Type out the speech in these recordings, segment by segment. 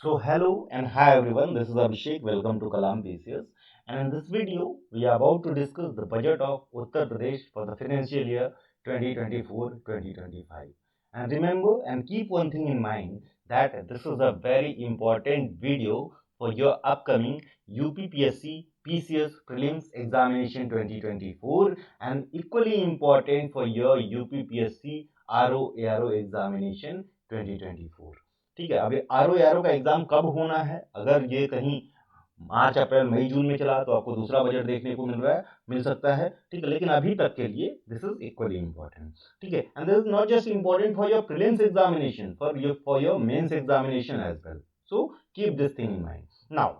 So hello and hi everyone, this is Abhishek, welcome to Kalam PCS, and in this video we are about to discuss the budget of Uttar Pradesh for the financial year 2024-2025. And remember and keep one thing in mind that this is a very important video for your upcoming UPPSC PCS Prelims Examination 2024 and equally important for your UPPSC RO Examination 2024. ठीक है। अभी R O का exam कब होना है, अगर ये कहीं मार्च अप्रैल मई जून में चला तो आपको दूसरा बजट देखने को मिल सकता है। ठीक है, लेकिन अभी तक के लिए दिस इज इक्वली इंपॉर्टेंट। ठीक है, and this is not just important for your prelims examination, for your mains examination as well. So keep this thing in mind. Now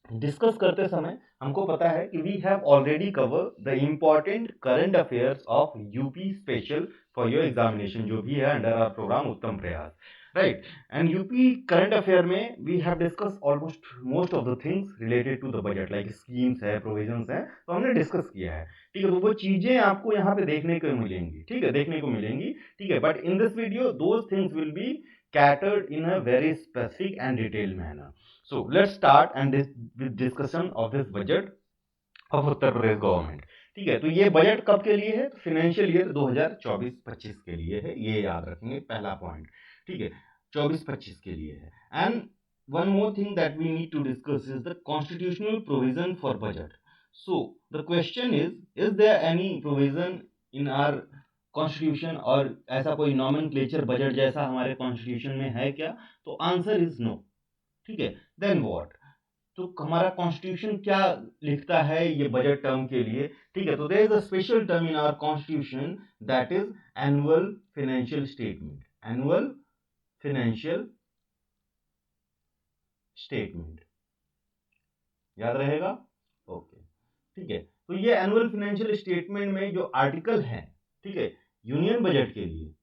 discuss करते समय हमको पता है कि we have already cover the important current affairs of UP special for your examination, जो भी है under our program Uttam Prayas, right. And UP current affair में we have discuss almost most of the things related to the budget, like schemes है, provisions है, तो हमने discuss किया है। ठीक है, तो वो चीजें आपको यहाँ पे देखने को मिलेंगी। ठीक है, देखने को मिलेंगी। ठीक है, but in this video those things will be catered in a very specific and detailed manner. So let's start and with discussion of this budget of Uttar Pradesh government. ठीक है, तो ये बजट कब के लिए है? फाइनेंशियल ईयर 2024-25 के लिए है, ये याद रखेंगे पहला पॉइंट। ठीक है, 24-25 के लिए है। And one more thing that we need to discuss is the constitutional provision for budget. So the question is there any provision in our constitution, और ऐसा कोई नॉमेनक्लेचर बजट जैसा हमारे कॉन्स्टिट्यूशन में है क्या? तो आंसर इज नो। ठीक है, देन व्हाट? तो हमारा कॉन्स्टिट्यूशन क्या लिखता है ये बजट टर्म के लिए? ठीक है, तो there is a special term in our constitution that is annual financial statement. Annual financial statement याद रहेगा? ओके, ठीक है। तो ये एनुअल फाइनेंशियल स्टेटमेंट में जो आर्टिकल है, ठीक है, यूनियन बजट के लिए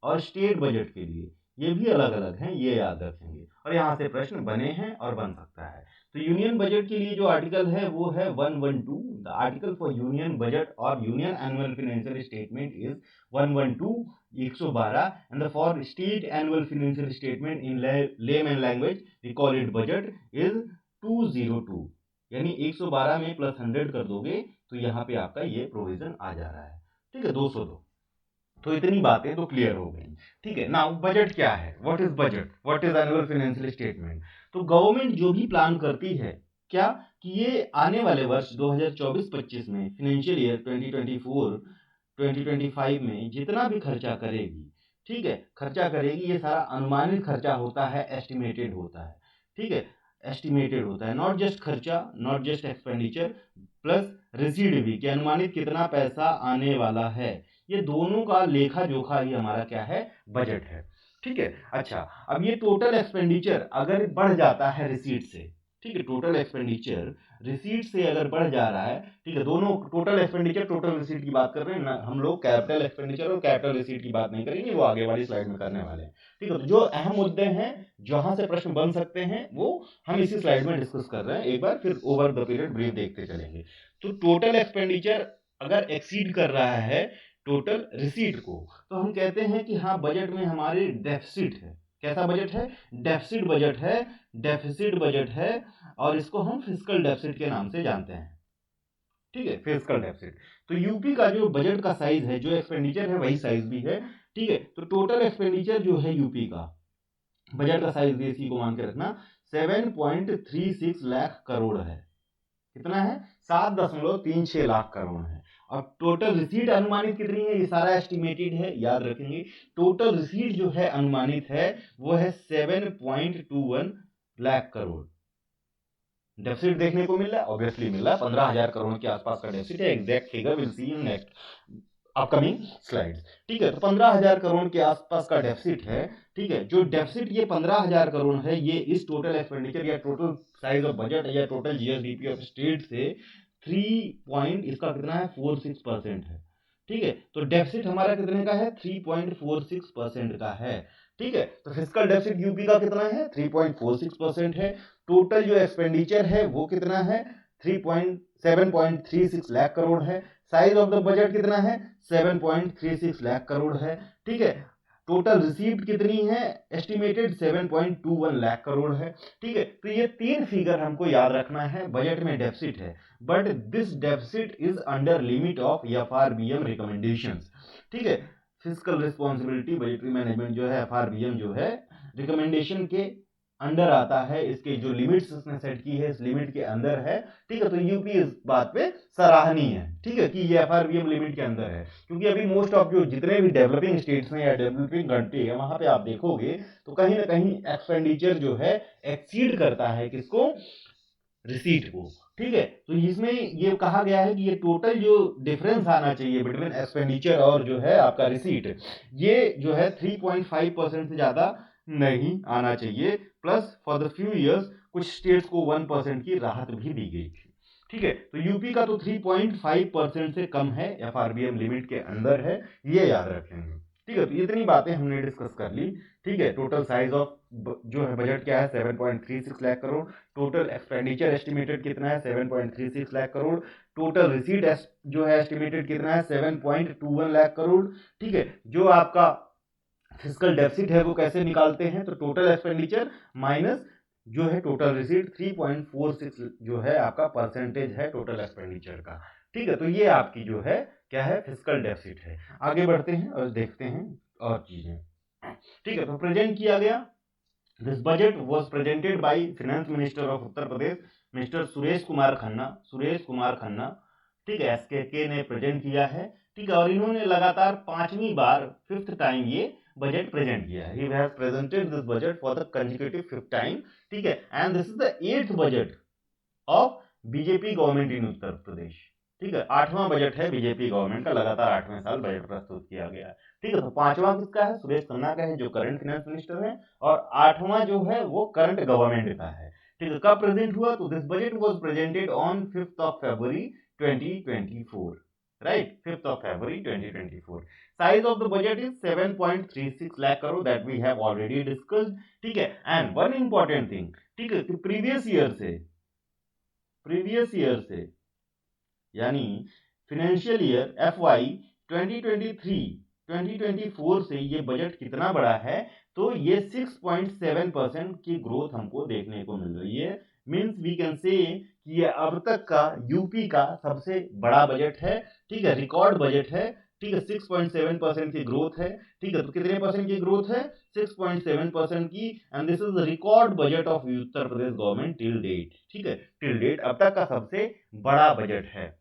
और स्टेट बजट के लिए ये भी अलग अलग हैं, ये याद रखेंगे, और यहाँ से प्रश्न बने हैं और बन सकता है। तो यूनियन बजट के लिए जो आर्टिकल है वो है 112। The article for union budget और union annual financial statement is 112, 112, and for state annual financial statement in layman language we call it budget is 202। यानी 112 में प्लस 100 कर दोगे तो यहाँ पे आपका ये प्रोविजन आ जा रहा है। ठीक है, 202। तो इतनी बातें तो क्लियर हो गई। ठीक है, नाउ बजट क्या है? What is budget? What is annual financial statement? तो गवर्नमेंट जो भी प्लान करती है क्या कि ये आने वाले वर्ष 2024-25 में, फाइनेंशियल ईयर 2024-2025 में जितना भी खर्चा करेगी, ठीक है, खर्चा करेगी, ये सारा अनुमानित खर्चा होता है, एस्टिमेटेड होता है। ठीक है, एस्टिमेटेड होता है, नॉट जस्ट खर्चा, not just expenditure, plus recede भी, कि अनुमानित कितना पैसा आने वाला है। ये दोनों का लेखा जोखा ही हमारा क्या है? बजट है। ठीक है, अच्छा, अब ये टोटल एक्सपेंडिचर अगर बढ़ जाता है रिसीट से, ठीक है, टोटल एक्सपेंडिचर रिसीट से अगर बढ़ जा रहा है, ठीक है, दोनों टोटल एक्सपेंडिचर टोटल रिसीट की बात कर रहे हैं ना हम लोग, कैपिटल एक्सपेंडिचर और कैपिटल रिसीट की बात नहीं करेंगे, वो आगे वाली स्लाइड में करने वाले हैं। ठीक है, तो जो अहम मुद्दे हैं जहां से प्रश्न बन सकते हैं वो हम इसी स्लाइड में डिस्कस कर रहे हैं। एक बार फिर ओवर द पीरियड ब्रीफ देखते चलेंगे। तो टोटल एक्सपेंडिचर अगर एक्सीड कर रहा है टोटल रिसीट को, तो हम कहते हैं कि हाँ, बजट में हमारी डेफिसिट है। कैसा बजट है? डेफिसिट बजट है, डेफिसिट बजट है, और इसको हम फिस्कल डेफिसिट के नाम से जानते हैं। ठीक है, फिस्कल डेफिसिट। तो यूपी का जो बजट का साइज है, जो एक्सपेंडिचर है वही साइज भी है। ठीक है, तो टोटल एक्सपेंडिचर जो है यूपी का, बजट का साइज भी इसी को मान के रखना, 7.36 लाख करोड़ है। कितना है? 7.36 लाख करोड़ है। अब टोटल रिसीट अनुमानित कितनी है? ये सारा एस्टिमेटेड है, याद रखेंगे। टोटल रिसीट जो है अनुमानित है वो है 7.21 लाख करोड़। डेफिसिट देखने को मिल रहा है, ऑब्वियसली मिल रहा है, 15,000 करोड़ के आसपास का डेफिसिट है। Exact figure will see in next upcoming slides. ठीक है, तो 15,000 करोड़ के आसपास का डेफिसिट है। ठीक है, जो डेफिसिट ये 15,000 करोड़ है, ये इस टोटल एक्सपेंडिचर या टोटल साइज ऑफ बजट या टोटल जीएसडीपी ऑफ स्टेट से 3.46% है। ठीक है, तो डेफिसिट हमारा कितने का है? 3.46% का है। ठीक है, तो फिस्कल डेफिसिट यूपी का कितना है? 3.46% है। टोटल जो एक्सपेंडिचर है वो कितना है? 7.36 लाख करोड़ है। साइज ऑफ द बजट कितना है? 7.36 लाख करोड़ है। ठीक है, टोटल रिसीव्ड कितनी है, एस्टिमेटेड 7.21 लाख करोड़ है। ठीक है, तो ये 3 फिगर हमको याद रखना है। बजट में डेफिसिट है, but this deficit is under limit of FRBM recommendations. ठीक है, फिजिकल रिस्पॉन्सिबिलिटी बजटरी मैनेजमेंट जो है FRBM जो है रिकमेंडेशन के अंडर आता है, इसके जो लिमिट्स उसने सेट की है इस लिमिट के अंदर है। ठीक है, तो यूपी इस बात पे सराहनीय है। ठीक है, कि ये FRBM लिमिट के अंदर है, क्योंकि अभी मोस्ट ऑफ जो जितने भी डेवलपिंग स्टेट्स हैं या डेवलपिंग कंट्री है वहां पे आप देखोगे तो कहीं ना कहीं एक्सपेंडिचर जो है एक्सीड करता है किसको, रिसीट को। ठीक है, तो इसमें ये कहा गया है कि ये टोटल जो डिफरेंस आना चाहिए बिटवीन एक्सपेंडिचर और जो है आपका रिसीट, ये जो है 3.5% से ज्यादा नहीं आना चाहिए। Plus for the few years कुछ स्टेट्स को 1% की राहत भी दी गई थी। ठीक है, तो यूपी का तो 3.5% से कम है, FRBM लिमिट के अंदर है, ये याद रखेंगे। ठीक है, तो इतनी बातें हमने डिस्कस कर ली। ठीक है, टोटल साइज ऑफ जो है बजट क्या है, 7.36 lakh crore. Total expenditure estimated कितना है, 7.36 लाख करोड़। टोटल रिसीट जो है एस्टिमेटेड कितना है, 7.21 लाख करोड़। ठीक है, जो आपका फिजिकल डेफिसिट है वो कैसे निकालते हैं, तो टोटल एक्सपेंडिचर माइनस जो है टोटल रिसीट, 3.46 जो है आपका परसेंटेज है टोटल एक्सपेंडिचर का। ठीक है, तो ये आपकी जो है क्या है, फिजिकल डेफिसिट है। आगे बढ़ते हैं और देखते हैं और चीजें। ठीक है, तो प्रेजेंट किया गया, this budget was presented by finance minister of Uttar Pradesh mister Suresh Kumar Khanna. ठीक है, SKK ने प्रेजेंट किया है। ठीक है, और इन्होंने लगातार 5वीं बार, 5th टाइम ये बजट प्रेजेंट किया है। He has presented this budget for the consecutive 5th time. ठीक है, and this is the 8th budget of BJP government in Uttar Pradesh. ठीक है, 8वां बजट है बीजेपी गवर्नमेंट का, लगातार 8वें साल बजट प्रस्तुत किया गया है। ठीक है, तो 5वां किसका है, सुरेश खन्ना का है जो करंट फाइनेंस मिनिस्टर है, और 8वां जो है वो करंट गवर्नमेंट का है। ठीक है, कब प्रेजेंट हुआ, तो this budget was presented on 5th of February 2024, right, 5th of February 2024. Size of the budget is 7.36 lakh crore that we have already discussed. ठीक है, and one important thing, ठीक है, कि प्रीवियस ईयर से यानी financial year FY 2023-2024 से ये budget कितना बड़ा है, तो ये 6.7% की ग्रोथ हमको देखने को मिल रही है। मीन्स वी कैन से कि ये अब तक का यूपी का सबसे बड़ा बजट है। ठीक है, रिकॉर्ड बजट है। ठीक है, 6.7% की ग्रोथ है। ठीक है, तो कितने परसेंट की ग्रोथ है, 6.7% की, and this is record budget of Uttar Pradesh government till date. ठीक है, टिल डेट अब तक का सबसे बड़ा बजट है।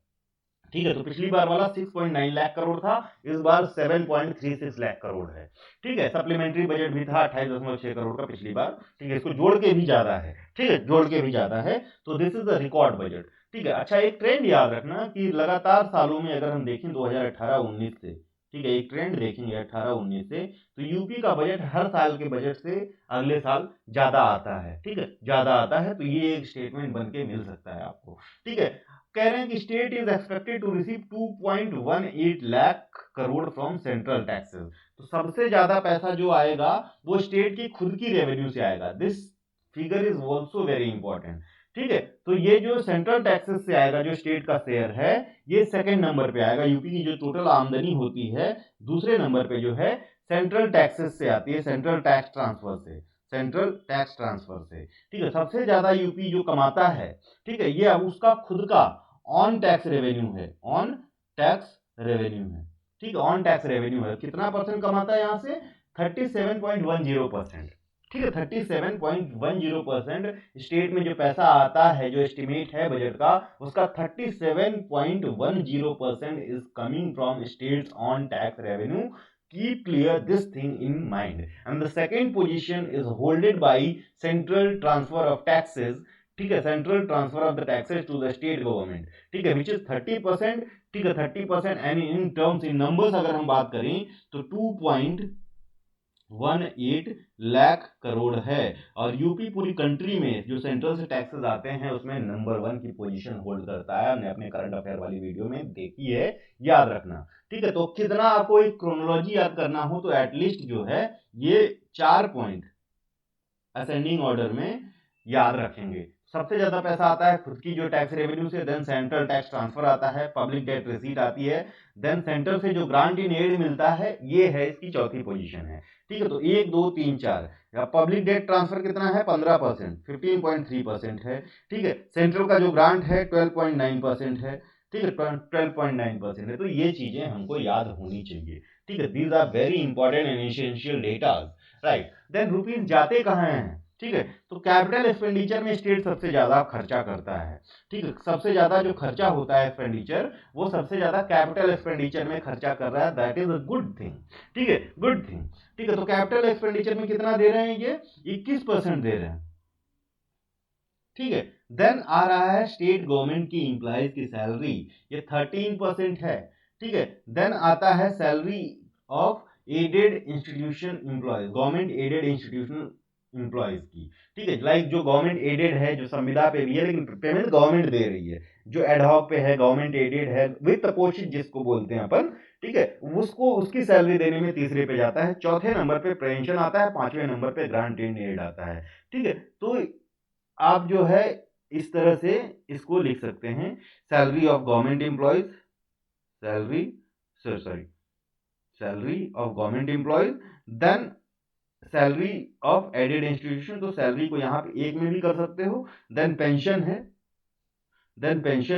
ठीक है, तो पिछली बार वाला 6.9 लाख करोड़ था, इस बार 7.36 लाख करोड़ है। ठीक है, सप्लीमेंट्री बजट भी था 28.6 करोड़ का पिछली बार। ठीक है, इसको जोड़ के भी ज्यादा है। ठीक है, जोड़ के भी ज्यादा है, तो this is the record budget. ठीक है, अच्छा एक ट्रेंड याद रखना कि लगातार सालों में अगर हम देखें 2018-19 से, ठीक है, एक ट्रेंड देखेंगे 18-19 से, तो यूपी का बजट हर साल के बजट से अगले साल ज्यादा आता है। ठीक है, ज्यादा आता है, तो ये एक स्टेटमेंट बन के मिल सकता है आपको। ठीक है, कह रहे हैं कि state is expected to receive 2.18 lakh crore from central taxes. तो सबसे ज्यादा पैसा जो आएगा वो स्टेट की खुद की रेवेन्यू से आएगा। This figure is also very important. ठीक है, तो ये जो सेंट्रल टैक्सेस से आएगा, जो स्टेट का शेयर है, ये सेकंड नंबर पे आएगा। यूपी की जो टोटल आमदनी होती है दूसरे नंबर पे जो है सेंट्रल टैक्सेस से आती है, सेंट्रल टैक्स ट्रांसफर से, सेंट्रल टैक्स ट्रांसफर से। ठीक है, सबसे ज्यादा यूपी जो कमाता है, ठीक है, ये अब उसका खुद का ऑन टैक्स रेवेन्यू है, ऑन टैक्स रेवेन्यू है। ठीक है, ऑन टैक्स रेवेन्यू है, कितना परसेंट कमाता है यहाँ से, 37.10%। ठीक है, 37.10% स्टेट में जो पैसा आता है, जो एस्टिमेट है बजट का, उसका 37.10% is coming from states on tax revenue. Keep clear this thing in mind. And the second position is holded by central transfer of taxes. ठीक है, central transfer of the taxes to the state government. ठीक है, which is 30%। ठीक है, 30%, and in terms in numbers अगर हम बात करें तो 2.18 लाख करोड़ है। और यूपी पूरी कंट्री में जो सेंट्रल से टैक्सेस आते हैं उसमें नंबर 1 की पोजीशन होल्ड करता है। हमने अपने करंट अफेयर वाली वीडियो में देखी है, याद रखना। ठीक है, तो कितना आपको एक क्रोनोलॉजी याद करना हो तो एटलीस्ट जो है ये 4 पॉइंट असेंडिंग ऑर्डर में याद रखेंगे। सबसे ज्यादा पैसा आता है खुद की जो टैक्स रेवेन्यू से, देन सेंट्रल टैक्स ट्रांसफर आता है, पब्लिक डेट रिसीट आती है, देन सेंटर से जो ग्रांट इन एड मिलता है, ये है इसकी चौथी पोजीशन है। ठीक है, तो 1 2 3 4। पब्लिक डेट ट्रांसफर कितना है? 15%, 15.3% है। ठीक है, सेंट्रल का जो ग्रांट है 12.9% है। ठीक है, 12.9% है। तो ये चीजें हमको याद होनी चाहिए। ठीक है, these are very important and essential data, right. Then rupees जाते कहाँ हैं? ठीक है, तो कैपिटल एक्सपेंडिचर में स्टेट सबसे ज्यादा खर्चा करता है। ठीक है, सबसे ज्यादा जो खर्चा होता है एक्सपेंडिचर, वो सबसे ज्यादा कैपिटल एक्सपेंडिचर में खर्चा कर रहा है। That is a good thing. ठीक है, गुड थिंग। ठीक है, तो कैपिटल एक्सपेंडिचर में कितना दे रहे हैं? ये 21% दे रहे हैं। ठीक है, देन आ रहा है स्टेट गवर्नमेंट की इंप्लॉइज की सैलरी, ये 13% है। ठीक है, देन आता है salary of aided institution employees, government aided institution employees की। ठीक है, लाइक जो गवर्नमेंट एडेड है, जो संविदा पे भी है लेकिन पेमेंट गवर्नमेंट दे रही है, जो एडहॉक पे है, गवर्नमेंट एडेड है, वित्त पोषित जिसको बोलते हैं अपन। ठीक है, उसको उसकी सैलरी देने में तीसरे पे जाता है, चौथे नंबर पे पेंशन आता है, पांचवें नंबर पे ग्रांट इन एड आता है। ठीक है, तो आप जो है इस तरह से इसको लिख सकते हैं, salary of government employees, salary sorry salary of government employees, then salary of aided institution, तो सैलरी को यहां पे एक में भी कर सकते हो। देन पेंशन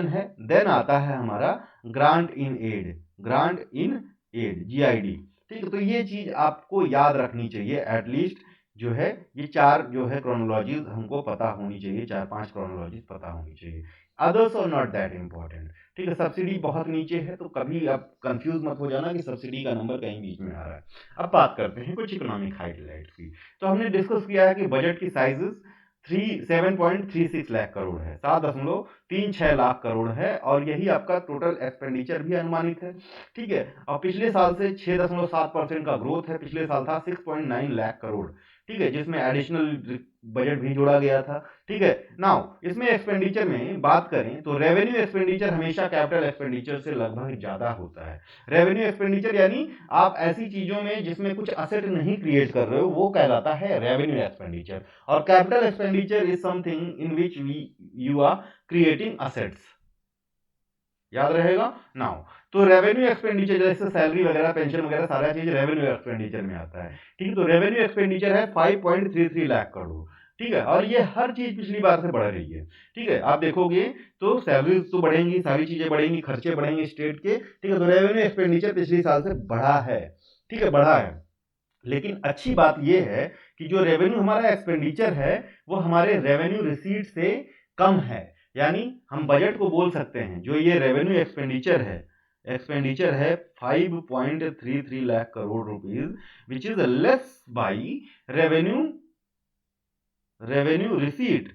है, देन आता है हमारा grant in aid, grant in aid, GID. ठीक है, तो ये चीज आपको याद रखनी चाहिए एटलीस्ट। जो है ये चार जो है क्रोनोलॉजीज हमको पता होनी चाहिए, 4-5 क्रोनोलॉजीज पता होनी चाहिए। Others are not that important. ठीक है, सब्सिडी बहुत नीचे है, तो कभी आप कंफ्यूज मत हो जाना कि सब्सिडी का नंबर कहीं बीच में आ रहा है। अब बात करते हैं कुछ इकोनॉमिक हाइलाइट्स की। तो हमने डिस्कस किया है कि बजट की साइजेस 7.36 लाख करोड़ है, 7.36 लाख करोड़ है, और यही आपका टोटल एक्सपेंडिचर भी अनुमानित है। ठीक है, और पिछले साल से 6.7% का ग्रोथ है। पिछले साल था 6.9 लाख करोड़। ठीक है, जिसमें एडिशनल बजट भी जोड़ा गया था। ठीक है, नाउ इसमें एक्सपेंडिचर में बात करें तो रेवेन्यू एक्सपेंडिचर हमेशा कैपिटल एक्सपेंडिचर से लगभग ज्यादा होता है। रेवेन्यू एक्सपेंडिचर यानी आप ऐसी चीजों में जिसमें कुछ असेट नहीं क्रिएट कर रहे हो, वो कहलाता है रेवेन्यू एक्सपेंडिचर। और capital expenditure is something in which you are creating assets. याद रहेगा नाउ। तो रेवेन्यू एक्सपेंडिचर जैसे सैलरी वगैरह, पेंशन वगैरह, सारा चीज रेवेन्यू एक्सपेंडिचर में आता है। ठीक है, तो रेवेन्यू एक्सपेंडिचर है 5.33 लाख करोड़। ठीक है, और ये हर चीज पिछली बार से बढ़ रही है। ठीक है, आप देखोगे तो सैलरीज तो बढ़ेंगी, सारी चीजें बढ़ेंगी, खर्चे बढ़ेंगे स्टेट के। ठीक है, तो रेवेन्यू एक्सपेंडिचर पिछले साल से बढ़ा है। ठीक है, बढ़ा है। लेकिन अच्छी बात यह है कि जो रेवेन्यू हमारा एक्सपेंडिचर है, वो हमारे रेवेन्यू रिसीट से कम है। यानी हम बजट को बोल सकते हैं, जो ये रेवेन्यू एक्सपेंडिचर है 5.33 lakh crore rupees, which is less by revenue receipt.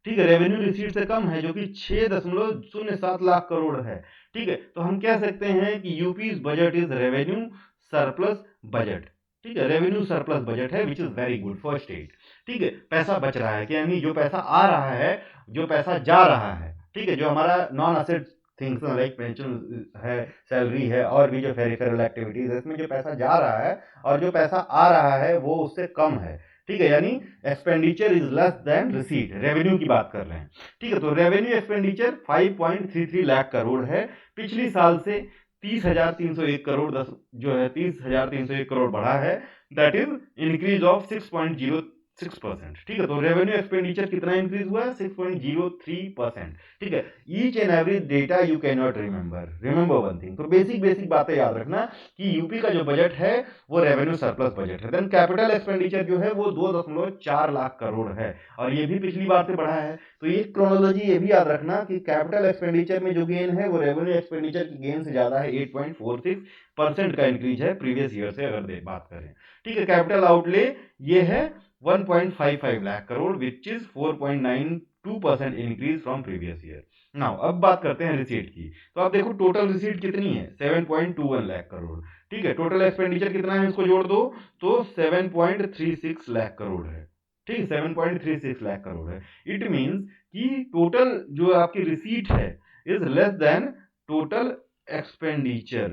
ठीक है, रेवेन्यू रिसीट से कम है, जो कि 6.07 लाख करोड़ है। ठीक है, तो हम कह सकते हैं कि UP budget is revenue surplus budget. ठीक है, रेवेन्यू सरप्लस बजट है, which is very good for state. ठीक है, पैसा बच रहा है, यानी जो पैसा आ रहा है, जो पैसा जा रहा है। ठीक है, जो हमारा non asset things like pension है, सैलरी है, और भी जो फेरिफेरल एक्टिविटीज है, इसमें जो पैसा जा रहा है और जो पैसा आ रहा है वो उससे कम है। ठीक है, यानी expenditure is less than receipt, revenue की बात कर रहे हैं। ठीक है, तो रेवेन्यू एक्सपेंडिचर 5.33 लाख करोड़ है। पिछली साल से 30,301 करोड़ जो है 30,301 करोड़ बढ़ा है। That is increase of 6.06%। ठीक है, तो रेवेन्यू एक्सपेंडिचर कितना इंक्रीज हुआ है? 6.03%। ठीक है, each and every data you can not remember one thing. तो बेसिक बातें याद रखना कि यूपी का जो बजट है वो रेवेन्यू सरप्लस बजट है। देन कैपिटल एक्सपेंडिचर जो है वो 2.4 लाख करोड़ है, और ये भी पिछली बार से बढ़ा है। तो ये क्रोनोलॉजी ये भी याद रखना कि कैपिटल एक्सपेंडिचर में जो गेन है वो रेवेन्यू एक्सपेंडिचर की गेन से ज्यादा है, 8.46% का इंक्रीज है प्रीवियस ईयर से अगर बात करें। ठीक है, कैपिटल आउटले ये है 1.55 lakh crore, which is 4.92% increase from previous year. Now अब बात करते हैं रिसीट की। तो आप देखो टोटल रिसीट कितनी है? 7.21 लाख करोड़। ठीक है, टोटल एक्सपेंडिचर कितना है इसको जोड़ दो तो 7.36 लाख करोड़ है। ठीक है, 7.36 लाख करोड़ है। इट मींस कि टोटल जो आपकी रिसीट है is less than total expenditure.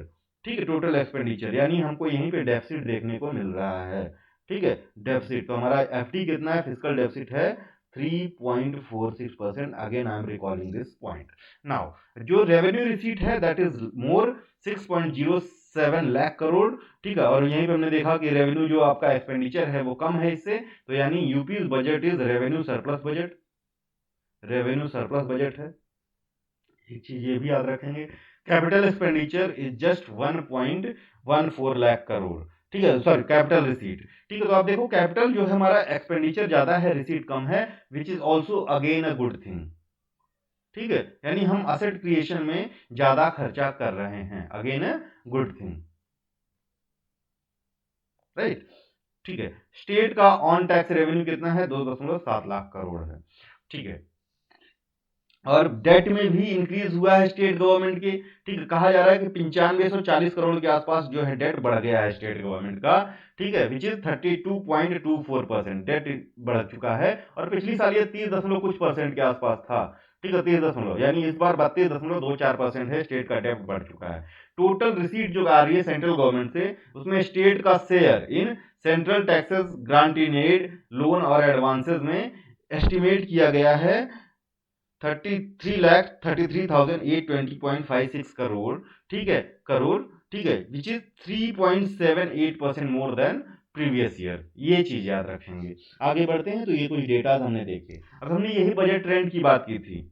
ठीक है, टोटल एक्सपेंडिचर यानी हमको यहीं पे डेफिसिट देखने को मिल रहा है। ठीक है, डेफिसिट तो हमारा एफडी कितना है? फिजिकल डेफिसिट है 3.46%. Again I am recalling this point. Now जो रेवेन्यू रिसीट है that is more 6.07 lakh crore, ठीक है। और यहीं पे हमने देखा कि रेवेन्यू जो आपका एक्सपेंडिचर है वो कम है इससे, तो यानी UP budget is revenue surplus budget, revenue surplus budget है। एक चीज ये भी याद रखेंगे, capital expenditure is just 1.14 lakh crore, ठीक है, सॉरी कैपिटल रिसीट, ठीक है। तो आप देखो कैपिटल जो है हमारा एक्सपेंडिचर ज्यादा है, रिसीट कम है, which is also again a good thing, ठीक है। यानी हम असेट क्रिएशन में ज्यादा खर्चा कर रहे हैं, again a good thing, right, ठीक है। स्टेट का ऑन टैक्स रेवेन्यू कितना है, 2.7 लाख करोड़ है, ठीक है। और डेट में भी इंक्रीज हुआ है स्टेट गवर्नमेंट के, ठीक है। कहा जा रहा है कि 9540 करोड़ के आसपास जो है डेट बढ़ गया है स्टेट गवर्नमेंट का, ठीक है, विच इज 32.24% डेट बढ़ चुका है। और पिछली साल ये 30 दशमलव कुछ परसेंट के आसपास था, ठीक है, 30 दशमलव, यानी इस बार 32.24% है, स्टेट का डेट बढ़ चुका है। टोटल रिसीट जो आ रही है सेंट्रल गवर्नमेंट से, उसमें स्टेट का share in central taxes, grant in aid, loan और एडवांसेस में एस्टिमेट किया गया है 33,33,820.56 करोड़, ठीक है, करोड़, ठीक है, which is 3.78% more than previous year. ये चीज याद रखेंगे। आगे बढ़ते हैं, तो ये कुछ डेटा हमने देखे। अब हमने यही बजट ट्रेंड की बात की थी,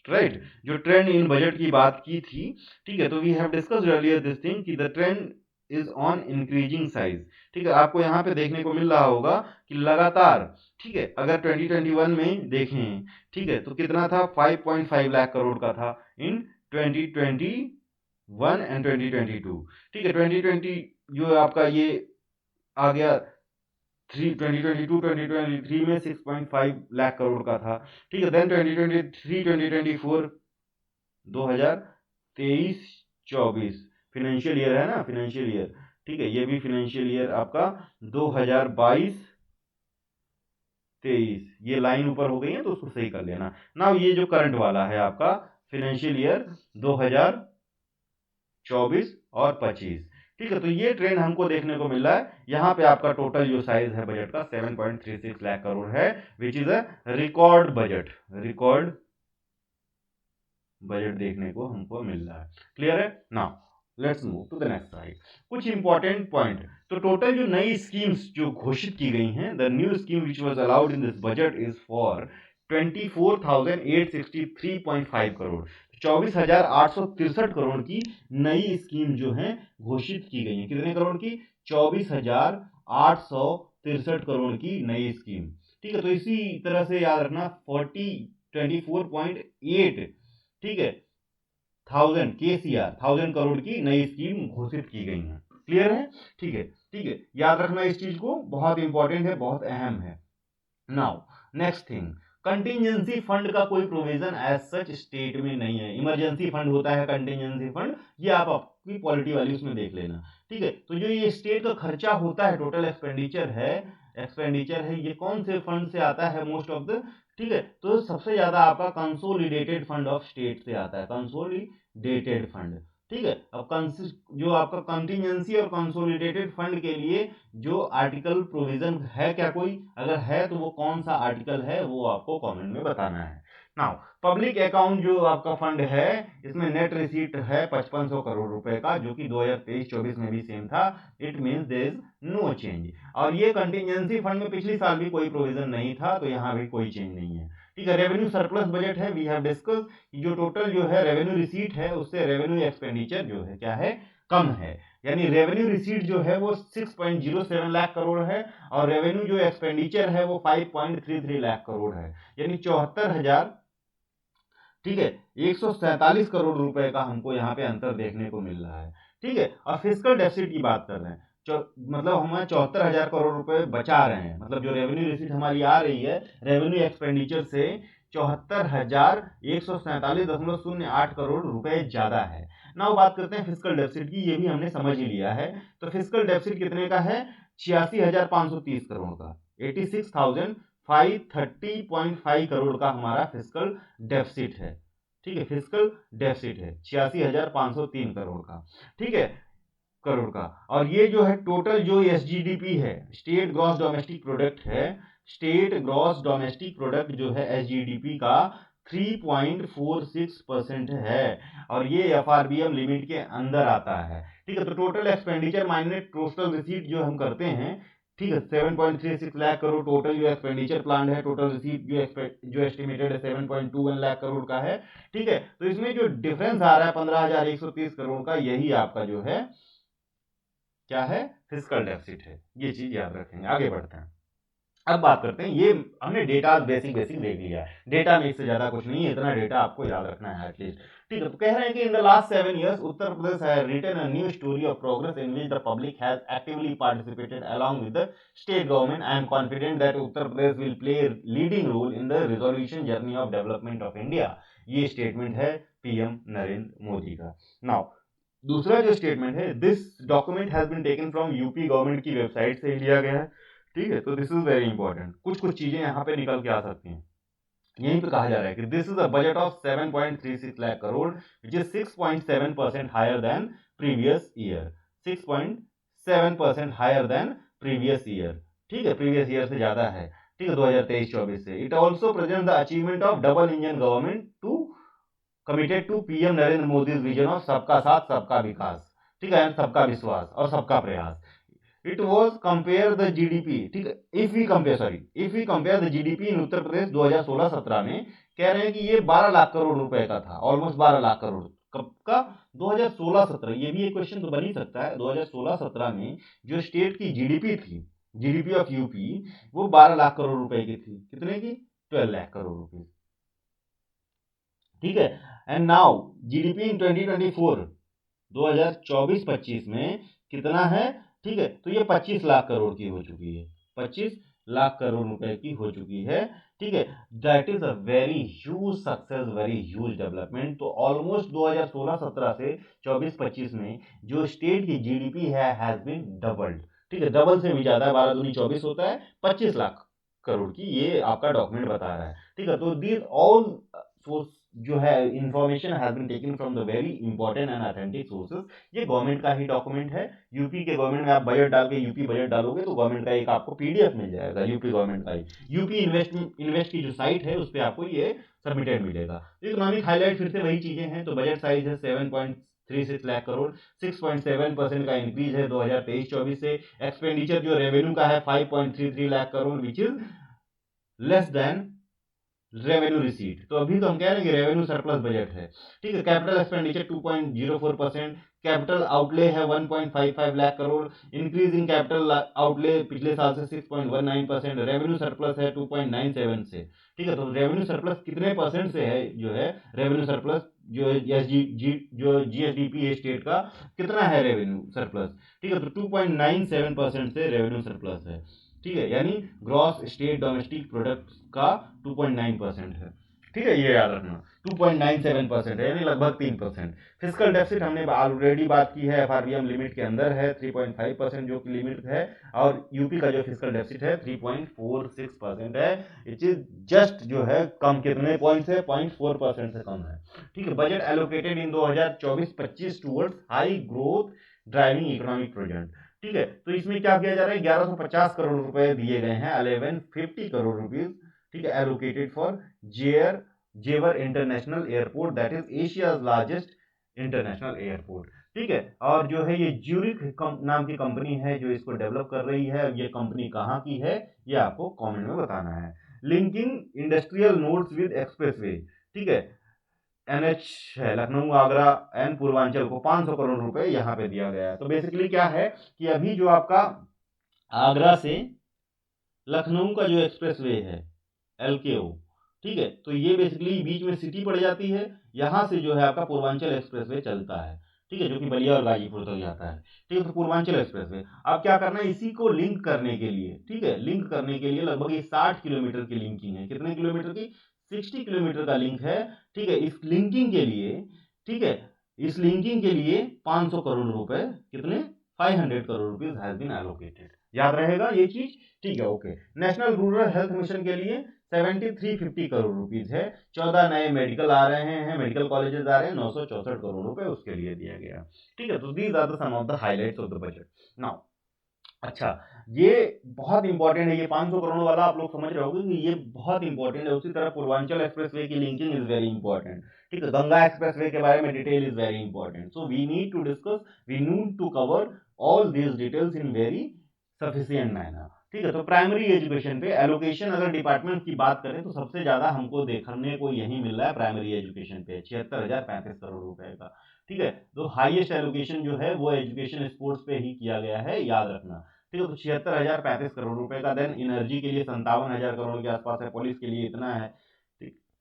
राइट, जो ट्रेंड इन बजट की बात की थी, ठीक है। तो we have discussed earlier this thing कि the trend is on increasing size, ठीक है। आपको यहाँ पे देखने को मिल रहा होगा कि लगातार, ठीक है, अगर 2021 में देखें, ठीक है, तो कितना था, 5.5 लाख करोड़ का था इन 2021 एंड 2022, ठीक है। 2020 जो आपका ये आ गया 2022-2023 में 6.5 लाख करोड़ का था, ठीक है। देन 2023-2024 2023-24 फाइनेंशियल ईयर है ना, फाइनेंशियल ईयर, ठीक है, ये भी फाइनेंशियल ईयर आपका 2022-23, ये लाइन ऊपर हो गई है तो उसको सही कर लेना ना। ये जो करंट वाला है आपका फाइनेंशियल ईयर 2024 और 25, ठीक है। तो ये ट्रेंड हमको देखने को मिल रहा है। यहाँ पे आपका टोटल जो साइज है बजट का 7.36 लाख करोड़ है, which is a record budget, record budget देखने को हमको मिल रहा है। क्लियर है? Now let's move to the next side. कुछ इंपॉर्टेंट पॉइंट, तो टोटल जो नई स्कीम्स जो घोषित की गई हैं, the new scheme which was allowed in this budget is for 24,863.5 crore, 24,863 crore की नई स्कीम जो है घोषित की गई है। कितने करोड़ की? 24,863 करोड़ की नई स्कीम, ठीक है। तो इसी तरह से याद रखना 24.8, ठीक है, 1000 KCR 1000 करोड़ की नई स्कीम घोषित की गई है। क्लियर है? ठीक है, ठीक है, याद रखना इस चीज को, बहुत इंपॉर्टेंट है, बहुत अहम है। Now next thing, contingency fund का कोई प्रोविजन एज सच स्टेट में नहीं है। इमरजेंसी फंड होता है कंटिजेंसी फंड, ये आप आपकी पॉलिटी वाली उसमें देख लेना, ठीक है। तो जो ये स्टेट का खर्चा होता है, टोटल एक्सपेंडिचर है, ये कौन से फंड से आता है? मोस्ट ऑफ द, ठीक है, तो सबसे ज्यादा आपका कंसोलिडेटेड फंड ऑफ स्टेट से आता है, कंसोलिडेटेड फंड, ठीक है। अब जो आपका कंटिजेंसी और कंसोलिडेटेड फंड के लिए जो आर्टिकल प्रोविजन है क्या कोई? अगर है तो वो कौन सा आर्टिकल है, वो आपको कमेंट में बताना है। नाउ पब्लिक अकाउंट जो आपका फंड है, इसमें नेट रिसीट है 5500 करोड़ रुपए का, जो कि 2023-24 में भी सेम था। It means there is no change. और ये कंटिजेंसी फंड में पिछली साल भी कोई प्रोविजन नहीं था, तो यहाँ भी कोई चेंज नहीं है, ठीक है। रेवेन्यू सरप्लस बजट है, वी हैव डिस्कस जो टोटल जो है रेवेन्यू रिसीट है, उससे रेवेन्यू एक्सपेंडिचर जो है क्या है, कम है। यानी रेवेन्यू रिसीट जो है वो 6.07 लाख करोड़ है, और रेवेन्यू जो एक्सपेंडिचर है वो 5.33 लाख करोड़ है, यानी 74,000, ठीक है, 147 करोड़ रुपए का हमको यहाँ पे अंतर देखने को मिल रहा है, ठीक है। और फिस्कल डेफिसिट की बात कर रहे हैं, मतलब हम 74,000 करोड़ रुपए बचा रहे हैं, मतलब जो रेवेन्यू रिसीट हमारी आ रही है रेवेन्यू एक्सपेंडिचर से 74,147.08 करोड़ रुपए ज्यादा है। नाउ बात करते हैं फिस्कल डेफिसिट की, ये भी हमने समझ ही लिया है। तो फिस्कल डेफिसिट कितने का है? 86,530 करोड़ का, 86,530.5 करोड़ का हमारा फिस्कल डेफिसिट है, ठीक है, फिस्कल डेफिसिट है 86,503 करोड़ का, ठीक है। करोड़ का। और ये जो है टोटल जो एसजीडीपी है, स्टेट ग्रॉस डोमेस्टिक प्रोडक्ट है, स्टेट ग्रॉस डोमेस्टिक प्रोडक्ट जो है एसजीडीपी का 3.46% है, और ये एफआरबीएम लिमिट के अंदर आता है। ठीक है, तो total expenditure minus total receipt जो हम करते हैं, ठीक है, 7.36 लाख करोड़ टोटल जो एक्सपेंडिचर प्लान है, टोटल रिसीट जो एस्टिमेटेड है 7.21 लाख करोड़ का है। ठीक है, तो इसमें जो डिफरेंस आ रहा है 15,130 करोड़ का, यही आपका जो है क्या है, फिस्कल डेफिसिट है। ये चीज याद रखेंगे। आगे बढ़ते हैं, अब बात करते हैं, ये हमने डेटा बेसिक देख लिया है, डेटा में इससे ज्यादा कुछ नहीं है, इतना डेटा आपको याद रखना है एटलीस्ट। ठीक है, तो कह रहे हैं कि in the last 7 years Uttar Pradesh has written a new story of progress in which the public has actively participated along with the state government. I am confident that Uttar Pradesh will play leading role in the resolution journey of development of India. ये statement है PM Narendra Modi का। Now दूसरा जो statement है, this document has been taken from UP government की website से लिया गया है। ठीक है, तो दिस इज वेरी इंपॉर्टेंट, कुछ चीजें यहाँ पे निकल के आ सकती हैं। यहीं पे कहा जा रहा है कि this is a budget of 7.36 lakh crore which is 6.7% higher than previous year, 6.7% higher than previous year. ठीक है, प्रीवियस ईयर से ज्यादा है। ठीक है, 2023-24 से। It also present the achievement of double engine government to committed to PM Narendra Modi vision of सबका साथ सबका विकास। ठीक है, सबका विश्वास और सबका प्रयास। It was compare the GDP, ठीक है, if we compare the GDP in Uttar Pradesh 2016-17 में, कह रहे हैं कि ये 12 लाख करोड़ रुपए का था, ऑलमोस्ट 12 लाख करोड़। कब का? 2016-17। ये भी एक क्वेश्चन तो बन ही सकता है। 2016-17 में जो स्टेट की जीडीपी थी, जीडीपी ऑफ यूपी, वो 12 लाख करोड़ रुपए की थी। कितने की? 12 लाख करोड़ रुपए। ठीक है, एंड नाउ जीडीपी इन 2024 2024-25 में कितना है? ठीक है, तो ये 25 लाख करोड़ की हो चुकी है, 25 लाख करोड़ रुपए की हो चुकी है। ठीक है, that is a very huge success, very huge development. तो ऑलमोस्ट 2016-17 से 24-25 में जो स्टेट की जीडीपी है हैज बीन डबल्ड। ठीक है, डबल से भी ज्यादा है, 12 दूनी 24 होता है, 25 लाख करोड़ की ये आपका डॉक्यूमेंट बता रहा है। ठीक है, तो दीज ऑल सोर्स जो है information has been taken from the very important and authentic sources. ये गवर्नमेंट का ही डॉक्यूमेंट है। यूपी के गवर्नमेंट में आप बजट डाल के यूपी बजट डालोगे तो गवर्नमेंट का एक आपको पीडीएफ मिल जाएगा, यूपी गवर्नमेंट का ही। यूपी इन्वेस्ट की जो साइट है उस पर आपको ये सबमिटेड मिलेगा। इकोनॉमिक हाईलाइट फिर से वही चीजें हैं। तो बजट साइज है 7.36 लाख करोड़, 6.7% का इंक्रीज है 2023-24 से। एक्सपेंडिचर जो रेवेन्यू का है 5.33 lakh crore which is less than revenue receipt. तो अभी तो हम कह रहे हैं कि रेवेन्यू सरप्लस बजट है। ठीक है, कैपिटल एक्सपेंडिचर 2.04%, कैपिटल आउटले है 1.55 lakh crore, increase in capital outlay पिछले साल से 6.19%, रेवेन्यू सरप्लस है 2.97 से। ठीक है, तो रेवेन्यू सरप्लस कितने परसेंट से है? जो है रेवेन्यू सरप्लस जो जो जीएसडीपी है स्टेट का, कितना है रेवेन्यू सरप्लस? ठीक है, तो 2.97% से रेवेन्यू सरप्लस है। ठीक है, यानी ग्रॉस स्टेट डोमेस्टिक प्रोडक्ट का 2.9% है। ठीक है, ये याद रखना, 2.97% है, यानी लगभग 3%। फिजिकल डेफिसिट हमने ऑलरेडी बात की है, एफआरबीएम लिमिट के अंदर है, 3.5% जो कि लिमिट है। और यूपी का जो फिजिकल डेफिसिट है 3.46% है। इट इज जस्ट जो है कम, कितने पॉइंट है? 0.4% से कम है। ठीक है, बजट एलोकेटेड इन 2024-25 towards high growth driving economic project. ठीक है, तो इसमें क्या किया जा रहा है? 1150 करोड़ रुपए दिए गए हैं, 1150 करोड़ रुपीज। ठीक है, एलोकेटेड फॉर जेवर international airport, that is Asia's largest international airport. ठीक है, और जो है ये ज्यूरिख नाम की कंपनी है जो इसको डेवलप कर रही है। ये कंपनी कहाँ की है ये आपको कमेंट में बताना है। Linking industrial nodes with expressway. ठीक है, एनएच है लखनऊ आगरा एंड पूर्वांचल को 500 करोड़ रुपए यहाँ पे दिया गया है। तो बेसिकली क्या है कि अभी जो आपका आगरा से लखनऊ का जो एक्सप्रेसवे है एलकेओ, ठीक है, तो ये बेसिकली बीच में सिटी पड़ जाती है। यहाँ से जो है आपका पूर्वांचल एक्सप्रेसवे चलता है। ठीक है, जो कि बलिया और गाजीपुर तक जाता है। ठीक है, तो पूर्वांचल एक्सप्रेसवे अब क्या करना है, इसी को लिंक करने के लिए, ठीक है, लिंक करने के लिए लगभग ये 60 किलोमीटर की लिंकिंग है। कितने किलोमीटर की? 60 किलोमीटर का लिंक है। ठीक है, इस लिंकिंग के लिए, ठीक है, इस लिंकिंग के लिए 500 करोड़ रुपए, कितने? 500 crore rupees has been allocated. याद रहेगा ये चीज, ठीक है। Okay, national rural health mission के लिए 7350 करोड़ रुपीज है। 14 नए मेडिकल आ रहे हैं, मेडिकल कॉलेजेस आ रहे हैं, 964 करोड़ रुपए उसके लिए दिया गया, ठीक है। तो these are the sum of the highlights of the budget. Now अच्छा, ये बहुत इंपॉर्टेंट है, ये 500 करोड़ वाला आप लोग समझ रहे होंगे कि ये बहुत इंपॉर्टेंट है। उसी तरह पूर्वांचल एक्सप्रेसवे की लिंकिंग इज वेरी इंपॉर्टेंट, ठीक है। गंगा एक्सप्रेसवे के बारे में detail is very important, so we need to discuss, we need to cover all these details in very sufficient manner, ठीक है। तो प्राइमरी एजुकेशन पे एलोकेशन अगर डिपार्टमेंट की बात करें तो सबसे ज्यादा हमको देखने को यही मिल रहा है प्राइमरी एजुकेशन पे 76,035 करोड़ रुपए का, ठीक है। तो हाईएस्ट एलोकेशन जो है वो एजुकेशन स्पोर्ट्स पे ही किया गया है, याद रखना, ठीक है। तो 76,035 करोड़ रुपए का। देन एनर्जी के लिए 57,000 करोड़ के आसपास है, पुलिस के लिए इतना है,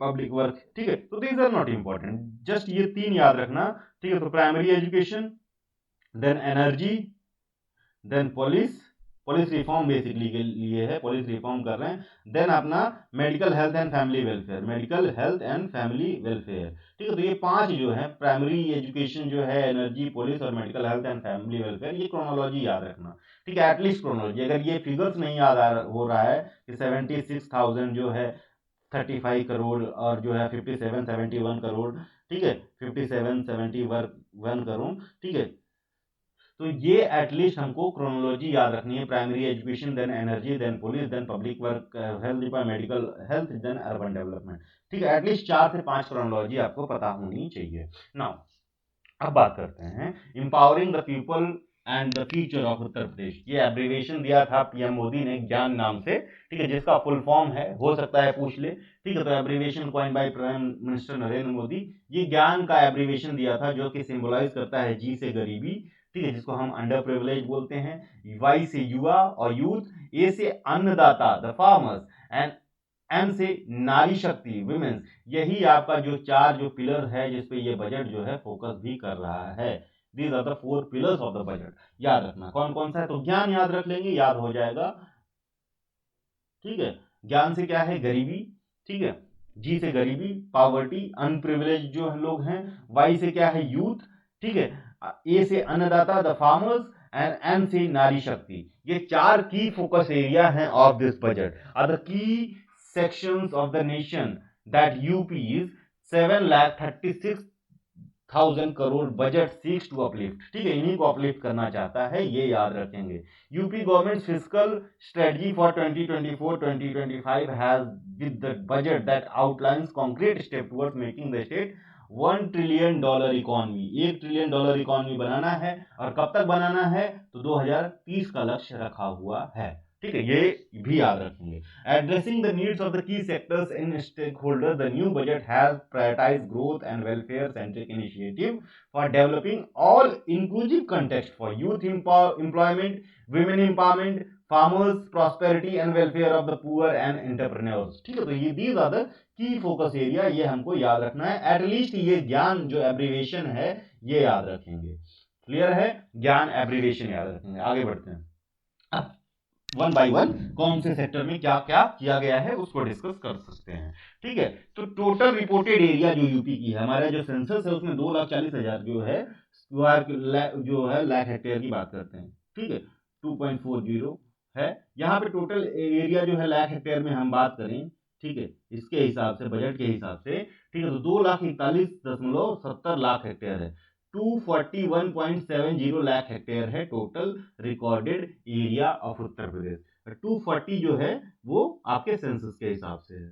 पब्लिक वर्क, ठीक है। तो these are not important, just ये तीन याद रखना, ठीक है। तो primary education, then energy, then police, police reform basically के लिए है, पुलिस रिफॉर्म कर रहे हैं। देन अपना medical health and family welfare, medical health and family welfare, ठीक है। तो ये पांच जो है प्राइमरी एजुकेशन जो है, एनर्जी, पुलिस और medical health and family welfare, ये क्रोनोलॉजी याद रखना, ठीक है। एटलीस्ट क्रोनोलॉजी, अगर ये फिगर्स नहीं याद हो रहा है कि 76,000 जो है 35 करोड़ और जो है 5771 करोड़, ठीक है, 5771 करोड़, ठीक है। तो ये एटलीस्ट हमको क्रोनोलॉजी याद रखनी है, primary education, then energy, then police, then public work, health department, medical health, then urban development, ठीक है। एटलीस्ट 4 से 5 क्रोनोलॉजी आपको पता होनी चाहिए। नाउ अब बात करते हैं empowering the people and the future of Uttar Pradesh. ये एब्रीविएशन दिया था पीएम मोदी ने ज्ञान नाम से, ठीक है, जिसका फुल फॉर्म है, हो सकता है पूछ ले, ठीक है। तो abbreviation coin by prime minister Narendra Modi, ये ज्ञान का एब्रीविएशन दिया था जो कि सिंबलाइज करता है जी से गरीबी, ठीक है, जिसको हम अंडर प्रिविलेज बोलते हैं, वाई से युवा और यूथ, ए से अन्नदाता द फार्मर्स, एंड एन से नारी शक्ति विमेन्स। यही आपका जो चार जो पिलर है जिसपे ये बजट जो है फोकस भी कर रहा है। These are the 4 pillars of the budget, याद रखना कौन कौन सा है। तो ज्ञान याद रख लेंगे, याद हो जाएगा, ठीक है। ज्ञान से क्या है, गरीबी, ठीक है, जी से गरीबी, पावर्टी, अनप्रिविलेज जो लोग हैं, वाई से क्या है, यूथ, ठीक है, ए से अन्नदाता द फार्मर्स, एंड एन से नारी शक्ति। ये चार की फोकस एरिया हैं of this budget, are the key sections of the nation that UP's 7,36,000 crore budget seeks to uplift, ठीक है, इन्हीं को अपलिफ्ट करना चाहता है, ये याद रखेंगे। UP government fiscal strategy for 2024-2025 has with the budget that outlines concrete step towards making the state $1 trillion economy, $1 trillion economy बनाना है। और कब तक बनाना है, तो 2030 का लक्ष्य रखा हुआ है, ठीक है, ये भी याद रखेंगे। Addressing the needs of the key sectors and stakeholders, the new budget has prioritized growth and welfare-centric initiative for developing all-inclusive context for youth employment, women empowerment, farmers, prosperity and welfare of the poor and entrepreneurs, ठीक है। तो ये these are the key focus area, ये हमको याद रखना है। At least ये ज्ञान जो एब्रीवेशन है ये याद रखेंगे, क्लियर है, ज्ञान एब्रीवेशन याद रखेंगे। आगे बढ़ते हैं, अब वन बाय वन कौन से सेक्टर में क्या क्या किया गया है उसको डिस्कस कर सकते हैं, ठीक है। तो टोटल रिपोर्टेड एरिया जो यूपी की है, हमारा जो सेंसस है उसमें 2,40,000 जो है स्क्वायर जो है लाख हेक्टेयर की बात करते हैं, ठीक है, 2.40 है। यहाँ पे टोटल एरिया जो है लाख हेक्टेयर में हम बात करें, ठीक है, इसके हिसाब से बजट के हिसाब से, ठीक है, तो 2,41,70 लाख हेक्टेयर है। 241.70 लाख हेक्टेयर है total recorded area of Uttar प्रदेश। 240 जो है वो आपके सेंसस के हिसाब से है,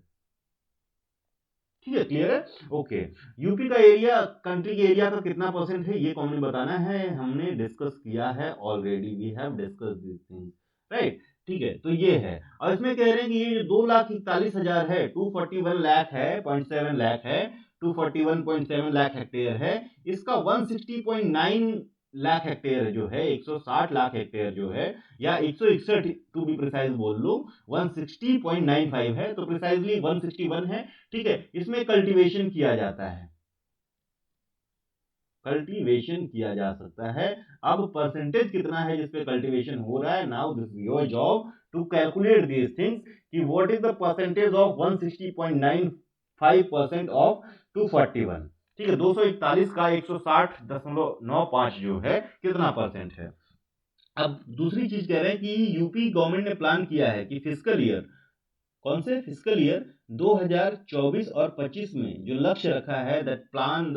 ठीक है, क्लियर है, ओके। यूपी का एरिया कंट्री के एरिया का कितना परसेंट है ये कॉमन बताना है, हमने डिस्कस किया है already, we have discuss this thing, right, ठीक है। तो ये है, और इसमें कह रहे हैं कि ये जो 2,41,000 है, 241 लाख है, 0.7 लाख है, 241.7 लाख हेक्टेयर है, इसका 160.9 लाख हेक्टेयर जो है, 160 लाख हेक्टेयर जो है, या 161 टू बी प्रिसाइज बोल लो, 160.95 है, तो प्रिसाइजली 161 है, ठीक है। इसमें कल्टीवेशन किया जाता है, कल्टीवेशन किया जा सकता है। अब परसेंटेज कितना है जिसपे कल्टीवेशन हो रहा है, now this is your job to calculate these things कि what is the percentage of 160.95% of 241, ठीक है। 241 का 160.95 जो है कितना परसेंट है, अब दूसरी चीज कह रहे हैं कि यूपी गवर्नमेंट ने प्लान किया है कि फिस्कल ईयर, कौन से फिस्कल ईयर 2024 और 25 में जो लक्ष्य रखा है, दैट प्लान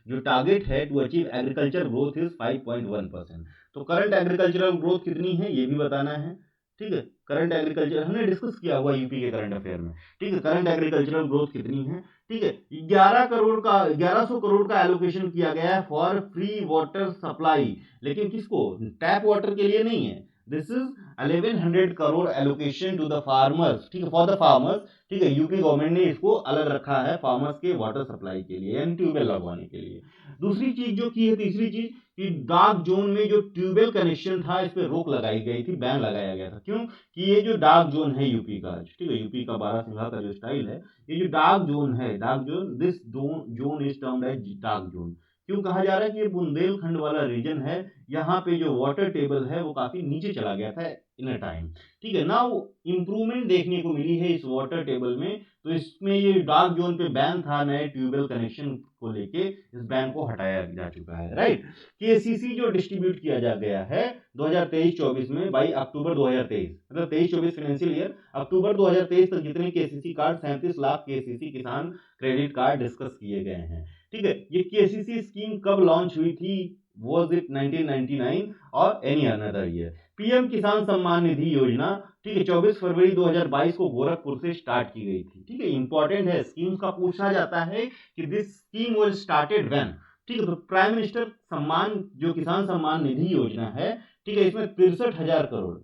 जो टारगेट है to achieve agriculture growth is 5.1%। तो करंट एग्रीकल्चरल ग्रोथ कितनी है ये भी बताना है, ठीक है। करंट एग्रीकल्चर हमने डिस्कस किया हुआ यूपी के करंट अफेयर में, ठीक है। करंट एग्रीकल्चरल ग्रोथ कितनी है, ठीक है। 1100 करोड़ का एलोकेशन किया गया है फॉर फ्री वाटर सप्लाई, लेकिन किसको, टैप वाटर के लिए नहीं है। This is 1100 crore allocation to the farmers, ठीक है, फॉर द फार्मर्स, ठीक है। यूपी गवर्नमेंट ने इसको अलग रखा है फार्मर्स के वाटर सप्लाई के लिए यानी ट्यूबवेल लगवाने के लिए। दूसरी चीज जो की है, तीसरी चीज कि डार्क जोन में जो ट्यूबवेल कनेक्शन था इस पे रोक लगाई गई थी, बैन लगाया गया था। क्यों कि ये जो डार्क जोन है यूपी का, ठीक है, यूपी का बारासिंघा का जो स्टाइल है, ये जो डार्क जोन है, dark zone, this zone is termed as dark zone. क्यों कहा जा रहा है कि ये बुंदेलखंड वाला रीजन है, यहाँ पे जो वाटर टेबल है वो काफी नीचे चला गया था इन अ टाइम, ठीक है। नाउ इंप्रूवमेंट देखने को मिली है इस वाटर टेबल में, तो इसमें ये डार्क जोन पे बैन था नए ट्यूबवेल कनेक्शन को लेके, इस बैन को हटाया जा चुका है, राइट। केसीसी जो डिस्ट्रीब्यूट किया जा गया है 2023-24 में बाई अक्टूबर 2023, मतलब 23-24 फाइनेंशियल ईयर अक्टूबर 2023 तक जितने केसीसी कार्ड 37 लाख केसीसी किसान क्रेडिट कार्ड डिस्कस किए गए हैं, ठीक है। ये केसीसी स्कीम कब लॉन्च हुई थी, was it 1999 और एनी अनदर ईयर। पीएम किसान सम्मान निधि योजना, ठीक है, 24 फरवरी 2022 को गोरखपुर से स्टार्ट की गई थी, ठीक है। इंपॉर्टेंट है, स्कीम का पूछा जाता है कि this scheme was started when, ठीक है। तो प्राइम मिनिस्टर सम्मान जो किसान सम्मान निधि योजना है, ठीक है, इसमें 63,000 करोड़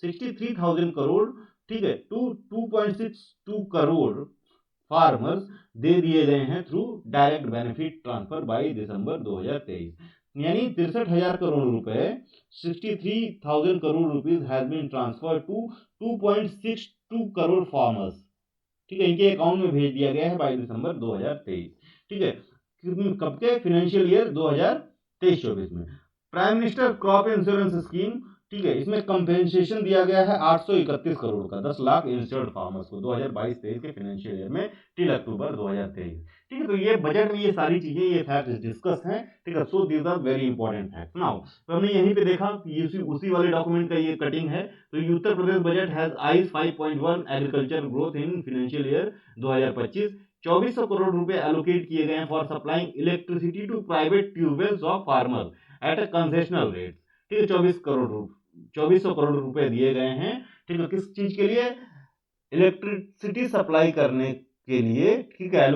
63,000 करोड़, ठीक है, टू 2.62 करोड़ फार्मर्स दे दिए गए हैं through direct benefit transfer by December 2023, यानी 63,000 करोड़ रुपए, 63,000 crore rupees has been transfer to 2.62 crore farmers, ठीक है, इनके अकाउंट में भेज दिया गया है बाई दिसंबर 2023, ठीक है। कब के, फाइनेंशियल ईयर 2023-24 में। Prime minister crop insurance scheme, ठीक है, इसमें कंपेंसेशन दिया गया है 831 करोड़ का 10 लाख इंश्योर्ड फार्मर्स को 2022-23 के फाइनेंशियल ईयर में टिल अक्टूबर 2023, ठीक है। तो ये बजट में ये सारी चीजें, ये फैक्ट्स डिस्कस हैं, ठीक है। So these are very important facts. Now तो हमने यहीं पे देखा कि उसी वाले डॉक्यूमेंट का ये कटिंग है। तो Uttar Pradesh budget has eyes 5.1 agriculture growth in financial year 2025, 2400 crore रुपए एलोकेट किए गए हैं for supplying electricity to private tubewells of farmer at a concessional rate, ठीक है। 2400 करोड़ रुपए दिए गए हैं, ठीक है, किस चीज के लिए, इलेक्ट्रिसिटी सप्लाई करने के लिए, ठीक है,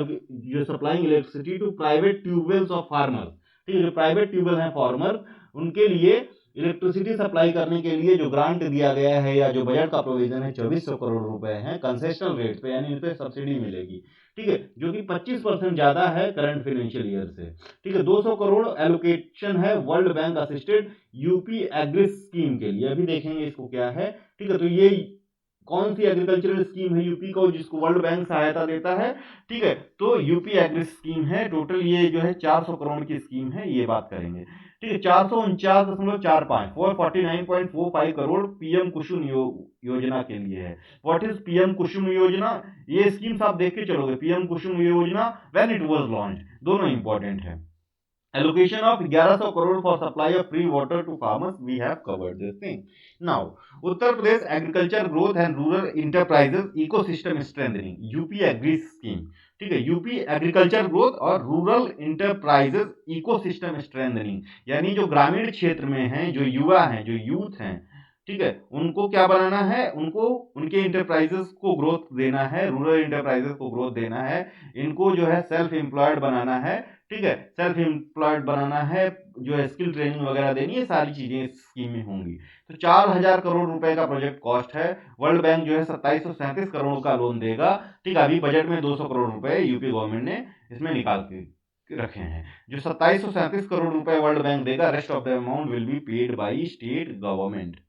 जो supplying electricity to private tubewells of farmer, ठीक है, जो प्राइवेट ट्यूबवेल हैं फार्मर उनके लिए इलेक्ट्रिसिटी सप्लाई करने के लिए जो ग्रांट दिया गया है या जो बजट का प्रोविजन है 2400 करोड़ रुपए है कंसेशनल रेट पे, यानी इन पे सब्सिडी मिलेगी, ठीक है, जो कि 25% ज्यादा है करंट फाइनेंशियल ईयर से, ठीक है। 200 करोड़ एलोकेशन है World Bank assisted UP agri scheme के लिए, अभी देखेंगे इसको क्या है, ठीक है। तो ये कौन सी एग्रीकल्चरल स्कीम है यूपी को जिसको वर्ल्ड बैंक सहायता देता है, ठीक है। तो यूपी एग्री स्कीम है, टोटल ये जो है 400 करोड़ की स्कीम है, ये बात करेंगे, ठीक है। 449.45 449.45 करोड़ पीएम कुसुम योजना के लिए है। व्हाट इज पीएम कुसुम योजना, ये स्कीम्स आप देख के चलोगे, पीएम कुसुम योजना व्हेन इट वाज लॉन्च, दोनों इंपॉर्टेंट है। Allocation of 1100 crore for supply of free water to farmers, we have covered this thing. Now, Uttar Pradesh Agriculture Growth and Rural Enterprises Ecosystem Strengthening, UP Agri Scheme, ठीक है। UP agriculture growth और rural enterprises ecosystem strengthening, यानी जो ग्रामीण क्षेत्र में हैं, जो युवा हैं, जो यूथ हैं, ठीक है, उनको क्या बनाना है, उनको उनके इंटरप्राइजेस को ग्रोथ देना है, रूरल इंटरप्राइजेस को ग्रोथ देना है, इनको जो है सेल्फ एम्प्लॉयड बनाना है, ठीक है, सेल्फ एम्प्लॉयड बनाना है, जो है स्किल ट्रेनिंग वगैरह देनी है, सारी चीजें इस स्कीम में होंगी। तो 4000 करोड़ रुपए का प्रोजेक्ट कॉस्ट है। वर्ल्ड बैंक जो है 2737 करोड़ का लोन देगा, ठीक है। अभी बजट में 200 करोड़ रुपए यूपी गवर्नमेंट ने इसमें निकाल के रखे हैं। जो 2737 करोड़ रुपए वर्ल्ड बैंक देगा, rest of the amount will be paid by state government,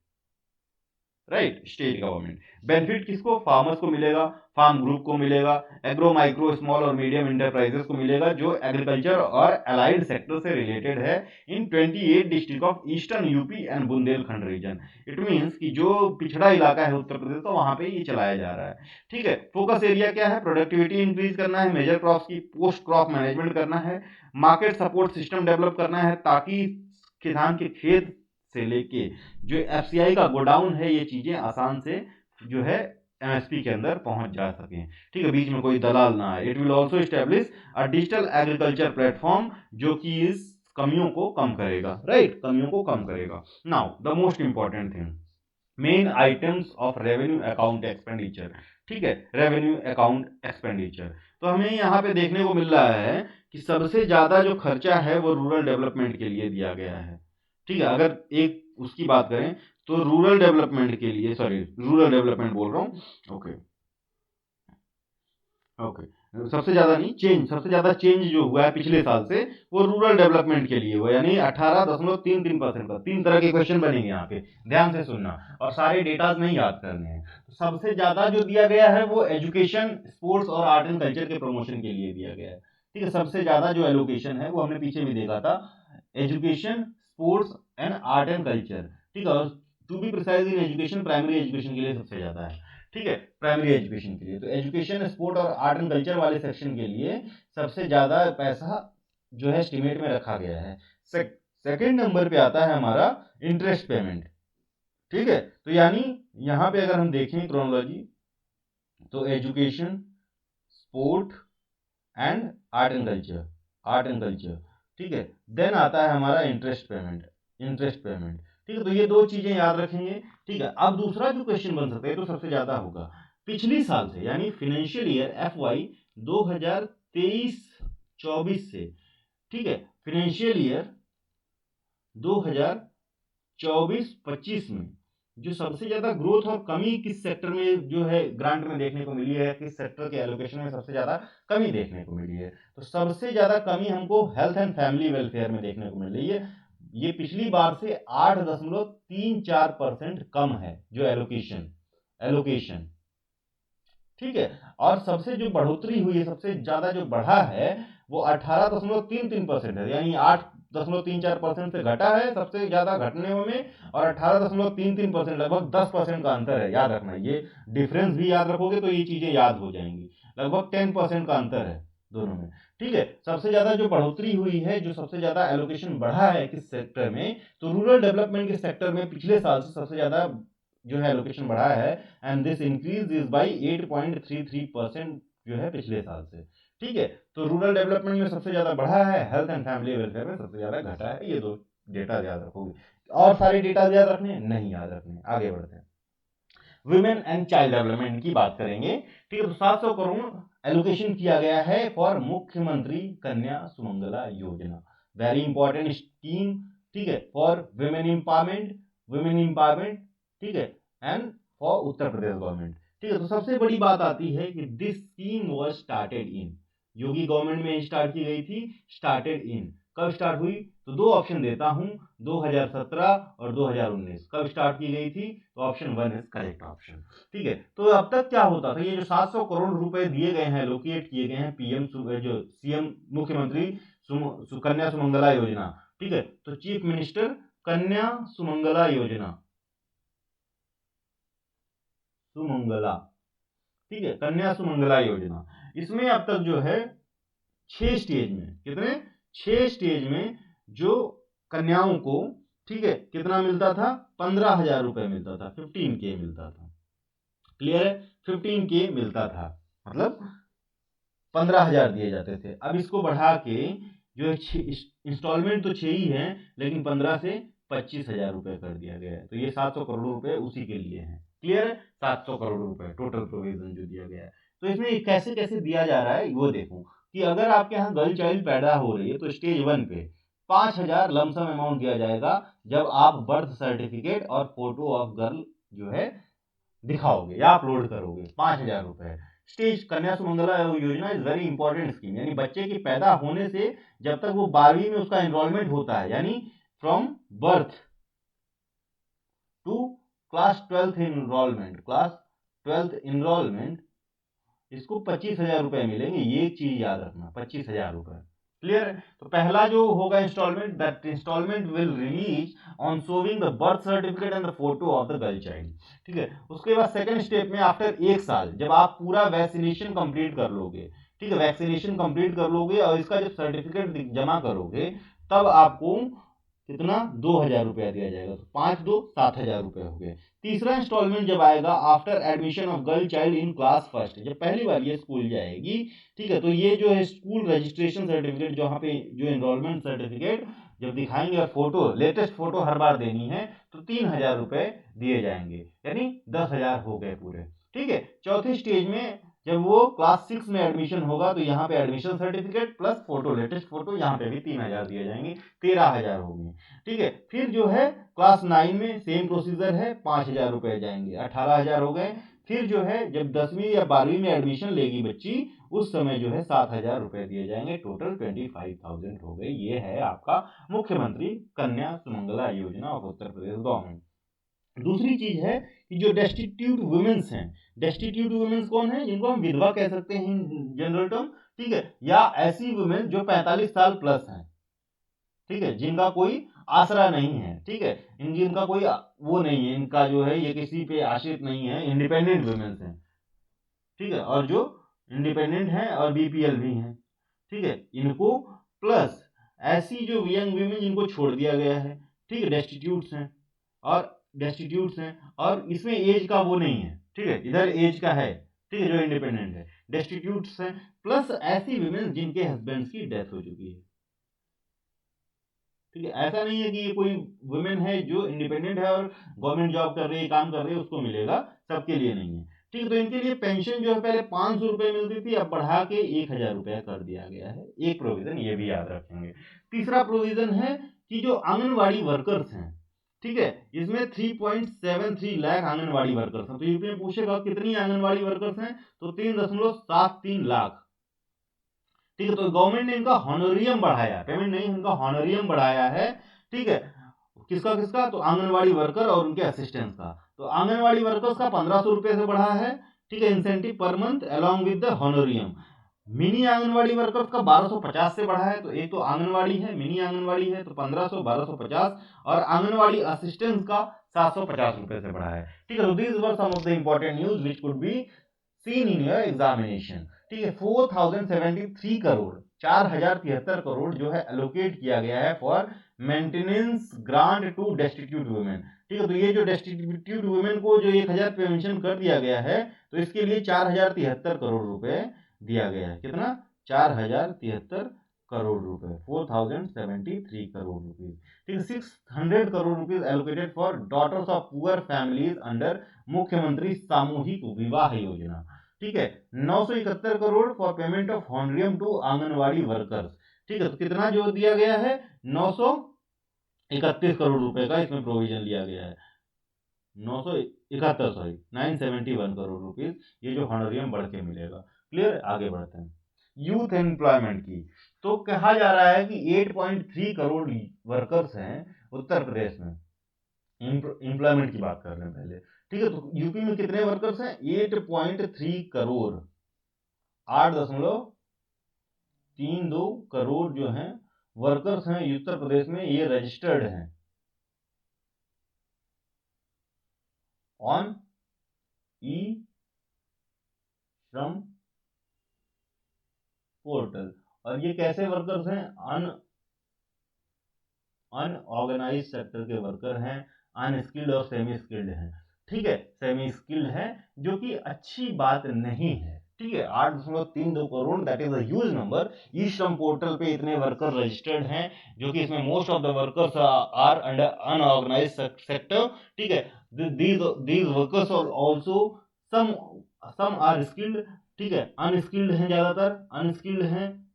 right, state government. Benefit किसको, फार्मर्स को मिलेगा, फार्म ग्रुप को मिलेगा, एग्रो माइक्रो स्मॉल और मीडियम इंटरप्राइजेस को मिलेगा जो एग्रीकल्चर और अलाइड सेक्टर से रिलेटेड है in 28 district of eastern UP and Bundelkhand region. It means कि जो पिछड़ा इलाका है उत्तर प्रदेश का, वहां पे ये चलाया जा रहा है, ठीक है। फोकस एरिया क्या है, प्रोडक्टिविटी इंक्रीज करना है, मेजर क्रॉप्स की पोस्ट क्रॉप मैनेजमेंट करना है, मार्केट सपोर्ट सिस्टम डेवलप करना है ताकि किसान के खेत से लेके जो FCI का गोडाउन है, ये चीजें आसान से जो है MSP के अंदर पहुंच जा सकें। ठीक है, बीच में कोई दलाल ना आए। It will also establish a digital agriculture platform, जो कि इस कमियों को कम करेगा, राइट, कमियों को कम करेगा। Now the most important thing, main items of revenue account expenditure. ठीक है, रेवेन्यू अकाउंट एक्सपेंडिचर, तो हमें यहाँ पे देखने को मिल रहा है कि सबसे ज्यादा जो खर्चा है वो रूरल डेवलपमेंट के लिए दिया गया है। ठीक है, अगर एक उसकी बात करें तो रूरल डेवलपमेंट के लिए, सॉरी रूरल डेवलपमेंट बोल रहा हूँ, ओके ओके, सबसे ज्यादा नहीं, सबसे ज्यादा चेंज जो हुआ है पिछले साल से वो रूरल डेवलपमेंट के लिए हुआ, यानी 18.33% का। 3 तरह के क्वेश्चन बनेंगे यहाँ पे, ध्यान से सुनना, और सारे डेटाज नहीं याद करने हैं। तो सबसे ज्यादा जो दिया गया है वो एजुकेशन, स्पोर्ट्स और आर्ट एंड कल्चर के प्रमोशन के लिए दिया गया है। ठीक है, सबसे ज्यादा जो एलोकेशन है वो हमने पीछे भी देखा था, education, sports and art and culture. ठीक है, to be precise in education, primary education के लिए सबसे ज्यादा है। ठीक है, प्राइमरी एजुकेशन के लिए तो एजुकेशन, स्पोर्ट और आर्ट एंड कल्चर वाले सेक्शन के लिए सबसे ज्यादा पैसा जो है एस्टिमेट में रखा गया है। सेकंड नंबर पे आता है हमारा इंटरेस्ट पेमेंट। ठीक है, तो यानी यहां पे अगर हम देखें क्रोनोलॉजी, तो education, sport and art and culture, art and culture. ठीक है, देन आता है हमारा इंटरेस्ट पेमेंट, इंटरेस्ट पेमेंट। ठीक है, तो ये दो चीजें याद रखेंगे। ठीक है, अब दूसरा जो क्वेश्चन बन सकता है तो सबसे ज्यादा होगा पिछली साल से, यानी फाइनेंशियल ईयर FY 2023-24 से। ठीक है, फाइनेंशियल ईयर 2024-25 में जो सबसे ज्यादा ग्रोथ और कमी किस सेक्टर में जो है ग्रांट में देखने को मिली है, किस सेक्टर के एलोकेशन में सबसे ज्यादा कमी देखने को मिली है, तो सबसे ज्यादा कमी हमको हेल्थ एंड फैमिली वेलफेयर में देखने को मिल रही है। ये पिछली बार से 8.34% कम है जो एलोकेशन। ठीक है, और सबसे जो बढ़ोतरी हुई है, सबसे ज्यादा जो बढ़ा है वो 18.33% है, यानी 8.34% से घटा है सबसे ज्यादा घटने में, और 18.33% लगभग 10% का अंतर है। याद रखना, ये डिफरेंस भी याद रखोगे तो ये चीजें याद हो जाएंगी, लगभग 10% का अंतर है दोनों में। ठीक है, सबसे ज्यादा जो बढ़ोतरी हुई है, जो सबसे ज्यादा एलोकेशन बढ़ा है किस सेक्टर में, तो रूरल डेवलपमेंट के सेक्टर में पिछले साल से सबसे ज्यादा जो है एलोकेशन बढ़ा है, and this increase is by 8.33% जो है पिछले साल से। ठीक है, तो रूरल डेवलपमेंट में सबसे ज्यादा बढ़ा है, हेल्थ एंड फैमिली वेलफेयर में सबसे ज्यादा घटा है। ये दो डेटा याद रखोगे, और सारे डेटा याद रखने नहीं याद रखने। आगे बढ़ते हैं, वुमेन एंड चाइल्ड डेवलपमेंट की बात करेंगे। ठीक है, तो 700 करोड़ एलोकेशन किया गया है फॉर मुख्यमंत्री कन्या सुमंगला योजना, वेरी इंपॉर्टेंट स्कीम। ठीक है, फॉर वुमेन एम्पावरमेंट। ठीक है, and for Uttar Pradesh government. ठीक है, तो सबसे बड़ी बात आती है कि this scheme was started in, Yogi government में स्टार्ट की गई थी। स्टार्टेड इन कब स्टार्ट हुई, तो दो ऑप्शन देता हूं, 2017 और 2019 कब स्टार्ट की गई थी, तो ऑप्शन 1 इज करेक्ट ऑप्शन। ठीक है, तो अब तक क्या होता था, ये जो 700 करोड़ रुपए दिए गए हैं, लोकेट किए गए हैं पीएम जो सीएम मुख्यमंत्री कन्या सुमंगला योजना। ठीक है, तो चीफ मिनिस्टर कन्या सुमंगला योजना, सुमंगला। ठीक है, कन्या सुमंगला योजना, इसमें अब तक जो है 6 स्टेज में, कितने 6 स्टेज में जो कन्याओं को, ठीक है, कितना मिलता था, 15,000 रुपए मिलता था, 15K मिलता था। क्लियर है, 15K मिलता था, मतलब 15,000 दिए जाते थे। अब इसको बढ़ा के जो इंस्टॉलमेंट तो 6 ही है, लेकिन 15 से 25,000 रुपए कर दिया गया है। तो ये 700 करोड़ रुपए उसी के लिए है। क्लियर है, 700 करोड़ रुपए टोटल प्रोविजन जो दिया गया है। तो इसमें कैसे कैसे दिया जा रहा है वो देखो, कि अगर आपके यहाँ गर्ल चाइल्ड पैदा हो रही है तो स्टेज 1 पे 5,000 लमसम अमाउंट दिया जाएगा, जब आप बर्थ सर्टिफिकेट और फोटो ऑफ गर्ल जो है दिखाओगे या अपलोड करोगे, 5,000 रुपए। स्टेज कन्या सुमंगला योजना इज वेरी इंपॉर्टेंट स्कीम, यानी बच्चे के पैदा होने से जब तक वो 12वीं में उसका एनरोलमेंट होता है, यानी from birth to class 12th enrolment, इसको 25,000 रुपए मिलेंगे। ये चीज याद रखना, 25,000 रुपए। क्लियर है, तो पहला जो होगा instalment, that instalment will release on showing the birth certificate and the photo of the girl child. ठीक है, उसके बाद सेकंड स्टेप में आफ्टर 1 साल, जब आप पूरा वैक्सीनेशन कंप्लीट कर लोगे, ठीक है, वैक्सीनेशन कंप्लीट कर लोगे और इसका जब सर्टिफिकेट जमा करोगे, तब आपको कितना 2,000 रुपया दिया जाएगा, तो 5 2 7,000 रुपये हो गए। तीसरा इंस्टॉलमेंट जब आएगा after admission of girl child in class first, जब पहली बार ये स्कूल जाएगी, ठीक है, तो ये जो है स्कूल रजिस्ट्रेशन सर्टिफिकेट, जहाँ पे जो एनरोलमेंट सर्टिफिकेट जब दिखाएंगे और फोटो, लेटेस्ट फोटो हर बार देनी है, तो 3,000 रुपये दिए जाएंगे, यानी 10,000 हो गए पूरे। ठीक है, चौथे स्टेज में जब वो क्लास 6 में एडमिशन होगा, तो यहाँ पे admission certificate plus photo, latest photo, यहाँ पे भी 3,000 दिए जाएंगे, 13,000 हो गए। ठीक है, फिर जो है क्लास 9 में सेम प्रोसीजर है, 5,000 रुपए जाएंगे, 18,000 हो गए। फिर जो है जब 10वीं या 12वीं में एडमिशन लेगी बच्ची, उस समय जो है 7,000 रुपए दिए जाएंगे, टोटल 25,000 हो गए। ये है आपका मुख्यमंत्री कन्या सुमंगला योजना ऑफ उत्तर प्रदेश गवर्नमेंट। दूसरी चीज है कि जो डेस्टिट्यूट वुमेन्स हैं, डेस्टिट्यूट वुमेन्स कौन है, जिनको हम विधवा कह सकते हैं जनरल टर्म, ठीक है, या ऐसी वुमेन जो 45 साल प्लस हैं, ठीक है, जिनका कोई आसरा नहीं है, ठीक है, जिनका कोई वो नहीं है, इनका जो है ये किसी पे आश्रित नहीं है, इंडिपेंडेंट वुमेन्स हैं, ठीक है, और जो इंडिपेंडेंट हैं और बीपीएल भी हैं, ठीक है, इनको प्लस ऐसी जो यंग वीमेन जिनको छोड़ दिया गया है, ठीक है, डेस्टिट्यूट्स हैं, और इसमें एज का वो नहीं है, ठीक है, इधर एज का है, ठीक है, जो इंडिपेंडेंट है, डेस्टिट्यूट्स हैं, प्लस ऐसी वीमेन जिनके हस्बैंड्स की डेथ हो चुकी है। ठीक है, ऐसा नहीं है कि ये कोई वुमेन है जो इंडिपेंडेंट है और गवर्नमेंट जॉब कर रही है, काम कर रही है, उसको मिलेगा, सबके लिए नहीं है। ठीक है, तो इनके लिए पेंशन जो है पहले 500 रुपए मिलती थी, अब बढ़ा के 1,000 रुपया कर दिया गया है। एक प्रोविजन ये भी याद रखेंगे। तीसरा प्रोविजन है कि जो आंगनवाड़ी वर्कर्स हैं, ठीक है, इसमें 3.73 लाख आंगनवाड़ी वर्कर्स हैं। तो यूपी में पूछेगा कितनी आंगनवाड़ी वर्कर्स हैं, तो 3.73 लाख। ठीक है, तो गवर्नमेंट ने इनका हॉनोरियम बढ़ाया, पेमेंट नहीं, इनका हॉनोरियम बढ़ाया है। ठीक है, किसका किसका, तो आंगनवाड़ी वर्कर और उनके असिस्टेंट्स का। तो आंगनवाड़ी वर्कर्स का 1,500 रुपए से बढ़ा है, ठीक है, incentive per month along with the honorarium. Mini anganwadi workers का 1,250 से बढ़ा है। तो एक तो आंगनवाड़ी है, मिनी आंगनवाड़ी है, तो 1,500 1,250, और आंगनवाड़ी असिस्टेंट्स का 750 रुपए से बढ़ा है। ठीक है, तो these were some of the important news which could be seen in your examination. ठीक है, 4,073 करोड़, 4,073 करोड़ जो है एलोकेट किया गया है for maintenance grant to destitute women. ठीक है, तो ये जो डेस्टिट्यूट वुमेन को जो 1,000 पेंशन कर दिया गया है, तो इसके लिए 4,073 करोड़ रुपए दिया गया है। कितना, 4,073 करोड़ रुपए, 4,073 करोड़ रुपीज। ठीक है, 600 crore rupees allocated for daughters of poor families under Mukhyamantri Samuhik Vivah Yojana. ठीक है, 971 crore for payment of honorarium to anganwadi workers. ठीक है, तो कितना जो दिया गया है, 931 करोड़ रुपए का इसमें प्रोविजन लिया गया है। 971, सॉरी, 971 करोड़ रुपीज ये जो हॉनरियम बढ़ के मिलेगा। क्लियर, आगे बढ़ते हैं। यूथ एम्प्लॉयमेंट की, तो कहा जा रहा है कि 8.3 करोड़ वर्कर्स हैं उत्तर प्रदेश में। एम्प्लॉयमेंट की बात कर रहे हैं पहले। ठीक है, तो यूपी में कितने वर्कर्स हैं, 8.3 करोड़, 8.32 करोड़ जो हैं वर्कर्स हैं उत्तर प्रदेश में, ये रजिस्टर्ड हैं ऑन ई श्रम पोर्टल। और ये कैसे वर्कर्स हैं, अनऑर्गेनाइज सेक्टर के वर्कर हैं, अनस्किल्ड और सेमी स्किल्ड हैं। ठीक है, सेमी स्किल्ड है, जो कि अच्छी बात नहीं है। ठीक है, 8.32 crore, that is a huge number. E Shram portal पे इतने वर्कर रजिस्टर्ड हैं, जो कि इसमें most of the workers are under unorganise sector. ठीक है, these workers are also some are skilled, ठीक है, अनस्किल्ड हैं, ज्यादातर अनस्किल्ड हैं,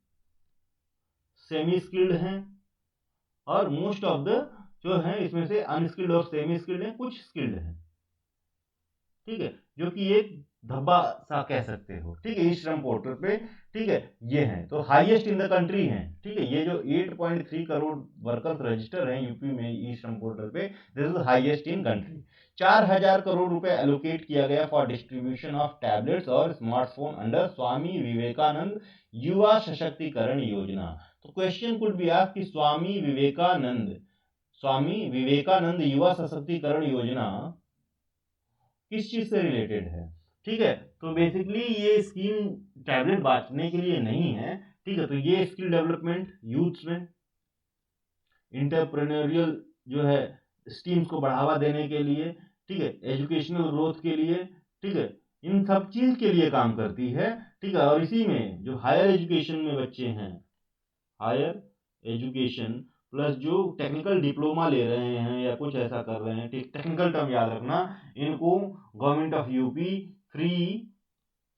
सेमी स्किल्ड हैं, और मोस्ट ऑफ द जो है इसमें से अनस्किल्ड और सेमी स्किल्ड हैं, कुछ स्किल्ड हैं। ठीक है, जो कि एक धब्बा सा कह सकते हो। ठीक है, ई श्रम पोर्टल पे, ठीक है, ये हैं, तो हाईएस्ट इन द कंट्री हैं। ठीक है, ये जो 8.3 करोड़ वर्कर्स रजिस्टर हैं यूपी में ई श्रम पोर्टल पे, this is highest in country. 4,000 crore रुपए एलोकेट किया गया फॉर डिस्ट्रीब्यूशन ऑफ टैबलेट्स और स्मार्टफोन अंडर स्वामी विवेकानंद युवा सशक्तिकरण योजना। तो क्वेश्चन कुड बी आस्क्ड कि स्वामी विवेकानंद युवा सशक्तिकरण योजना किस चीज से रिलेटेड है। ठीक है, तो बेसिकली ये स्कीम टैबलेट बांटने के लिए नहीं है। ठीक है, तो ये स्किल डेवलपमेंट यूथ में, इंटरप्रेन्योरियल जो है स्कीम्स को बढ़ावा देने के लिए, ठीक है, एजुकेशनल ग्रोथ के लिए, ठीक है, इन सब चीज के लिए काम करती है, ठीक है। और इसी में जो हायर एजुकेशन में बच्चे हैं, हायर एजुकेशन प्लस जो टेक्निकल डिप्लोमा ले रहे हैं या कुछ ऐसा कर रहे हैं, टेक्निकल टर्म याद रखना, इनको government of UP free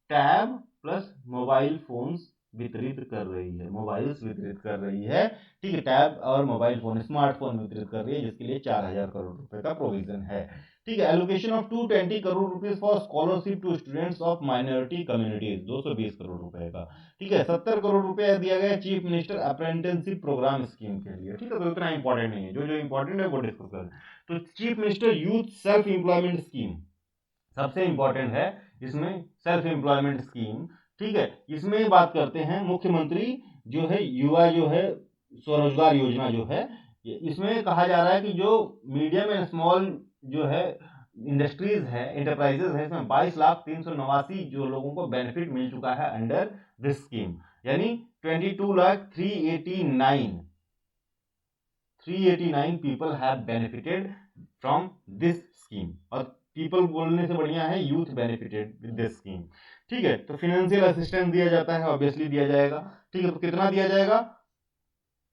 tab plus mobile phones वितरित कर रही है, मोबाइल्स वितरित कर रही है, ठीक है, टैब और मोबाइल फोन, स्मार्टफोन वितरित कर रही है, जिसके लिए 4000 करोड़ रुपए का प्रोविजन है, ठीक है। Allocation of 220 crore rupees for scholarship to students of minority communities, 220 crore रुपए का, ठीक है। 70 करोड़ रुपए दिया गया chief minister apprenticeship programme scheme के लिए, ठीक है। तो इतना इंपॉर्टेंट नहीं है, जो जो इंपॉर्टेंट है वो डिस्कस करें। तो chief minister youth self employment scheme सबसे इंपॉर्टेंट है, इसमें सेल्फ एम्प्लॉयमेंट स्कीम, ठीक है। इसमें बात करते हैं मुख्यमंत्री जो है युवा जो है स्वरोजगार योजना जो है, इसमें कहा जा रहा है कि जो मीडियम एंड स्मॉल जो है इंडस्ट्रीज है, इंटरप्राइजेस है, इसमें 22,389 जो लोगों को बेनिफिट मिल चुका है अंडर दिस स्कीम, यानी 22,389 people have benefited from this scheme, और पीपल बोलने से बढ़िया है youth benefited with this scheme, ठीक है। तो फाइनेंशियल असिस्टेंस दिया जाता है, ऑब्वियसली दिया जाएगा, ठीक है। तो कितना दिया जाएगा,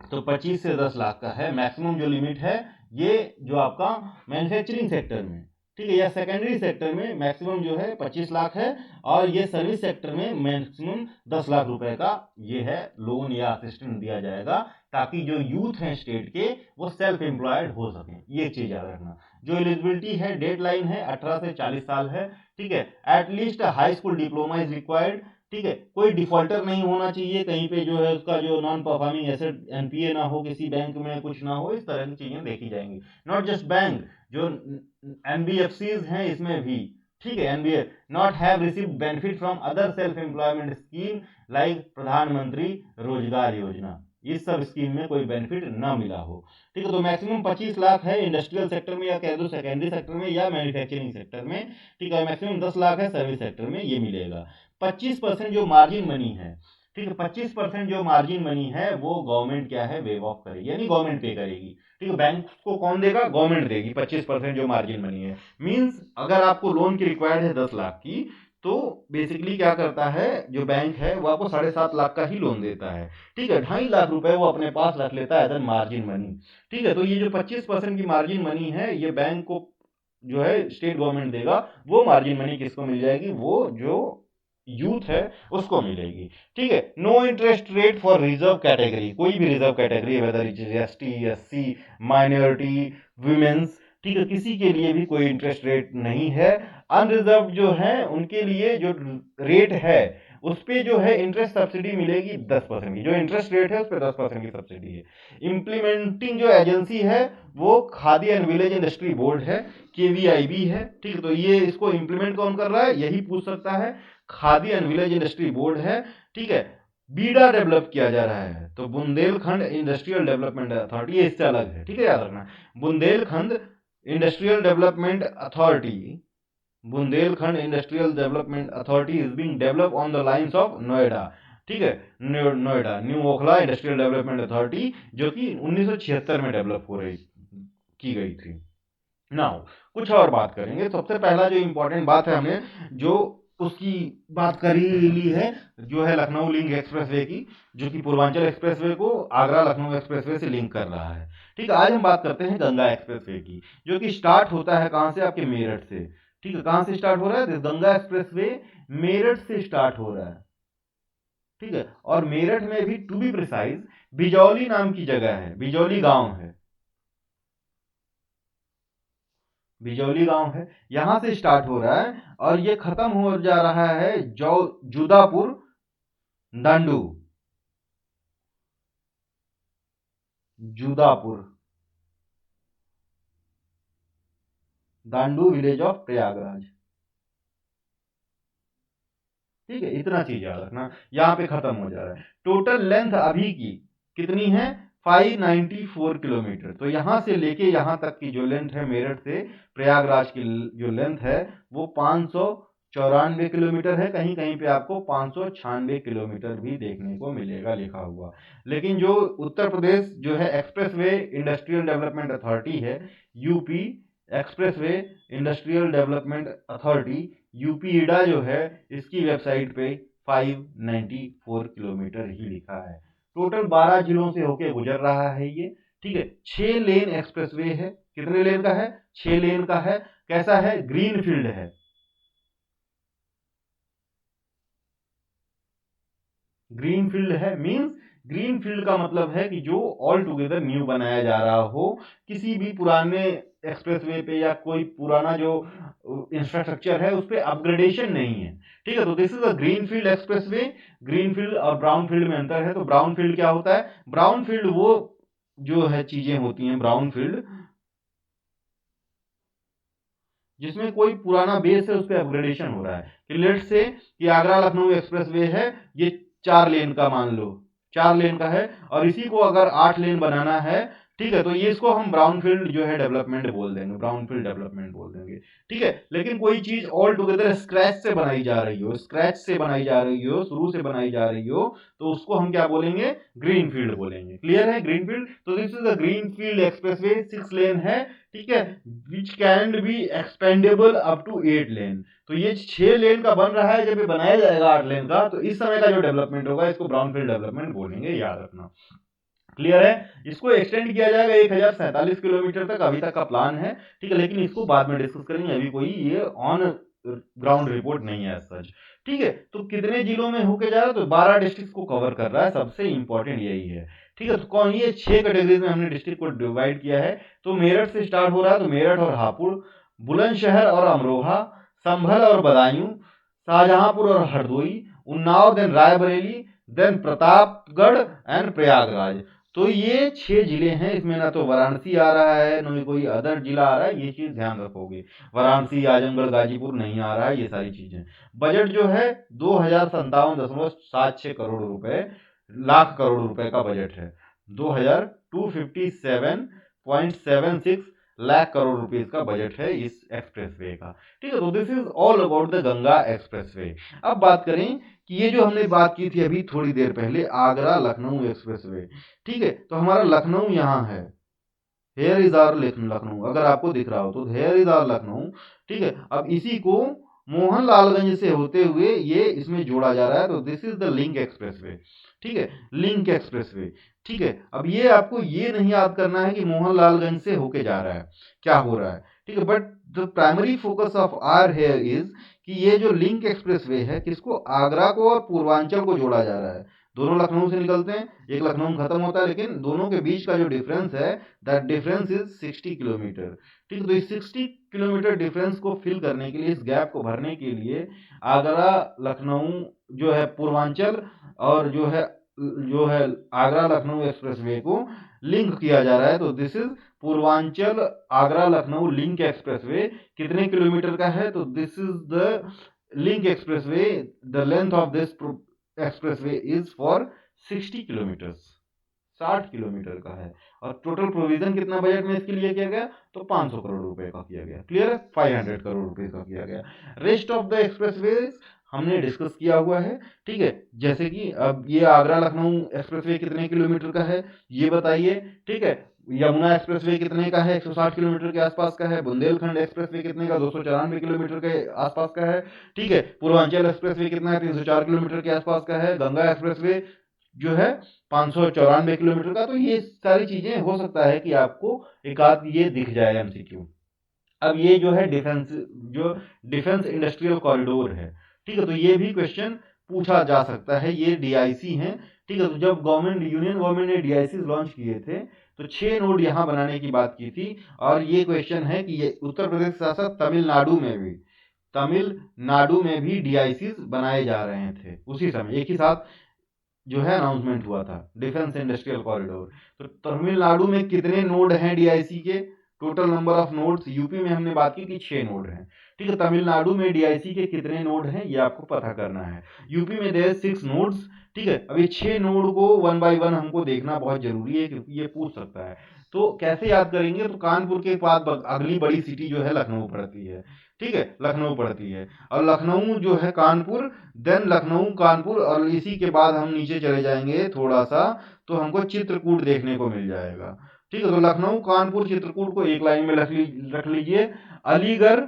तो 25 से 10 लाख का है मैक्सिमम जो लिमिट है, ये जो आपका मैन्युफैक्चरिंग सेक्टर में, ठीक है, या सेकेंडरी सेक्टर में मैक्सिमम जो है 25 लाख है, और ये सर्विस सेक्टर में मैक्सिमम 10 लाख रुपए का ये है लोन या असिस्टेंस दिया जाएगा, ताकि जो यूथ हैं स्टेट के वो सेल्फ एम्प्लॉयड हो सकें, ये चीज याद रखना। जो एलिजिबिलिटी है, डेडलाइन है 18 से 40 साल है, ठीक है। At least high school diploma is required, ठीक है। कोई डिफॉल्टर नहीं होना चाहिए कहीं पे, जो है उसका जो नॉन परफॉर्मिंग एसेट एनपीए ना हो, किसी बैंक में कुछ ना हो, इस तरह की चीजें देखी जाएंगी। नॉट जस्ट बैंक, जो एनबीएफसीज हैं इसमें भी, ठीक है, NBF not have receive benefit from other self employment scheme like प्रधानमंत्री रोजगार योजना, इस सब स्कीम में कोई बेनिफिट ना मिला हो, ठीक है। तो मैक्सिमम 25 लाख है इंडस्ट्रियल सेक्टर में, या कह दो सेकेंडरी सेक्टर में या मैन्युफैक्चरिंग सेक्टर में, ठीक है। मैक्सिमम 10 लाख है सर्विस सेक्टर में, ये मिलेगा। 25% जो मार्जिन मनी है, ठीक है, 25% जो मार्जिन मनी है वो गवर्नमेंट क्या है वेव ऑफ करेगी, यानी गवर्नमेंट पे करेगी, ठीक है। बैंक को कौन देगा, गवर्नमेंट देगी 25% जो मार्जिन मनी है। मींस अगर आपको लोन की रिक्वायर्ड है 10 लाख की, तो बेसिकली क्या करता है जो बैंक है वो आपको 7.5 लाख का ही लोन देता है, ठीक है। 2.5 लाख रुपए वो अपने पास रख लेता है एज एन मार्जिन मनी, ठीक है। तो ये जो 25% की मार्जिन मनी है, ये बैंक को जो है स्टेट गवर्नमेंट देगा, वो मार्जिन मनी किसको मिल जाएगी, वो जो यूथ है उसको मिलेगी, ठीक है। No interest rate for reserve category, कोई भी reserve category, whether it is ST, SC, minority, womens, ठीक है, किसी के लिए भी कोई इंटरेस्ट रेट नहीं है। अनरिजर्व जो है उनके लिए जो रेट है उस पे जो है इंटरेस्ट सब्सिडी मिलेगी 10% की, जो इंटरेस्ट रेट है उस पर 10% की सब्सिडी है। इंप्लीमेंटिंग जो एजेंसी है वो khadi and village industry board है, केवीआईबी है, ठीक है। तो ये इसको इंप्लीमेंट कौन कर रहा है, यही पूछ सकता है, khadi and village industry board है, ठीक है। बीडा डेवलप किया जा रहा है, तो बुंदेलखंड इंडस्ट्रियल डेवलपमेंट अथॉरिटी, ये इससे अलग है, ठीक है, याद रखना। Bundelkhand industrial development authority, Bundelkhand industrial development authority is being develop on the lines of Noida, ठीक है, Noida new Okhla industrial development authority, जो कि 1976 में डेवलप हो रही की गई थी। नाउ कुछ और बात करेंगे। सबसे पहला जो इंपॉर्टेंट बात है, हमने जो उसकी बात करी ली है, जो है लखनऊ लिंक एक्सप्रेसवे की, जो कि पूर्वांचल एक्सप्रेसवे को आगरा लखनऊ एक्सप्रेसवे से लिंक कर रहा है, ठीक है। आज हम बात करते हैं गंगा एक्सप्रेसवे की, जो कि स्टार्ट होता है कहां से, आपके मेरठ से, ठीक है। कहां से स्टार्ट हो रहा है, गंगा एक्सप्रेसवे मेरठ से स्टार्ट हो रहा है, ठीक है। और मेरठ में भी टू बी प्रिसाइज बिजौली नाम की जगह है, बिजौली गांव है, बिजौली गांव है, यहां से स्टार्ट हो रहा है और ये खत्म हो जा रहा है जुदापुर दांडू, जुदापुर दांडू विलेज ऑफ प्रयागराज, ठीक है। इतना चीज याद रखना, यहां पे खत्म हो जा रहा है। टोटल लेंथ अभी की कितनी है, 594 किलोमीटर। तो यहां से लेके यहां तक की जो लेंथ है मेरठ से प्रयागराज की जो लेंथ है वो 594 किलोमीटर है, कहीं कहीं पे आपको 596 किलोमीटर भी देखने को मिलेगा लिखा हुआ। लेकिन जो उत्तर प्रदेश जो है एक्सप्रेसवे इंडस्ट्रियल डेवलपमेंट अथॉरिटी है, UP expressway industrial development authority, UPEIDA जो है, इसकी वेबसाइट पे 594 किलोमीटर ही लिखा है। टोटल 12 जिलों से होके गुजर रहा है ये, ठीक है। 6 लेन एक्सप्रेसवे है। कितने लेन का है? 6 लेन का है। कैसा है? ग्रीन फील्ड है। ग्रीन फील्ड है मींस ग्रीन फील्ड का मतलब है कि जो ऑल टुगेदर न्यू बनाया जा रहा हो, किसी भी पुराने एक्सप्रेसवे पे या कोई पुराना जो इंफ्रास्ट्रक्चर है उस पे अपग्रेडेशन नहीं है, ठीक है। तो this is a green field expressway. Green field और ब्राउन फील्ड में अंतर है। तो ब्राउन फील्ड क्या होता है? ब्राउन फील्ड वो जो है चीजें होती हैं ब्राउन फील्ड जिसमें कोई पुराना बेस है उस पर अपग्रेडेशन हो रहा है। कि लेट से कि आगरा लखनऊ एक्सप्रेसवे है, ये 4 लेन का मान लो, 4 लेन का है, और इसी को अगर 8 लेन बनाना है, ठीक है, तो ये इसको हम ब्राउन फील्ड जो है डेवलपमेंट बोल देंगे, ब्राउन फील्ड डेवलपमेंट बोल देंगे, ठीक है। लेकिन कोई चीज ऑल टुगेदर स्क्रैच से बनाई जा रही हो, स्क्रैच से बनाई जा रही हो, शुरू से बनाई जा रही हो, तो उसको हम क्या बोलेंगे? ग्रीन फील्ड बोलेंगे। क्लियर है? Green field. तो this is a green field expressway, 6 lane है, ठीक है, which can be expendable up to 8 lane. तो ये 6 लेन का बन रहा है, जब ये बनाया जाएगा 8 लेन का, तो इस समय का जो डेवलपमेंट होगा इसको ब्राउन फील्ड डेवलपमेंट बोलेंगे, याद रखना। क्लियर है? इसको एक्सटेंड किया जाएगा 1047 किलोमीटर तक, अभी तक का प्लान है, ठीक है। लेकिन इसको बाद में डिस्कस करेंगे, अभी कोई ये ऑन ग्राउंड रिपोर्ट नहीं है सच, ठीक है। तो कितने जिलों में होके जा रहा है? तो 12 डिस्ट्रिक्ट को कवर कर रहा है, सबसे इंपॉर्टेंट यही है, ठीक है। तो कौन, ये 6 कैटेगरीज में हमने डिस्ट्रिक्ट को डिवाइड किया है। तो मेरठ से स्टार्ट हो रहा है, तो मेरठ और हापुड़, बुलंदशहर और अमरोहा, संभल और बदायूं, शाहजहांपुर और Hardoi, Unnao, then Raebareli, then Pratapgarh and Prayagraj. तो ये 6 जिले हैं। इसमें ना तो वाराणसी आ रहा है, ना कोई अदर जिला आ रहा है, ये चीज ध्यान रखोगे। वाराणसी, आजमगढ़, गाजीपुर नहीं आ रहा है, ये सारी चीजें। बजट जो है 2057.76 करोड़ रुपए, लाख करोड़ रुपए का बजट है। 2257.76 लाख करोड़ रुपीस का बजट है इस एक्सप्रेसवे का, ठीक है। तो this is all about the Ganga expressway. अब बात करें कि ये जो हमने बात की थी अभी थोड़ी देर पहले, आगरा लखनऊ एक्सप्रेसवे, ठीक है। तो हमारा लखनऊ यहाँ है, हेयर इज आवर लखनऊ, अगर आपको दिख रहा हो तो हेयर इज आवर लखनऊ, ठीक है। अब इसी को मोहनलालगंज से होते हुए ये इसमें जोड़ा जा रहा है, तो this is the link expressway, ठीक है, लिंक एक्सप्रेसवे, ठीक है। अब ये आपको ये नहीं याद करना है कि मोहनलालगंज से होके जा रहा है, क्या हो रहा है, ठीक है। But the primary focus of our here is कि ये जो लिंक एक्सप्रेसवे है, किसको? आगरा को और पूर्वांचल को जोड़ा जा रहा है। दोनों लखनऊ से निकलते हैं, एक लखनऊ में खत्म होता है, लेकिन दोनों के बीच का जो डिफरेंस है, दैट डिफरेंस इज 60 किलोमीटर, ठीक है। तो इस 60 किलोमीटर डिफरेंस को फिल करने के लिए, इस गैप को भरने के लिए, आगरा लखनऊ जो है पूर्वांचल और जो है आगरा लखनऊ एक्सप्रेसवे को लिंक किया जा रहा है। तो this is Purvanchal Agra Lucknow link expressway. कितने किलोमीटर का है? तो this is the link expressway, the length of this expressway is for 60 kilometres, 60 kilometre का है। और टोटल प्रोविजन कितना बजट में इसके लिए किया गया? तो 500 करोड़ रुपए का किया गया। क्लियर है? 500 करोड़ रुपए का किया गया। रेस्ट ऑफ द एक्सप्रेसवे हमने डिस्कस किया हुआ है, ठीक है। जैसे कि अब ये आगरा लखनऊ एक्सप्रेसवे कितने किलोमीटर का है ये बताइए, ठीक है। यमुना एक्सप्रेसवे कितने का है? 160 किलोमीटर के आसपास का है। बुंदेलखंड एक्सप्रेसवे कितने का? 294 किलोमीटर के आसपास का है, ठीक है। पूर्वांचल एक्सप्रेसवे कितना है? 304 किलोमीटर के आसपास का है। गंगा एक्सप्रेसवे जो है 594 किलोमीटर का। तो ये सारी चीजें हो सकता है कि आपको एक आध ये दिख जाए एमसीक्यू। अब ये जो है डिफेंस इंडस्ट्रियल कॉरिडोर है, ठीक है। तो ये भी क्वेश्चन पूछा जा सकता है। ये डीआईसी हैं, ठीक है। तो जब यूनियन गवर्नमेंट ने डीआईसी लॉन्च किए थे, तो 6 नोड यहां बनाने की बात की थी। और ये क्वेश्चन है कि ये उत्तर प्रदेश के साथ साथ तमिलनाडु में भी डीआईसी बनाए जा रहे थे उसी समय, एक ही साथ जो है अनाउंसमेंट हुआ था डिफेंस इंडस्ट्रियल कॉरिडोर। तो तमिलनाडु में कितने नोड हैं डीआईसी के? Total number of nodes, UP में हमने बात की थी 6 नोड हैं, ठीक है। तमिलनाडु में डीआईसी के कितने नोड हैं ये आपको पता करना है। यूपी में देयर 6 नोड्स, ठीक है। अब ये 6 नोड को 1 बाय 1 हमको देखना बहुत जरूरी है, क्योंकि ये पूछ सकता है। तो कैसे याद करेंगे? तो कानपुर के बाद अगली बड़ी सिटी जो है लखनऊ पड़ती है, ठीक है, लखनऊ पड़ती है। और लखनऊ जो है कानपुर, देन लखनऊ कानपुर, और इसी के बाद हम नीचे चले जाएंगे थोड़ा सा तो हमको चित्रकूट देखने को मिल जाएगा। ठीक है, तो लखनऊ कानपुर चित्रकूट को एक लाइन में रख लीजिए। अलीगढ़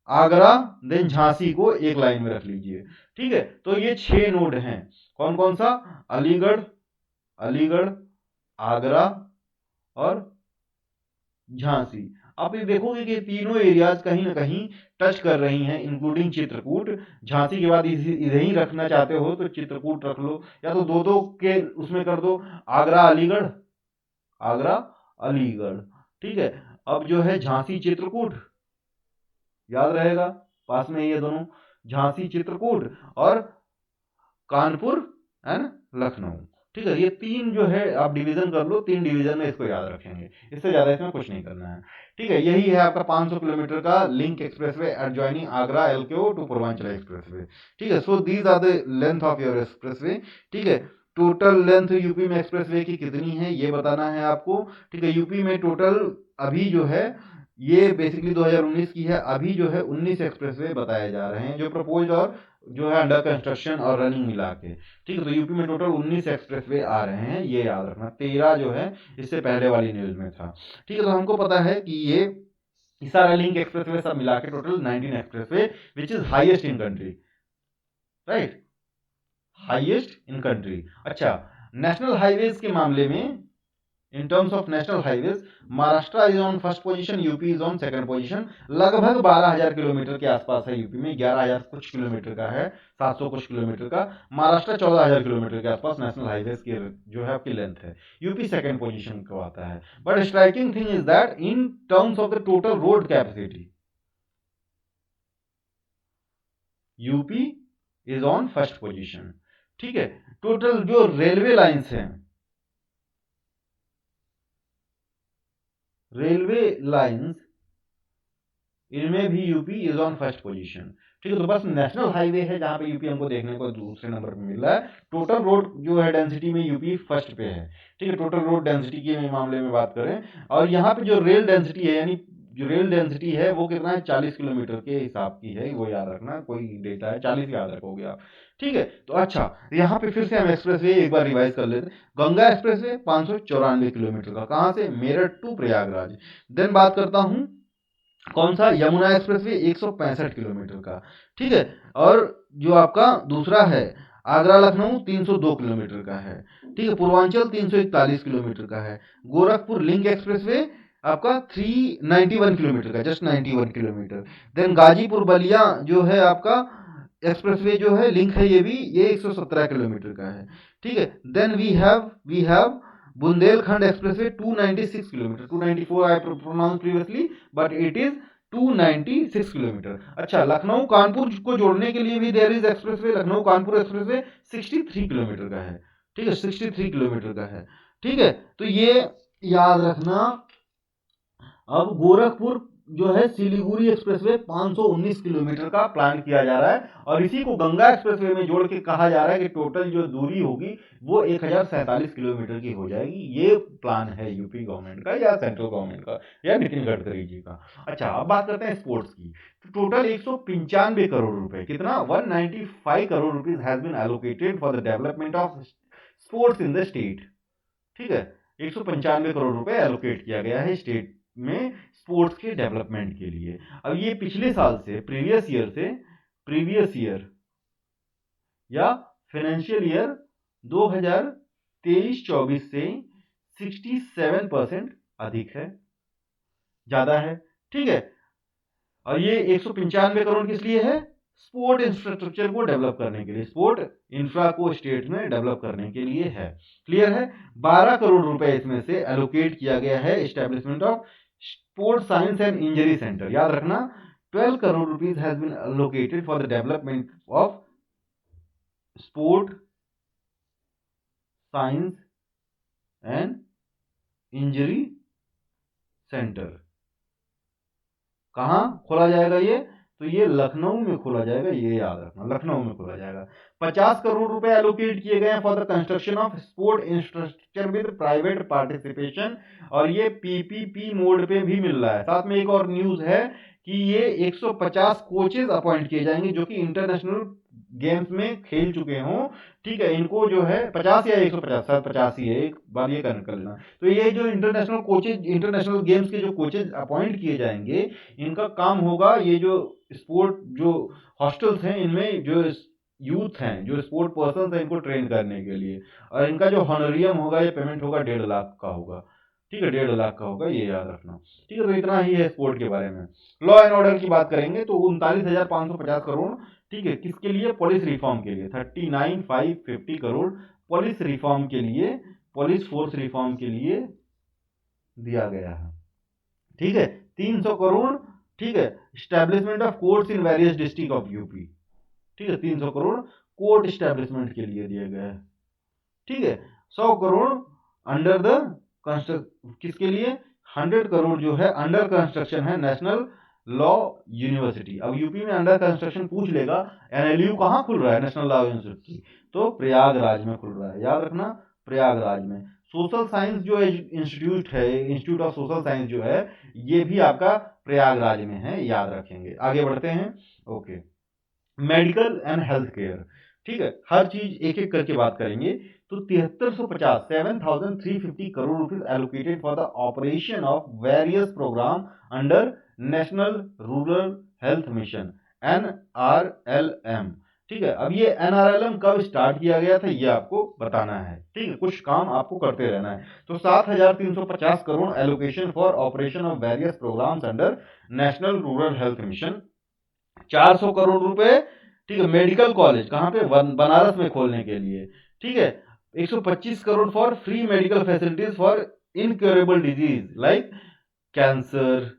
आगरा देन झांसी को एक लाइन में रख लीजिए। ठीक है, तो ये 6 नोड हैं। कौन कौन सा? अलीगढ़, अलीगढ़, आगरा और झांसी। आप ये देखोगे कि तीनों एरियाज कहीं ना कहीं टच कर रही हैं, इंक्लूडिंग चित्रकूट। झांसी के बाद इधर ही रखना चाहते हो तो चित्रकूट रख लो, या तो दो दो के उसमें कर दो, आगरा अलीगढ़, आगरा अलीगढ़। ठीक है, अब जो है झांसी चित्रकूट, याद रहेगा पास में ये दोनों, झांसी चित्रकूट और कानपुर एंड लखनऊ। ठीक है, ये 3 जो है आप डिवीजन कर लो, 3 डिवीजन में इसको याद रखेंगे, इससे ज्यादा इसमें कुछ नहीं करना है। ठीक है, यही है आपका 500 किलोमीटर का link expressway adjoining Agra LKO to Purvanchal expressway. ठीक है, so these are the length of your expressway. ठीक है, टोटल लेंथ यूपी में एक्सप्रेसवे की कितनी है ये बताना है आपको। ठीक है, यूपी में टोटल अभी जो है ये बेसिकली 2019 की है, अभी जो है 19 एक्सप्रेसवे बताए जा रहे हैं, जो प्रपोज और जो है अंडर कंस्ट्रक्शन और रनिंग मिला के। ठीक है, तो यूपी में टोटल 19 एक्सप्रेसवे आ रहे हैं, ये याद रखना। 13 जो है इससे पहले वाली न्यूज में था। ठीक है, तो हमको पता है कि ये सारा लिंक एक्सप्रेसवे सब मिला के total 19 expressway which is highest in country, right, highest in country. अच्छा, नेशनल हाईवेज के मामले में, in terms of national highways, Maharashtra is on first position, UP is on second position. लगभग 12,000 किलोमीटर के आसपास है यूपी में, 11,000 कुछ किलोमीटर का है, 700 कुछ किलोमीटर का। महाराष्ट्र 14,000 किलोमीटर के आसपास नेशनल हाईवेज की जो है आपकी लेंथ है। यूपी सेकंड पोजीशन को आता है। But striking thing is that in terms of the total road capacity, UP is on first position. ठीक है, टोटल जो रेलवे लाइंस हैं, रेलवे लाइंस, इनमें भी UP is on first position. ठीक है, तो बस नेशनल हाईवे है जहां पे यूपी हमको देखने को दूसरे नंबर पे मिल रहा है। टोटल रोड जो है डेंसिटी में यूपी फर्स्ट पे है। ठीक है, टोटल रोड डेंसिटी के मामले में बात करें, और यहाँ पे जो रेल डेंसिटी है, यानी जो रेल डेंसिटी है वो कितना है, 40 किलोमीटर के हिसाब की है, वो याद रखना, कोई डेटा है 40 याद रखोगे आप। ठीक है, तो अच्छा, यहाँ पे फिर से हम एक्सप्रेसवे एक बार रिवाइज कर लेते हैं। गंगा एक्सप्रेसवे 594 किलोमीटर का, कहां से, मेरठ टू प्रयागराज। देन बात करता हूं कौन सा, यमुना एक्सप्रेसवे 165 किलोमीटर का। ठीक है, और जो आपका दूसरा है आगरा लखनऊ 302 किलोमीटर का है। ठीक है, पूर्वांचल 341 किलोमीटर का है। गोरखपुर लिंक एक्सप्रेसवे आपका 391 किलोमीटर का, just 91 kilometre. Then Ghazipur Ballia जो है आपका एक्सप्रेसवे जो है लिंक है, ये भी, ये 117 किलोमीटर का है। ठीक है, then we have Bundelkhand expressway 296 kilometre, 294 I pronounce previously, but it is 296 kilometre. अच्छा, लखनऊ कानपुर को जोड़ने के लिए भी there is expressway, Lucknow Kanpur expressway 63 kilometre का है। ठीक है, 63 किलोमीटर का है। ठीक है, तो ये याद रखना। अब गोरखपुर जो है सिलीगुड़ी एक्सप्रेसवे 519 किलोमीटर का प्लान किया जा रहा है, और इसी को गंगा एक्सप्रेसवे में जोड़ के कहा जा रहा है कि टोटल जो दूरी होगी वो 1047 किलोमीटर की हो जाएगी। ये प्लान है यूपी गवर्नमेंट का या सेंट्रल गवर्नमेंट का या नितिन गडकरी जी का। अच्छा, अब बात करते हैं स्पोर्ट्स की। तो टोटल 195 करोड़ रुपए, कितना, 195 crore rupees has been allocated for the development of sports in the state. ठीक है, 195 करोड़ रुपए एलोकेट किया गया है स्टेट में स्पोर्ट्स के डेवलपमेंट के लिए। अब ये पिछले साल से, प्रीवियस ईयर या फाइनेंशियल ईयर 2023-24 से 67% अधिक है, ज्यादा है। ठीक है, और ये 195 करोड़ किस लिए है, स्पोर्ट इंफ्रास्ट्रक्चर को डेवलप करने के लिए, स्पोर्ट इंफ्रा को स्टेट में डेवलप करने के लिए है। क्लियर है, 12 करोड़ रुपए इसमें से एलोकेट किया गया है establishment of sport science and injury centre. याद रखना, 12 crore rupees has been allocated for the development of sport science and injury centre. कहां खोला जाएगा ये, तो ये लखनऊ में खोला जाएगा, ये याद रखना, लखनऊ में खोला जाएगा। 50 करोड़ रुपए एलोकेट किए गए हैं for the construction of sport infrastructure with private participation, और ये पीपीपी मोड पे भी मिल रहा है। साथ में एक और न्यूज है कि ये 150 कोचेज अपॉइंट किए जाएंगे जो कि इंटरनेशनल गेम्स में खेल चुके हों, ठीक है। इनको जो है 50 या 150, शायद 50 ही है, एक बार ये कनेक्ट कर लेना। तो ये जो इंटरनेशनल कोचेज, इंटरनेशनल गेम्स के जो कोचेज अपॉइंट किए जाएंगे, इनका काम होगा ये जो स्पोर्ट जो हॉस्टल्स हैं इनमें जो यूथ हैं, जो स्पोर्ट पर्सन हैं, इनको ट्रेन करने के लिए। और इनका जो हॉनरियम होगा, ये पेमेंट होगा 1.5 लाख का होगा, ठीक है, 1.5 लाख का होगा, ये याद रखना, ठीक है। तो इतना ही है स्पोर्ट के बारे में। लॉ एंड ऑर्डर की बात करेंगे तो 39,550 करोड़, ठीक है, किसके लिए? पुलिस रिफॉर्म के लिए। 39,550 करोड़ पुलिस रिफॉर्म के लिए, पुलिस फोर्स रिफॉर्म के लिए दिया गया है, ठीक है। 300 करोड़, ठीक है, establishment of courts in various district of UP, ठीक है, 300 करोड़ कोर्ट स्टैब्लिशमेंट के लिए दिए गए हैं, ठीक है। 100 करोड़ अंडर द किसके लिए? 100 करोड़ जो है अंडर कंस्ट्रक्शन है नेशनल लॉ यूनिवर्सिटी। अब यूपी में अंडर कंस्ट्रक्शन पूछ लेगा, एनएलयू कहाँ खुल रहा है नेशनल लॉ यूनिवर्सिटी? तो प्रयागराज में खुल रहा है, याद रखना, प्रयागराज में। सोशल साइंस जो इंस्टीट्यूट है, इंस्टीट्यूट ऑफ सोशल साइंस जो है, ये भी आपका प्रयागराज में है, याद रखेंगे। आगे बढ़ते हैं, okay. Medical and health care, ठीक है, हर चीज एक एक करके बात करेंगे। तो 7350 7,350 crore rupees allocated for the operation of various programme under national rural health mission, NRLM, ठीक है। अब ये NRLM कब स्टार्ट किया गया था, ये आपको बताना है, ठीक है, कुछ काम आपको करते रहना है। तो 7,350 crore allocation for operation of various programmes under national rural health mission. 400 crore रुपए, ठीक है, मेडिकल कॉलेज कहां पे? बनारस में खोलने के लिए, ठीक है। 125 crore for free medical facilities for incurable disease like cancer,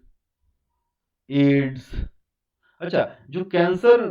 AIDS. अच्छा, जो कैंसर,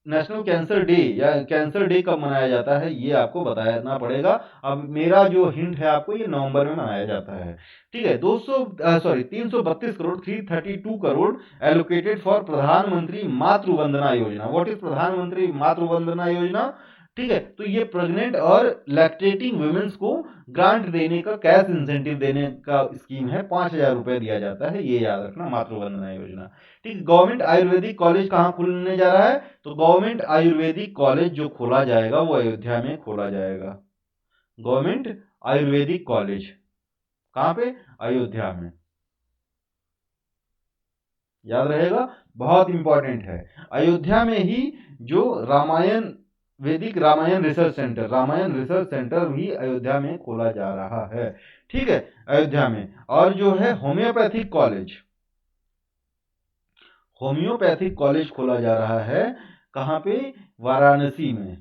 नेशनल कैंसर डे या कैंसर डे कब मनाया जाता है, ये आपको बताना पड़ेगा। अब मेरा जो हिंट है आपको, ये नवंबर में मनाया जाता है, ठीक है। 332 करोड़ 332 करोड़ एलोकेटेड फॉर प्रधानमंत्री मातृ वंदना योजना। व्हाट इज प्रधानमंत्री मातृ वंदना योजना? ठीक है, तो ये प्रेग्नेंट और लैक्टेटिंग वुमेन्स को ग्रांट देने का, कैश इंसेंटिव देने का स्कीम है। 5,000 रुपए दिया जाता है, ये याद रखना, मातृ वंदना योजना, ठीक। गवर्नमेंट आयुर्वेदिक कॉलेज कहाँ खुलने जा रहा है? तो गवर्नमेंट आयुर्वेदिक कॉलेज जो खोला जाएगा वो अयोध्या में खोला जाएगा। गवर्नमेंट आयुर्वेदिक कॉलेज कहाँ पे? अयोध्या में, याद रहेगा, बहुत इंपॉर्टेंट है। अयोध्या में ही जो Ramayan Vedic Ramayan research centre, Ramayan research centre भी अयोध्या में खोला जा रहा है, ठीक है, अयोध्या में। और जो है होम्योपैथिक कॉलेज, होम्योपैथिक कॉलेज खोला जा रहा है, कहां पे? वाराणसी में।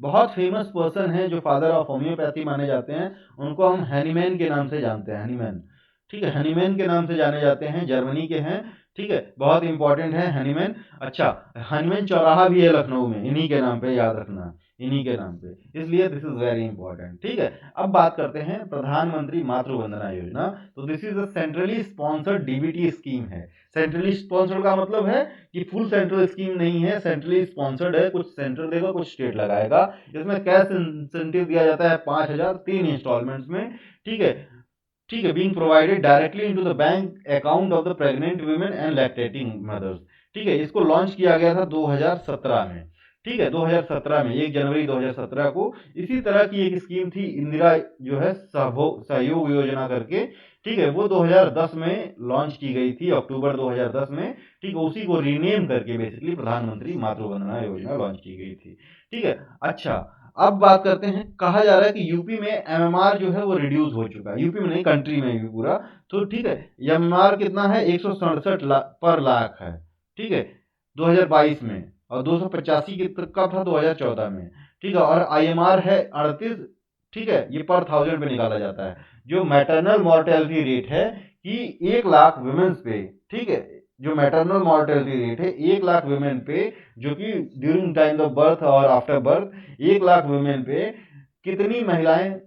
बहुत फेमस पर्सन है जो फादर ऑफ होम्योपैथी माने जाते हैं, उनको हम हैनीमैन के नाम से जानते हैं, हैनीमैन, ठीक है, हैनीमैन के नाम से जाने जाते हैं, जर्मनी के हैं, ठीक है, बहुत इंपॉर्टेंट है हैनीमैन। अच्छा, हैनीमैन चौराहा भी है लखनऊ में, इन्हीं के नाम पे, याद रखना, इन्हीं के नाम पे, इसलिए दिस इज वेरी इंपॉर्टेंट, ठीक है। अब बात करते हैं प्रधानमंत्री मातृ वंदना योजना। तो this is a centrally sponsored DBT scheme है। सेंट्रली स्पॉन्सर्ड का मतलब है कि फुल सेंट्रल स्कीम नहीं है, सेंट्रली स्पॉन्सर्ड है, कुछ सेंट्रल देगा, कुछ स्टेट लगाएगा। इसमें कैश इंसेंटिव दिया जाता है 5,000 3 इंस्टॉलमेंट्स में, ठीक है, ठीक है, being provided directly into the bank account of the pregnant women and lactating mothers, ठीक है। इसको लॉन्च किया गया था 2017 में, ठीक है, 2017 में, 1 जनवरी 2017 को। इसी तरह की एक स्कीम थी इंदिरा जो है सहयोग योजना करके, ठीक है, वो 2010 में लॉन्च की गई थी, अक्टूबर 2010 में, ठीक है। उसी को रीनेम करके बेसिकली प्रधानमंत्री मातृ वंदना योजना लॉन्च की गई थी, ठीक है। अच्छा, अब बात करते हैं, कहा जा रहा है कि यूपी में एमएमआर जो है वो रिड्यूस हो चुका है, यूपी में नहीं, कंट्री में भी पूरा, तो ठीक है। एमएमआर कितना है? 167 पर लाख है, ठीक है, 2022 में, और 285 का था 2014 में, ठीक है। और आईएमआर है 38, ठीक है, ये पर 1000 पे निकाला जाता है। जो मैटरनल मॉर्टेलिटी रेट है कि 1 लाख वुमेन्स पे, ठीक है, जो मैटरनल मॉर्टेलिटी रेट है 1 लाख वुमेन पे, जो कि ड्यूरिंग टाइम ऑफ बर्थ और आफ्टर बर्थ 1 लाख वुमेन पे कितनी महिलाएं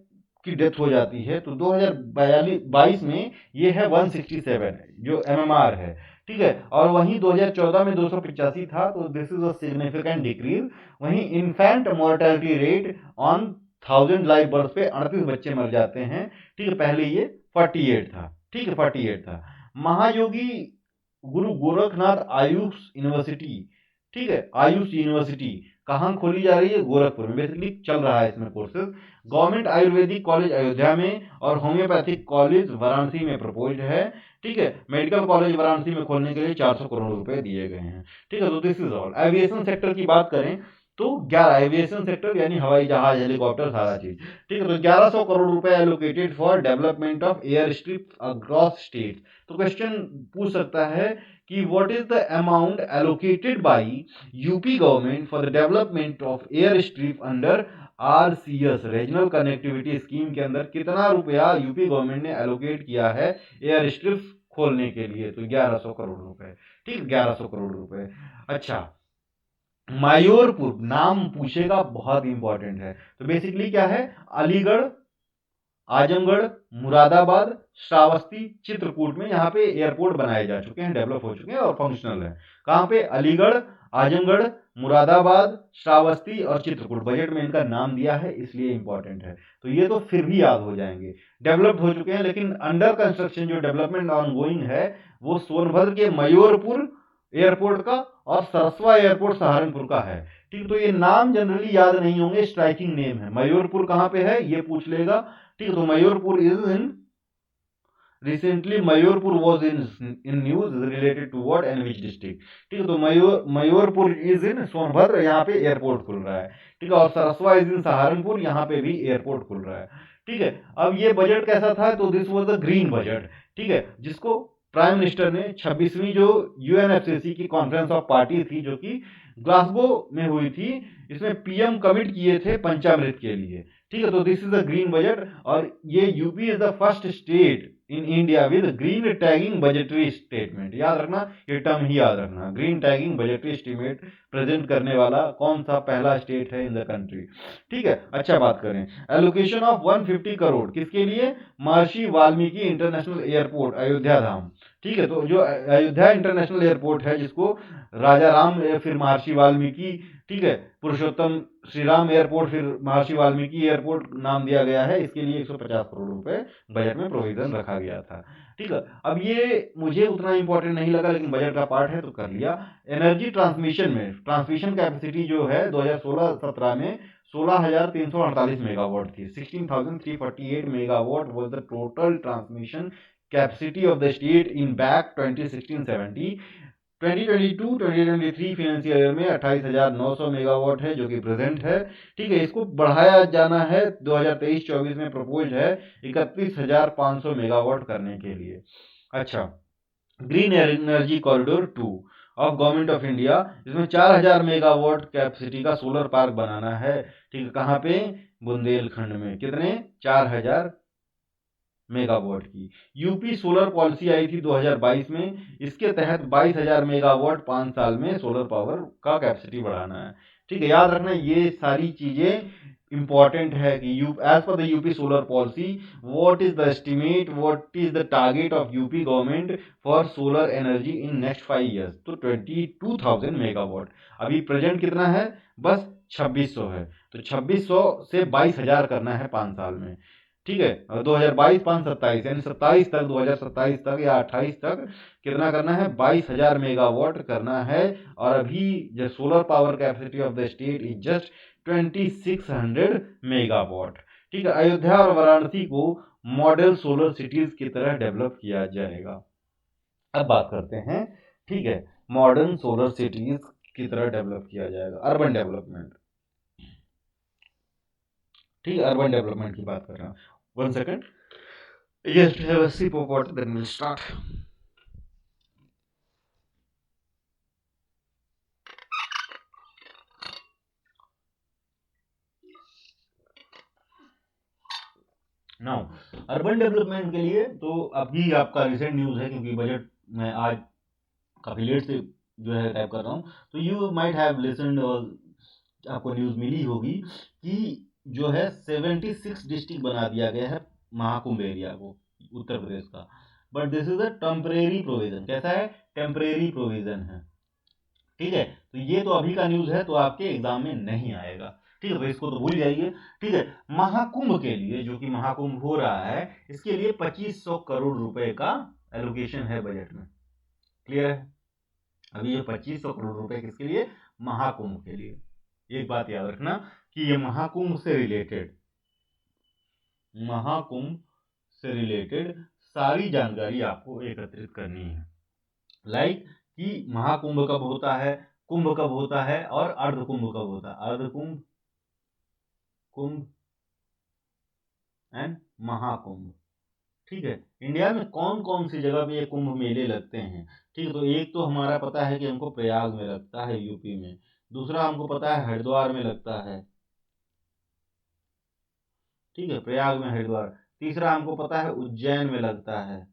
की डेथ हो जाती है, तो 2022 में ये है 167 जो एमएमआर है, ठीक है। और वहीं 2014 में 285 था, तो this is a significant decrease. वहीं infant mortality rate on 1000 live birth पे 38 बच्चे मर जाते हैं, ठीक है, पहले ये 48 था, ठीक है, 48 था। महायोगी गुरु गोरखनाथ आयुष यूनिवर्सिटी, ठीक है, आयुष यूनिवर्सिटी कहाँ खोली जा रही है? गोरखपुर में। बेसिकली चल रहा है इसमें courses. Government Ayurvedic college Ayodhya में और होम्योपैथिक कॉलेज वाराणसी में प्रपोज्ड है, ठीक है। मेडिकल कॉलेज वाराणसी में खोलने के लिए 400 करोड़ रुपए दिए गए हैं, ठीक है। तो this is all. Aviation sector की बात करें तो 11 एविएशन सेक्टर यानी हवाई जहाज, हेलीकॉप्टर, सारा चीज, ठीक है। तो 1100 करोड़ रुपए allocated for development of air strip across state. तो क्वेश्चन पूछ सकता है कि what is the amount allocated by UP government for the development of air strip under RCS regional connectivity scheme के अंदर कितना रुपया यूपी गवर्नमेंट ने एलोकेट किया है एयर स्ट्रिप खोलने के लिए? तो 1100 करोड़ रुपए, ठीक, 1100 करोड़ रुपए। अच्छा, मायूरपुर नाम पूछेगा, बहुत इंपॉर्टेंट है। तो बेसिकली क्या है? अलीगढ़, आजमगढ़, मुरादाबाद, श्रावस्ती, चित्रकूट में यहाँ पे एयरपोर्ट बनाए जा चुके हैं, डेवलप हो चुके हैं और फंक्शनल है। कहाँ पे? अलीगढ़, आजमगढ़, मुरादाबाद, श्रावस्ती और चित्रकूट। बजट में इनका नाम दिया है इसलिए इंपॉर्टेंट है। तो ये तो फिर भी याद हो जाएंगे। डेवलप्ड हो चुके हैं, लेकिन अंडर कंस्ट्रक्शन जो डेवलपमेंट ऑनगोइंग है वो सोनभद्र के मयूरपुर एयरपोर्ट का और सरसवा एयरपोर्ट सहारनपुर का है, ठीक। तो ये नाम जनरली याद नहीं होंगे, स्ट्राइकिंग नेम है। मयूरपुर कहाँ पे है ये पूछ लेगा, ठीक है। तो Mayurpur is in recently Mayurpur was in news related to what and which district, ठीक है। तो मयूरपुर इज इन सोनभद्र, यहाँ पे एयरपोर्ट खुल रहा है, ठीक है। और सरसवा इज इन सहारनपुर, यहाँ पे भी एयरपोर्ट खुल रहा है, ठीक है। अब ये बजट कैसा था? तो this was the green budget, ठीक है, जिसको प्राइम मिनिस्टर ने 26वीं जो UNFCCC की कॉन्फ्रेंस ऑफ पार्टी थी जो कि ग्लासगो में हुई थी, इसमें PM कमिट किए थे पंचामृत के लिए, ठीक है। तो this is the green budget और ये UP is the first state in India with green tagging budgetary statement. याद रखना, ये टर्म ही याद रखना, green tagging budgetary statement present करने वाला कौन सा पहला स्टेट है इन द कंट्री, ठीक है। अच्छा, बात करें एलोकेशन ऑफ 150 करोड़ किसके लिए? महर्षि वाल्मीकि इंटरनेशनल एयरपोर्ट अयोध्या धाम, ठीक है। तो जो अयोध्या इंटरनेशनल एयरपोर्ट है जिसको राजा राम या फिर महर्षि वाल्मीकि, ठीक है, पुरुषोत्तम श्री राम एयरपोर्ट फिर महर्षि वाल्मीकि एयरपोर्ट नाम दिया गया है, इसके लिए 150 करोड़ रुपए बजट में प्रोविजन रखा गया था, ठीक है। अब ये मुझे उतना इंपॉर्टेंट नहीं लगा, लेकिन बजट का पार्ट है तो कर लिया। एनर्जी ट्रांसमिशन में ट्रांसमिशन कैपेसिटी जो है 2016-17 में 16,348 मेगावाट थी। 16,348 megawatt was the total transmission capacity of the state in back 2016-17। 2022-2023 financial year में 28,900 मेगावाट है जो कि प्रेजेंट है, ठीक है। इसको बढ़ाया जाना है 2023-24 में प्रपोज है 31,500 मेगावाट करने के लिए। अच्छा, green energy corridor 2 of government of India, इसमें 4,000 मेगावाट कैपेसिटी का सोलर पार्क बनाना है, ठीक है। कहाँ पे? बुंदेलखंड में। कितने? 4,000 मेगावाट की। यूपी सोलर पॉलिसी आई थी 2022 में, इसके तहत 22,000 मेगावाट 5 साल में सोलर पावर का कैपेसिटी बढ़ाना है, ठीक है। याद रखना ये सारी चीजें इंपॉर्टेंट है कि as per the UP solar policy what is the estimate, what is the target of UP government for solar energy in next 5 years. तो 22,000 मेगावाट। अभी प्रेजेंट कितना है? बस 2600 है, तो 2600 से 22,000 करना है 5 साल में, ठीक है। 2022 5 27 यानी 27 तक, 2027 तक या 28 तक कितना करना है? 22,000 मेगावाट करना है। और अभी जो solar power capacity of the state is just 2600 megawatt, ठीक है। अयोध्या और वाराणसी को मॉडल सोलर सिटीज की तरह डेवलप किया जाएगा। अब बात करते हैं, ठीक है, मॉडर्न सोलर सिटीज की तरह डेवलप किया जाएगा, अर्बन डेवलपमेंट, ठीक है। अर्बन डेवलपमेंट की बात कर रहा हूँ। 1 second. Yes, to have a sip of water, then we'll start. Now urban development के लिए तो अभी आपका रिसेंट न्यूज़ है, क्योंकि बजट मैं आज काफ़ी लेट से जो है टाइप कर रहा हूँ, तो यू माइट हैव लिसन्ड और आपको न्यूज़ मिली होगी कि जो है 76 डिस्ट्रिक्ट बना दिया गया है महाकुंभ एरिया को, उत्तर प्रदेश का। But this is a temporary provision. कैसा है? टेम्परेरी प्रोविजन है, ठीक है। तो ये तो अभी का न्यूज़ है, तो आपके एग्जाम में नहीं आएगा, ठीक है। तो इसको तो भूल जाइए, ठीक है। महाकुंभ के लिए, जो कि महाकुंभ हो रहा है, इसके लिए 2500 करोड़ रुपए का एलोकेशन है बजट में। क्लियर है? अभी ये 2500 करोड़ रुपए किसके लिए? महाकुंभ के लिए। एक बात याद रखना कि ये महाकुंभ से रिलेटेड सारी जानकारी आपको एकत्रित करनी है। लाइक कि महाकुंभ कब होता है, कुंभ कब होता है और अर्धकुंभ कब होता है। अर्धकुंभ, कुंभ एंड महाकुंभ। ठीक है, इंडिया में कौन कौन सी जगह पे ये कुंभ मेले लगते हैं? ठीक है, तो एक तो हमारा पता है कि हमको प्रयाग में लगता है यूपी में, दूसरा हमको पता है हरिद्वार में लगता है, ठीक है, प्रयाग में, हरिद्वार। तीसरा हमको पता है उज्जैन में लगता है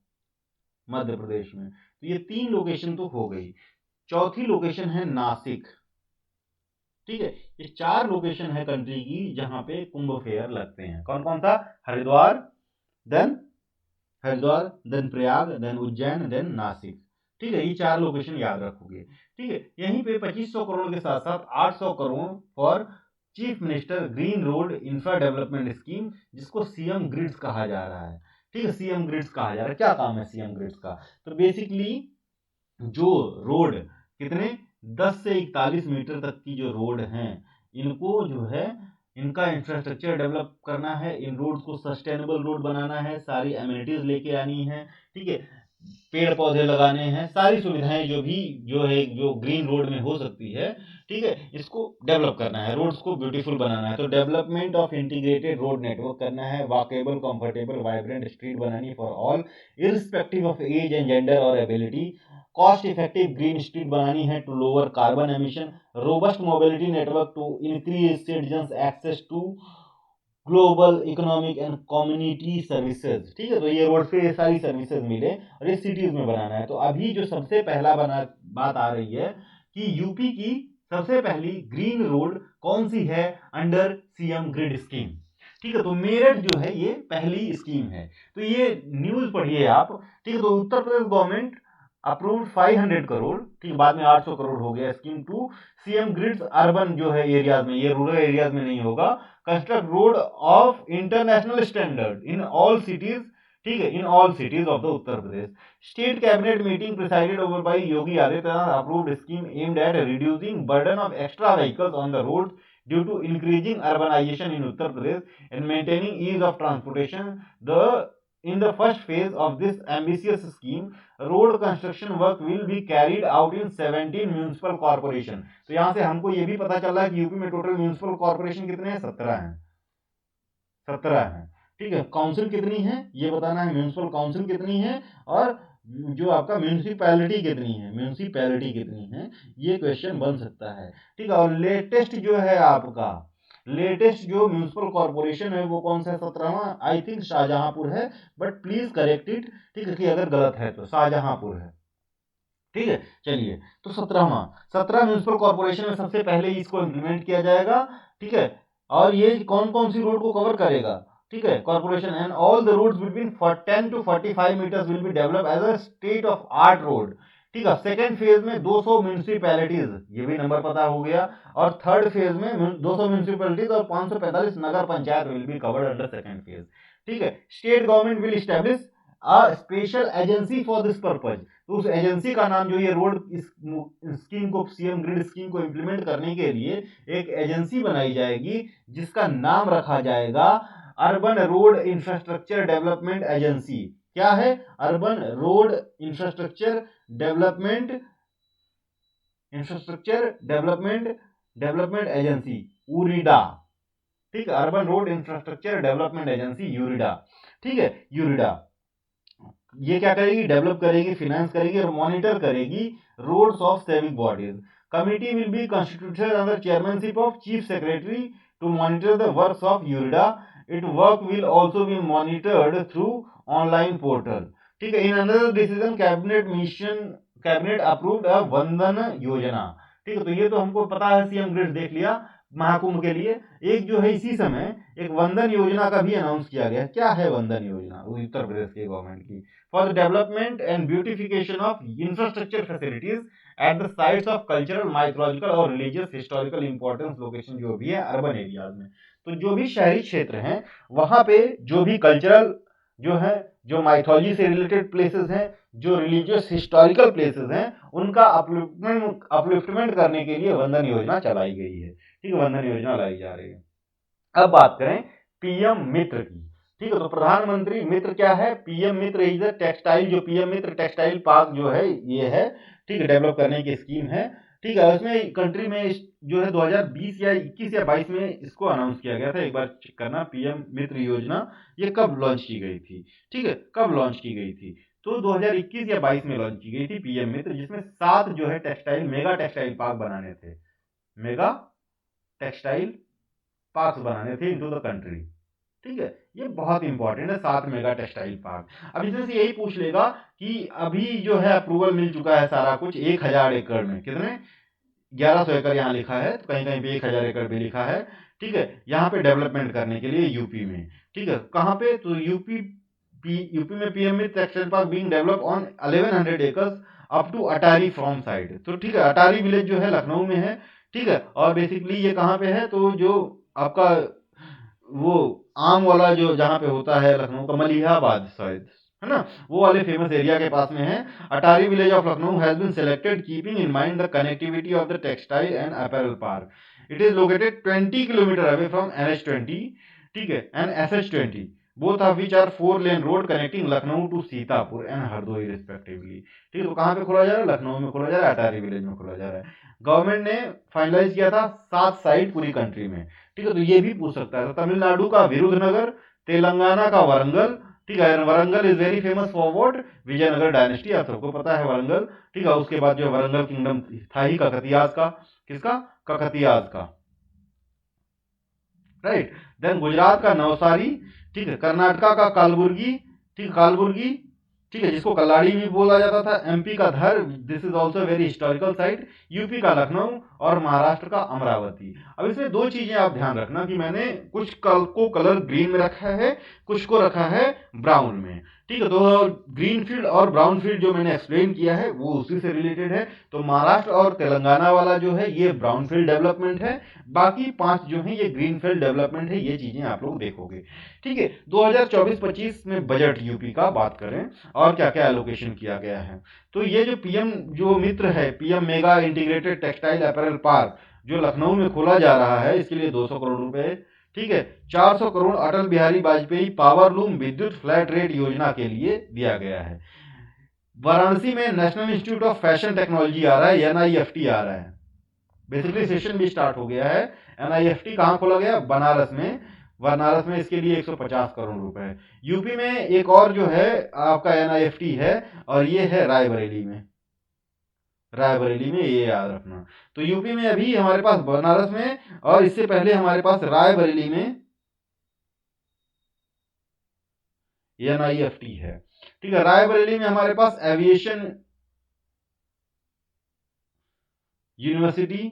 मध्य प्रदेश में। तो ये 3 लोकेशन तो हो गई। चौथी लोकेशन है नासिक। ठीक है, ये 4 लोकेशन है कंट्री की जहां पे कुंभ फेयर लगते हैं। कौन कौन सा? Haridwar, then Prayag, then Ujjain, then Nashik. ठीक है, ये 4 लोकेशन याद रखोगे। ठीक है, यहीं पे 2500 करोड़ के साथ साथ 800 crore for chief minister green road infra development scheme, जिसको सीएम ग्रिड्स कहा जा रहा है। ठीक है, सीएम ग्रिड्स कहा जा रहा है। क्या काम है सीएम ग्रिड्स का? तो बेसिकली जो रोड कितने 10 से 41 मीटर तक की जो रोड हैं, इनको जो है इनका इंफ्रास्ट्रक्चर डेवलप करना है, इन रोड्स को सस्टेनेबल रोड बनाना है, सारी एमिनिटीज लेके आनी है। ठीक है, पेड़ पौधे लगाने हैं, सारी सुविधाएं जो ग्रीन रोड में हो सकती है। ठीक है, इसको डेवलप करना है, रोड्स को ब्यूटीफुल बनाना है। तो development of integrated road network करना है, वॉकेबल, कंफर्टेबल, वाइब्रेंट स्ट्रीट बनानी for all irrespective of age and gender और ability. Cost effective green street बनानी है to lower carbon emission. Robust mobility network to increase citizens access to global economic and community services. ठीक है, तो ये road पे ये सारी सर्विसेज मिले और ये सिटीज में बनाना है। तो अभी जो सबसे पहला बात आ रही है कि यूपी की सबसे पहली ग्रीन रोड कौन सी है अंडर सीएम ग्रिड स्कीम। ठीक है, तो मेरठ जो है ये पहली स्कीम है। तो ये न्यूज पढ़िए आप। ठीक है, तो उत्तर प्रदेश गवर्नमेंट अप्रूव्ड 500 करोड़, ठीक है, बाद में 800 करोड़ हो गया scheme to CM grids urban जो है एरियाज में, ये रूरल एरियाज में नहीं होगा। Construct road of international standard in all cities. ठीक है, in all cities of the Uttar Pradesh. State cabinet meeting presided over by Yogi Adityanath approved scheme aimed at reducing burden of extra vehicles on the road due to increasing urbanisation in Uttar Pradesh and maintaining ease of transportation. In the first phase of this ambitious scheme, road construction work will be carried out in 17 municipal corporation. तो यहां से हमको ये भी पता चल रहा है कि यूपी में टोटल म्यूनिसिपल कॉर्पोरेशन कितने हैं? 17 हैं। 17 हैं। ठीक है, काउंसिल कितनी है ये बताना है, म्यूनिसिपल काउंसिल कितनी है और जो आपका म्यूनिसिपैलिटी कितनी है, ये क्वेश्चन बन सकता है। ठीक है, और लेटेस्ट जो है आपका जो म्यूनिसिपल कॉर्पोरेशन है वो कौन सा है? 17वां, आई थिंक शाहजहांपुर है, बट प्लीज करेक्ट इट। ठीक है, कि अगर गलत है तो शाहजहांपुर है। ठीक है, चलिए, तो 17 म्यूनिसिपल कॉर्पोरेशन में सबसे पहले इसको इंप्लीमेंट किया जाएगा। ठीक है, और ये कौन कौन सी रोड को कवर करेगा? ठीक है, corporation and all the roads between 10 to 45 metres will be develop as a state of art road. ठीक है, सेकेंड फेज में 200 म्यूनिसिपैलिटीज, ये भी नंबर पता हो गया, और थर्ड फेज में 200 म्यूनिसिपैलिटीज और 545 nagar panchayat will be covered under second phase. ठीक है, state government will establish a special agency for this purpose. तो उस एजेंसी का नाम, जो ये रोड स्कीम को, सीएम ग्रिड स्कीम को इंप्लीमेंट करने के लिए एक एजेंसी बनाई जाएगी, जिसका नाम रखा जाएगा urban road infrastructure development agency. क्या है? Urban road infrastructure development agency, URIDA. ठीक है, urban road infrastructure development agency, URIDA. ठीक है, यूरिडा ये क्या करेगी? डेवलप करेगी, फाइनेंस करेगी और मॉनिटर करेगी roads of civic bodies. Committee will be constituted under chairmanship of chief secretary to monitor the works of URIDA. It work will also be monitored through online portal. ठीक है, in another decision cabinet approved a Vandan Yojana. ठीक है, तो ये तो हमको पता है, सीएम ग्रिड देख लिया महाकुंभ के लिए। एक जो है इसी समय एक वंदन योजना का भी अनाउंस किया गया। क्या है वंदन योजना? उत्तर प्रदेश के गवर्नमेंट की, for the development and beautification of infrastructure facilities at the sites of cultural, mythological और रिलीजियस हिस्टोरिकल इंपॉर्टेंस लोकेशन, जो भी है अर्बन एरियाज में। तो जो भी शहरी क्षेत्र हैं वहां पे जो भी कल्चरल जो है, जो माइथोलॉजी से रिलेटेड प्लेसेस हैं, जो रिलीजियस हिस्टोरिकल प्लेसेस हैं उनका अपलिफ्टमेंट करने के लिए वंदन योजना चलाई गई है। ठीक है, वंदन योजना लाई जा रही है। अब बात करें पीएम मित्र की। ठीक है, तो प्रधानमंत्री मित्र क्या है? PM Mitra is a textile, जो पीएम मित्र टेक्सटाइल पार्क जो है ये है, ठीक है, डेवलप करने की स्कीम है। ठीक है, उसमें कंट्री में जो है 2020 या 21 या 22 में इसको अनाउंस किया गया था। एक बार चेक करना पीएम मित्र योजना ये कब लॉन्च की गई थी। ठीक है, कब लॉन्च की गई थी? तो 2021 या 22 में लॉन्च की गई थी पीएम मित्र, जिसमें 7 जो है टेक्सटाइल मेगा टेक्सटाइल पार्क बनाने थे, मेगा टेक्सटाइल पार्क बनाने थे इनटू द कंट्री। ठीक है, ये बहुत इंपॉर्टेंट है, 7 मेगा टेक्सटाइल पार्क। अब इसमें से यही पूछ लेगा कि अभी जो है अप्रूवल मिल चुका है सारा कुछ 1000 एकड़ में, कितने? 1100 एकड़ यहाँ लिखा है, तो कहीं कहीं पे 1000 एकड़ भी लिखा है। ठीक है, यहाँ पे डेवलपमेंट करने के लिए यूपी में। ठीक है, कहाँ पे? तो यूपी में PM textile park being develop on 1100 acres up to Atari from side. तो ठीक है, अटारी विलेज जो है लखनऊ में है। ठीक है, और बेसिकली ये कहाँ पे है? तो जो आपका वो आम वाला जो जहाँ पे होता है लखनऊ का मलिहाबाद शायद, है ना, वो वाले फेमस एरिया के पास में है। Atari village of Lucknow has been selected keeping in mind the connectivity of the textile and apparel park. It is located 20 kilometre away from NH20, ठीक है, and SH20, both of which are 4 lane road connecting Lucknow to Sitapur and Hardoi respectively. ठीक है, तो कहाँ पे खोला जा रहा है? लखनऊ में खोला जा रहा है, अटारी विलेज में खोला जा रहा है। गवर्नमेंट ने फाइनलाइज किया था 7 साइट पूरी कंट्री में। ठीक है, तो ये भी पूछ सकता है। तो तमिलनाडु का विरुधनगर, तेलंगाना का वरंगल। ठीक है, Warangal is very famous for what? Vijayanagar dynasty, आप सबको पता है वरंगल। ठीक है, उसके बाद जो वरंगल किंगडम था ही ककतियाज का, किसका? ककतियाज का, राइट। देन गुजरात का नवसारी। ठीक है, कर्नाटका का कालबुर्गी, ठीक, कालबुर्गी, ठीक है, जिसको कल्लाड़ी भी बोला जाता था। एमपी का धर, this is also very historical site. UP का लखनऊ और महाराष्ट्र का अमरावती। अब इसमें 2 चीजें आप ध्यान रखना कि मैंने कुछ को कलर ग्रीन में रखा है, कुछ को रखा है ब्राउन में। ठीक है, तो ग्रीन फील्ड और ब्राउन फील्ड जो मैंने एक्सप्लेन किया है वो उसी से रिलेटेड है। तो महाराष्ट्र और तेलंगाना वाला जो है ये ब्राउन फील्ड डेवलपमेंट है, बाकी 5 जो है ये ग्रीन फील्ड डेवलपमेंट है। ये चीजें आप लोग देखोगे। ठीक है, 2024-25 में बजट यूपी का बात करें और क्या क्या एलोकेशन किया गया है। तो ये जो पीएम जो मित्र है, PM mega integrated textile apparel park जो लखनऊ में खोला जा रहा है, इसके लिए 200 करोड़ रुपए। ठीक है, 400 crore Atal Bihari Vajpayee power loom Vidyut flat rate Yojana के लिए दिया गया है। वाराणसी में national institute of fashion technology आ रहा है, NIFT आ रहा है। बेसिकली सेशन भी स्टार्ट हो गया है। NIFT कहाँ खोला गया? बनारस में। बनारस में इसके लिए 150 करोड़ रुपए। यूपी में एक और जो है आपका NIFT है, और ये है रायबरेली में। रायबरेली में, ये याद रखना। तो यूपी में अभी हमारे पास बनारस में, और इससे पहले हमारे पास रायबरेली में NIFT है। ठीक है, रायबरेली में हमारे पास एविएशन यूनिवर्सिटी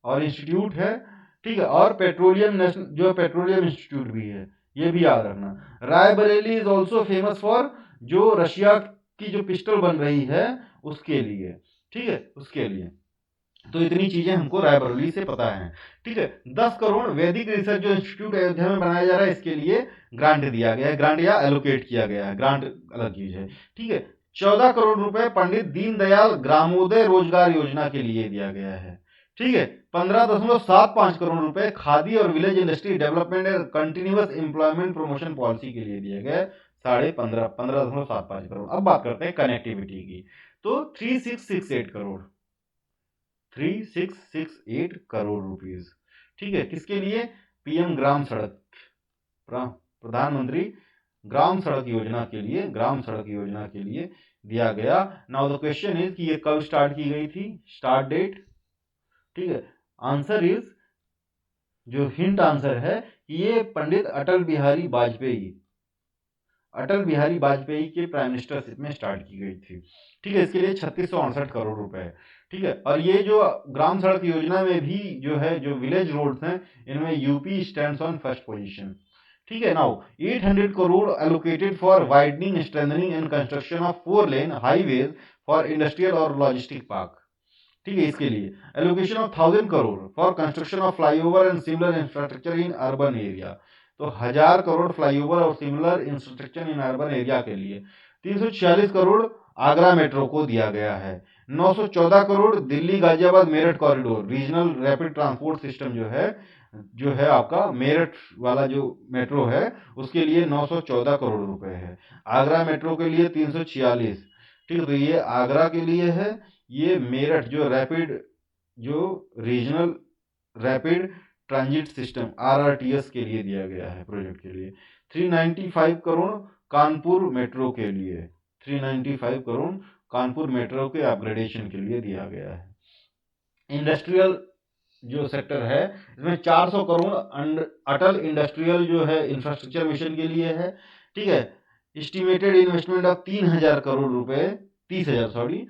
और इंस्टीट्यूट है। ठीक है, और पेट्रोलियम नेशनल जो पेट्रोलियम इंस्टीट्यूट भी है, ये भी याद रखना। Raebareli is also famous for जो रशिया की जो पिस्टल बन रही है उसके लिए। ठीक है, उसके लिए। तो इतनी चीजें हमको रायबरेली से पता है। ठीक है, 10 करोड़ वैदिक रिसर्च जो इंस्टीट्यूट अयोध्या में बनाया जा रहा है, इसके लिए ग्रांट दिया गया है। ग्रांट या एलोकेट किया गया है, ग्रांट अलग चीज है। ठीक है, 14 करोड़ रुपए पंडित दीनदयाल ग्रामोदय रोजगार योजना के लिए दिया गया है। ठीक है, 15.75 करोड़ रुपए खादी और village industry development and continuous employment promotion policy के लिए दिए गए 15.75 करोड़। अब बात करते हैं कनेक्टिविटी की। तो 3668 करोड़, 3668 करोड़ रुपीज। ठीक है, किसके लिए? पीएम ग्राम सड़क, प्रधानमंत्री ग्राम सड़क योजना के लिए, ग्राम सड़क योजना के लिए दिया गया। नाउ द क्वेश्चन इज कि ये कब स्टार्ट की गई थी? Start date. ठीक है, आंसर इज, जो हिंट आंसर है कि ये पंडित अटल बिहारी वाजपेयी, अटल बिहारी वाजपेयी के प्राइम मिनिस्टरशिप में स्टार्ट की गई थी। ठीक है, इसके लिए 3668 करोड़ रुपए। ठीक है, और ये जो ग्राम सड़क योजना में भी जो है जो विलेज रोड्स हैं, इनमें UP stands on first position. ठीक है, now 800 crore allocated for widening, strengthening and construction of 4 lane highways for industrial और लॉजिस्टिक पार्क। ठीक है, इसके लिए allocation of 1000 crore for construction of flyover and similar infrastructure in urban area. तो 1000 crore flyover और similar infrastructure in urban area के लिए। 346 crore Agra metro को दिया गया है। 914 crore Delhi Ghaziabad Meerut corridor regional rapid transport system जो है आपका मेरठ वाला जो मेट्रो है उसके लिए 914 करोड़ रुपए है। आगरा मेट्रो के लिए 346, ठीक है। तो ये आगरा के लिए है। ये मेरठ जो regional rapid transit system RRTS के लिए दिया गया है प्रोजेक्ट के लिए। 395 करोड़ कानपुर मेट्रो के लिए, 395 करोड़ कानपुर मेट्रो के अपग्रेडेशन के लिए दिया गया है। इंडस्ट्रियल जो सेक्टर है इसमें 400 करोड़ अटल इंडस्ट्रियल जो है इंफ्रास्ट्रक्चर मिशन के लिए है, ठीक है। एस्टिमेटेड इन्वेस्टमेंट ऑफ 3,000 करोड़ रुपए, 30,000 sorry.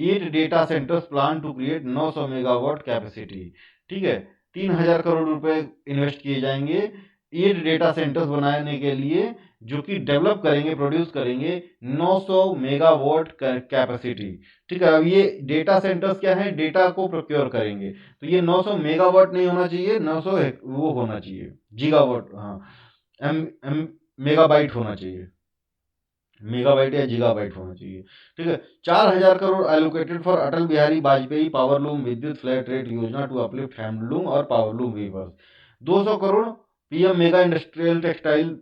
8 data centres plan to create 900 megawatt capacity, ठीक है। 3,000 करोड़ रुपए इन्वेस्ट किए जाएंगे 8 डेटा सेंटर्स बनाने के लिए, जो कि डेवलप करेंगे, प्रोड्यूस करेंगे 900 मेगावाट कैपेसिटी, ठीक है। अब ये डेटा सेंटर्स क्या है, डेटा को प्रोक्योर करेंगे, तो ये 900 मेगावाट नहीं होना चाहिए, 900 वो होना चाहिए गीगावाट, हाँ मेगाबाइट होना चाहिए, मेगाबाइट या गीगाबाइट होना चाहिए, ठीक है। 4,000 crore allocated for Atal Bihari Vajpayee powerloom Vidyut flat rate Yojana to uplift handloom और powerloom weavers. 200 crore PM mega industrial textile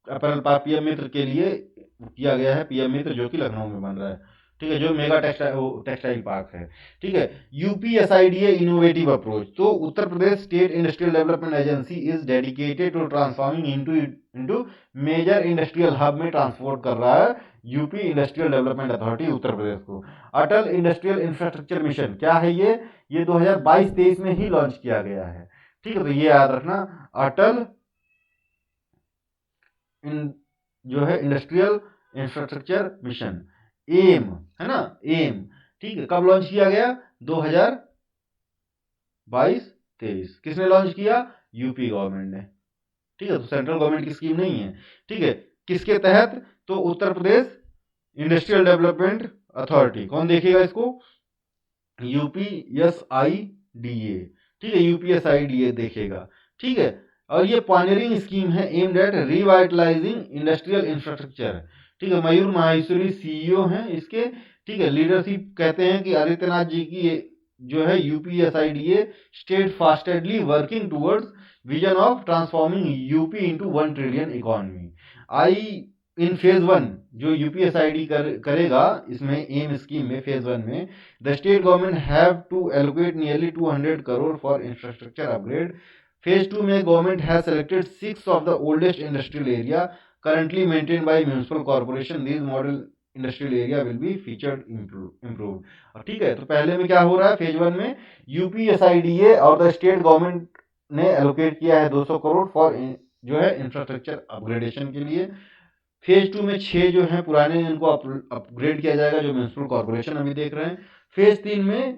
apparel park PM Mitra के लिए किया गया है, पीएम मित्र जो कि लखनऊ में बन रहा है, ठीक है, जो मेगा टेक्सटाइल पार्क है, ठीक है। UPSIDA इनोवेटिव अप्रोच, तो Uttar Pradesh state industrial development agency is dedicated to transforming into major industrial hub में ट्रांसपोर्ट कर रहा है UP industrial development authority Uttar Pradesh को। अटल इंडस्ट्रियल इंफ्रास्ट्रक्चर मिशन क्या है, ये 2022-23 में ही लॉन्च किया गया है, ठीक है। तो ये याद रखना, अटल जो है इंडस्ट्रियल इंफ्रास्ट्रक्चर मिशन, एम है ना, एम, ठीक है। कब लॉन्च किया गया, 2022-23। किसने लॉन्च किया, यूपी गवर्नमेंट ने, ठीक है। तो सेंट्रल गवर्नमेंट की स्कीम नहीं है, ठीक है। किसके तहत, तो उत्तर प्रदेश इंडस्ट्रियल डेवलपमेंट अथॉरिटी। कौन देखेगा इसको, UPSIDA, ठीक है, UPSIDA देखेगा, ठीक है। और ये पायनियरिंग स्कीम है aimed at revitalising industrial infrastructure, ठीक है। मयूर माहेश्वरी CEO हैं इसके, ठीक है। लीडरशिप कहते हैं कि आदित्यनाथ जी की जो है UPSIDA स्टेट फास्टेडली working towards vision of transforming UP into 1 trillion economy. In phase 1 जो UPSID करेगा इसमें एम स्कीम में फेज 1 में, the state government have to allocate nearly 200 crore for infrastructure upgrade. Phase 2 में government has selected 6 of the oldest industrial area currently maintained by municipal corporation. This model industrial area will be featured improve, ठीक है। तो पहले में क्या हो रहा है, फेज 1 में UPSIDA और द स्टेट गवर्नमेंट ने एलोकेट किया है 200 करोड़ फॉर जो है इंफ्रास्ट्रक्चर अपग्रेडेशन के लिए। फेज 2 में 6 जो है पुराने इनको अपग्रेड किया जाएगा, जो म्युनिसिपल कॉर्पोरेशन अभी देख रहे हैं। फेज 3 में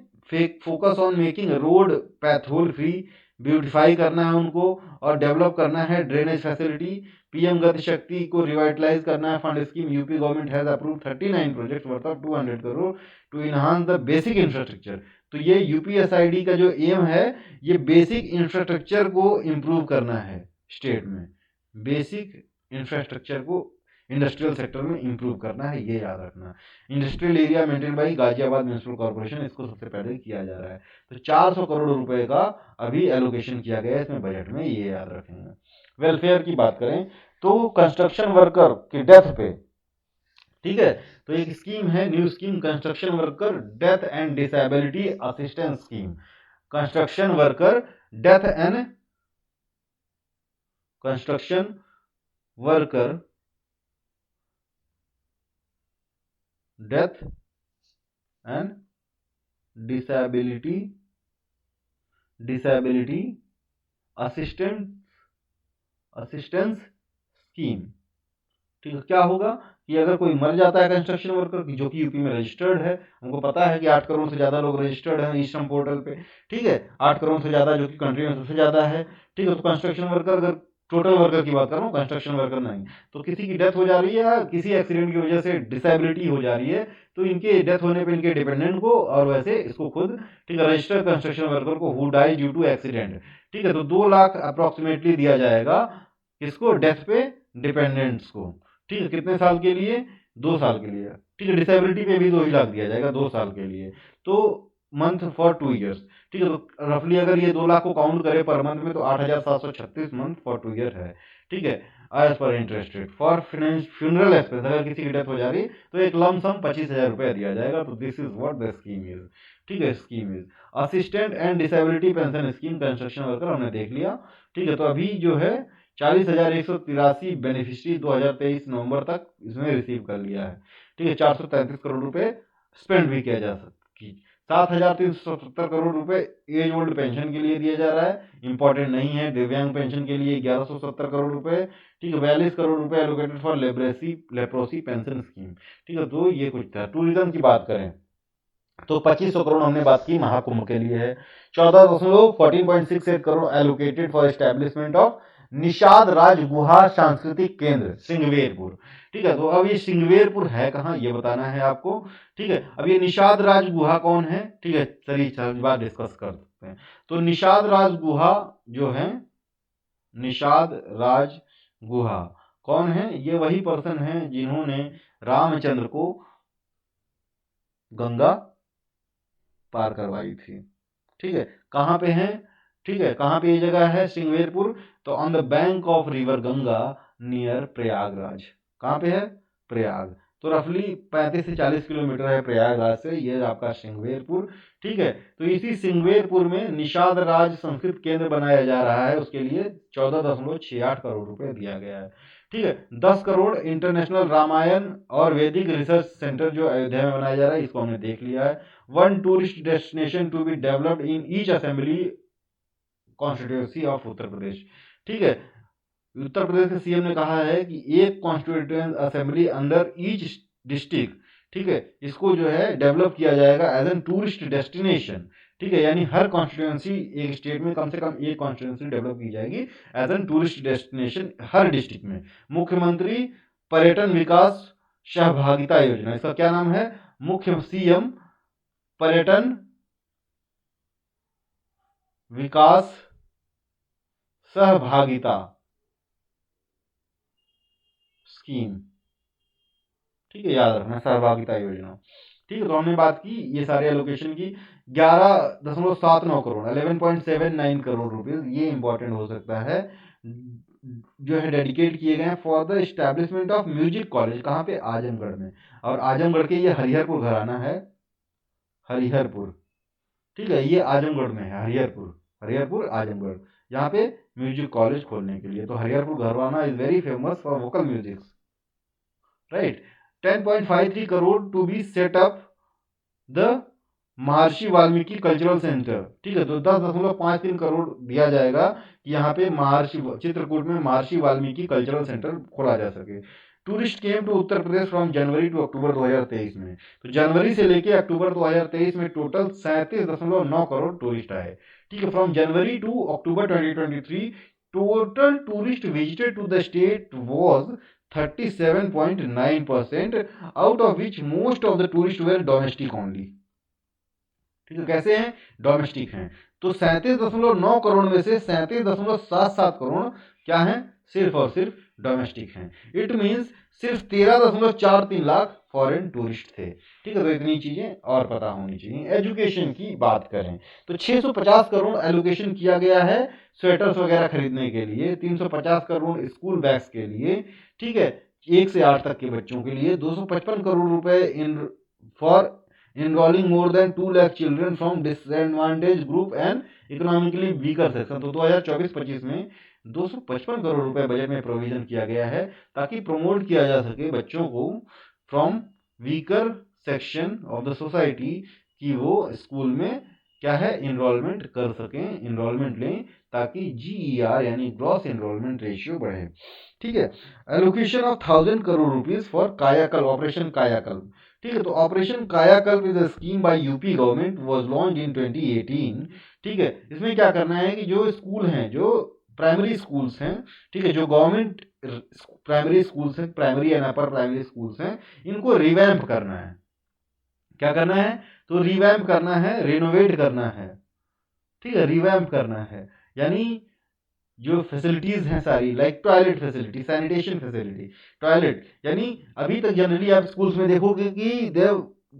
focus on making road pothole free, beautify करना है उनको और डेवलप करना है ड्रेनेज फैसिलिटी। पीएम गति शक्ति को रिवाइटलाइज करना है fund scheme. UP government has approve 39 project worth of 200 crore to enhance the basic infrastructure. तो ये UPSID का जो एम है, ये बेसिक इंफ्रास्ट्रक्चर को इम्प्रूव करना है स्टेट में, बेसिक इंफ्रास्ट्रक्चर को इंडस्ट्रियल सेक्टर में इंप्रूव करना है, ये याद रखना। Industrial area maintain by Ghaziabad municipal corporation, इसको सबसे पहले किया जा रहा है। तो 400 करोड़ रुपए का अभी एलोकेशन किया गया है इसमें बजट में, ये याद रखेंगे। वेलफेयर की बात करें तो कंस्ट्रक्शन वर्कर की डेथ पे, ठीक है, तो एक स्कीम है, new scheme, construction worker death and disability assistance scheme. Construction worker death and construction worker death and disability assistance scheme, ठीक है। क्या होगा कि अगर कोई मर जाता है कंस्ट्रक्शन वर्कर जो कि यूपी में रजिस्टर्ड है, हमको पता है कि 8 करोड़ से ज़्यादा लोग रजिस्टर्ड हैं ई श्रम पोर्टल पे, ठीक है, 8 करोड़ से ज़्यादा जो कि कंट्री में सबसे ज़्यादा है, ठीक है। तो कंस्ट्रक्शन वर्कर, अगर टोटल वर्कर की बात कर रहा हूँ, कंस्ट्रक्शन वर्कर नहीं, तो किसी की डेथ हो जा रही है या किसी एक्सीडेंट की वजह से डिसेबिलिटी हो जा रही है, तो इनके डेथ होने पे इनके डिपेंडेंट को और वैसे इसको खुद, ठीक है, रजिस्टर्ड कंस्ट्रक्शन वर्कर को who die due to accident, ठीक है, तो 2 लाख अप्रॉक्सीमेटली दिया जाएगा किसको, डेथ पे डिपेंडेंट्स को, ठीक है। कितने साल के लिए, 2 साल के लिए, ठीक है। डिसेबिलिटी पे भी 2 ही लाख दिया जाएगा 2 साल के लिए, तो मंथ फॉर 2 ईयर्स, ठीक है। तो रफली अगर ये 2 लाख को काउंट करे पर मंथ में तो 8,736 मंथ फॉर 2 ईयर है, ठीक है। As per interest rate for funeral expense, अगर किसी की डेथ हो जा रही तो एक लम सम 25,000 रुपया दिया जाएगा। तो this is what the scheme is, ठीक है। Scheme is assistant and disability pension scheme construction worker, हमने देख लिया, ठीक है। तो अभी जो है 40,183 बेनिफिशियरी 2023 नवंबर तक इसमें रिसीव कर लिया है, ठीक है। 433 करोड़ रुपए स्पेंड भी किया जा सकती, 7,370 करोड़ रुपए एज ओल्ड पेंशन के लिए दिया जा रहा है, इंपॉर्टेंट नहीं है। दिव्यांग पेंशन के लिए 1170 करोड़ रुपए, ठीक है। 42 करोड़ रुपए allocated for leprosy pension scheme, ठीक है। तो ये कुछ था। टूरिज्म की बात करें तो 2500 करोड़ हमने बात की महाकुंभ के लिए है। 14.68 crore allocated for establishment of Nishad Raj Guha सांस्कृतिक केंद्र सिंगवेरपुर, ठीक है। तो अब ये सिंगवेरपुर है कहाँ ये बताना है आपको, ठीक है। अब ये निषाद राज गुहा कौन है, ठीक है, चलिए बात डिस्कस कर सकते हैं। तो निषाद राज गुहा जो है, निषाद राज गुहा कौन है, ये वही पर्सन है जिन्होंने रामचंद्र को गंगा पार करवाई थी, ठीक है। कहाँ पे है, ठीक है, कहाँ पे ये जगह है सिंगवेरपुर, तो on the bank of river Ganga near Prayagraj. कहाँ पे है, प्रयाग। तो रफली 35 से 40 किलोमीटर है प्रयागराज से ये आपका सिंगवेरपुर, ठीक है। तो इसी सिंगवेरपुर में निषाद राज संस्कृत केंद्र बनाया जा रहा है, उसके लिए 14.68 करोड़ रुपए दिया गया है, ठीक है। 10 करोड़ इंटरनेशनल रामायण और वैदिक रिसर्च सेंटर जो अयोध्या में बनाया जा रहा है, इसको हमने देख लिया है। 1 tourist destination to be developed in each assembly constituency of Uttar Pradesh, ठीक है। उत्तर प्रदेश के सीएम ने कहा है कि एक constituent assembly under each district, ठीक है, इसको जो है डेवलप किया जाएगा एज एन टूरिस्ट डेस्टिनेशन, ठीक है। यानी हर कॉन्स्टिट्यूएंसी एक स्टेट में कम से कम एक कॉन्स्टिट्यूएंसी डेवलप की जाएगी एज एन टूरिस्ट डेस्टिनेशन हर डिस्ट्रिक्ट में। मुख्यमंत्री पर्यटन विकास सहभागिता योजना, इसका क्या नाम है, मुख्य सीएम पर्यटन विकास सहभागिता स्कीम, ठीक है, याद रखना सहभागिता योजना, ठीक है। तो हमने बात की ये सारे एलोकेशन की 11.79 करोड़ 11.79 करोड़ रुपीज, ये इंपॉर्टेंट हो सकता है, जो है डेडिकेट किए गए हैं for the establishment of music college. कहाँ पे, आजमगढ़ में। और आजमगढ़ के ये हरिहरपुर घराना है, हरिहरपुर, ठीक है, ये आजमगढ़ में है, हरिहरपुर, हरिहरपुर आजमगढ़, यहाँ पे म्यूजिक कॉलेज खोलने के लिए। तो Hariharpur gharana is very famous for vocal music, right. 10.53 crore to be set up the Maharishi Valmiki cultural centre, ठीक है। तो 10.53 करोड़ दिया जाएगा कि यहाँ पे महर्षि चित्रकूट में महर्षि वाल्मीकि कल्चरल सेंटर खोला जा सके। Tourist came to Uttar Pradesh from January to October 2023 में, तो जनवरी से लेके अक्टूबर 2023 में टोटल 37.9 करोड़ टूरिस्ट आए, ठीक है। From January to October 2023 total tourist visited to the state was 37.9%, out of which most of the tourist were domestic only, ठीक है। कैसे हैं, डोमेस्टिक हैं। तो 37.9 करोड़ में से 37.77 करोड़ क्या हैं, सिर्फ और सिर्फ डोमेस्टिक हैं। इट मींस सिर्फ 13.43 लाख फॉरेन टूरिस्ट थे, ठीक है। तो इतनी चीजें और पता होनी चाहिए। एजुकेशन की बात करें तो 650 करोड़ एलोकेशन किया गया है स्वेटर्स वगैरह खरीदने के लिए, 350 करोड़ स्कूल बैग्स के लिए, ठीक है, 1 से 8 तक के बच्चों के लिए, 255 करोड़ रुपए in for enrolling more than 2 lakh children from disadvantaged group and economically weaker section। तो 2024-25 में 255 करोड़ रुपए बजट में प्रोविजन किया गया है ताकि प्रमोट किया जा सके बच्चों को from weaker section of the society कि वो स्कूल में क्या है इनरोलमेंट कर सकें, इनरोलमेंट लें, ताकि GER यानी ग्रॉस एनरोलमेंट रेशियो बढ़े, ठीक है। Allocation of 1000 crore rupees for कायाकल्प, ऑपरेशन कायाकल्प, ठीक है। तो ऑपरेशन कायाकल्प is a scheme bye UP government was launched in 2018, ठीक है। इसमें क्या करना है कि जो स्कूल हैं, जो प्राइमरी स्कूल्स हैं, ठीक है, जो गवर्नमेंट प्राइमरी स्कूल्स हैं, primary and upper primary schools हैं, इनको रिवैम्प करना है। क्या करना है, तो रिवैम्प करना है, रिनोवेट करना है, ठीक है, रिवैम्प करना है, यानी जो फैसिलिटीज हैं सारी, like toilet facility, sanitation facility, toilet, यानी अभी तक जनरली आप स्कूल्स में देखोगे कि there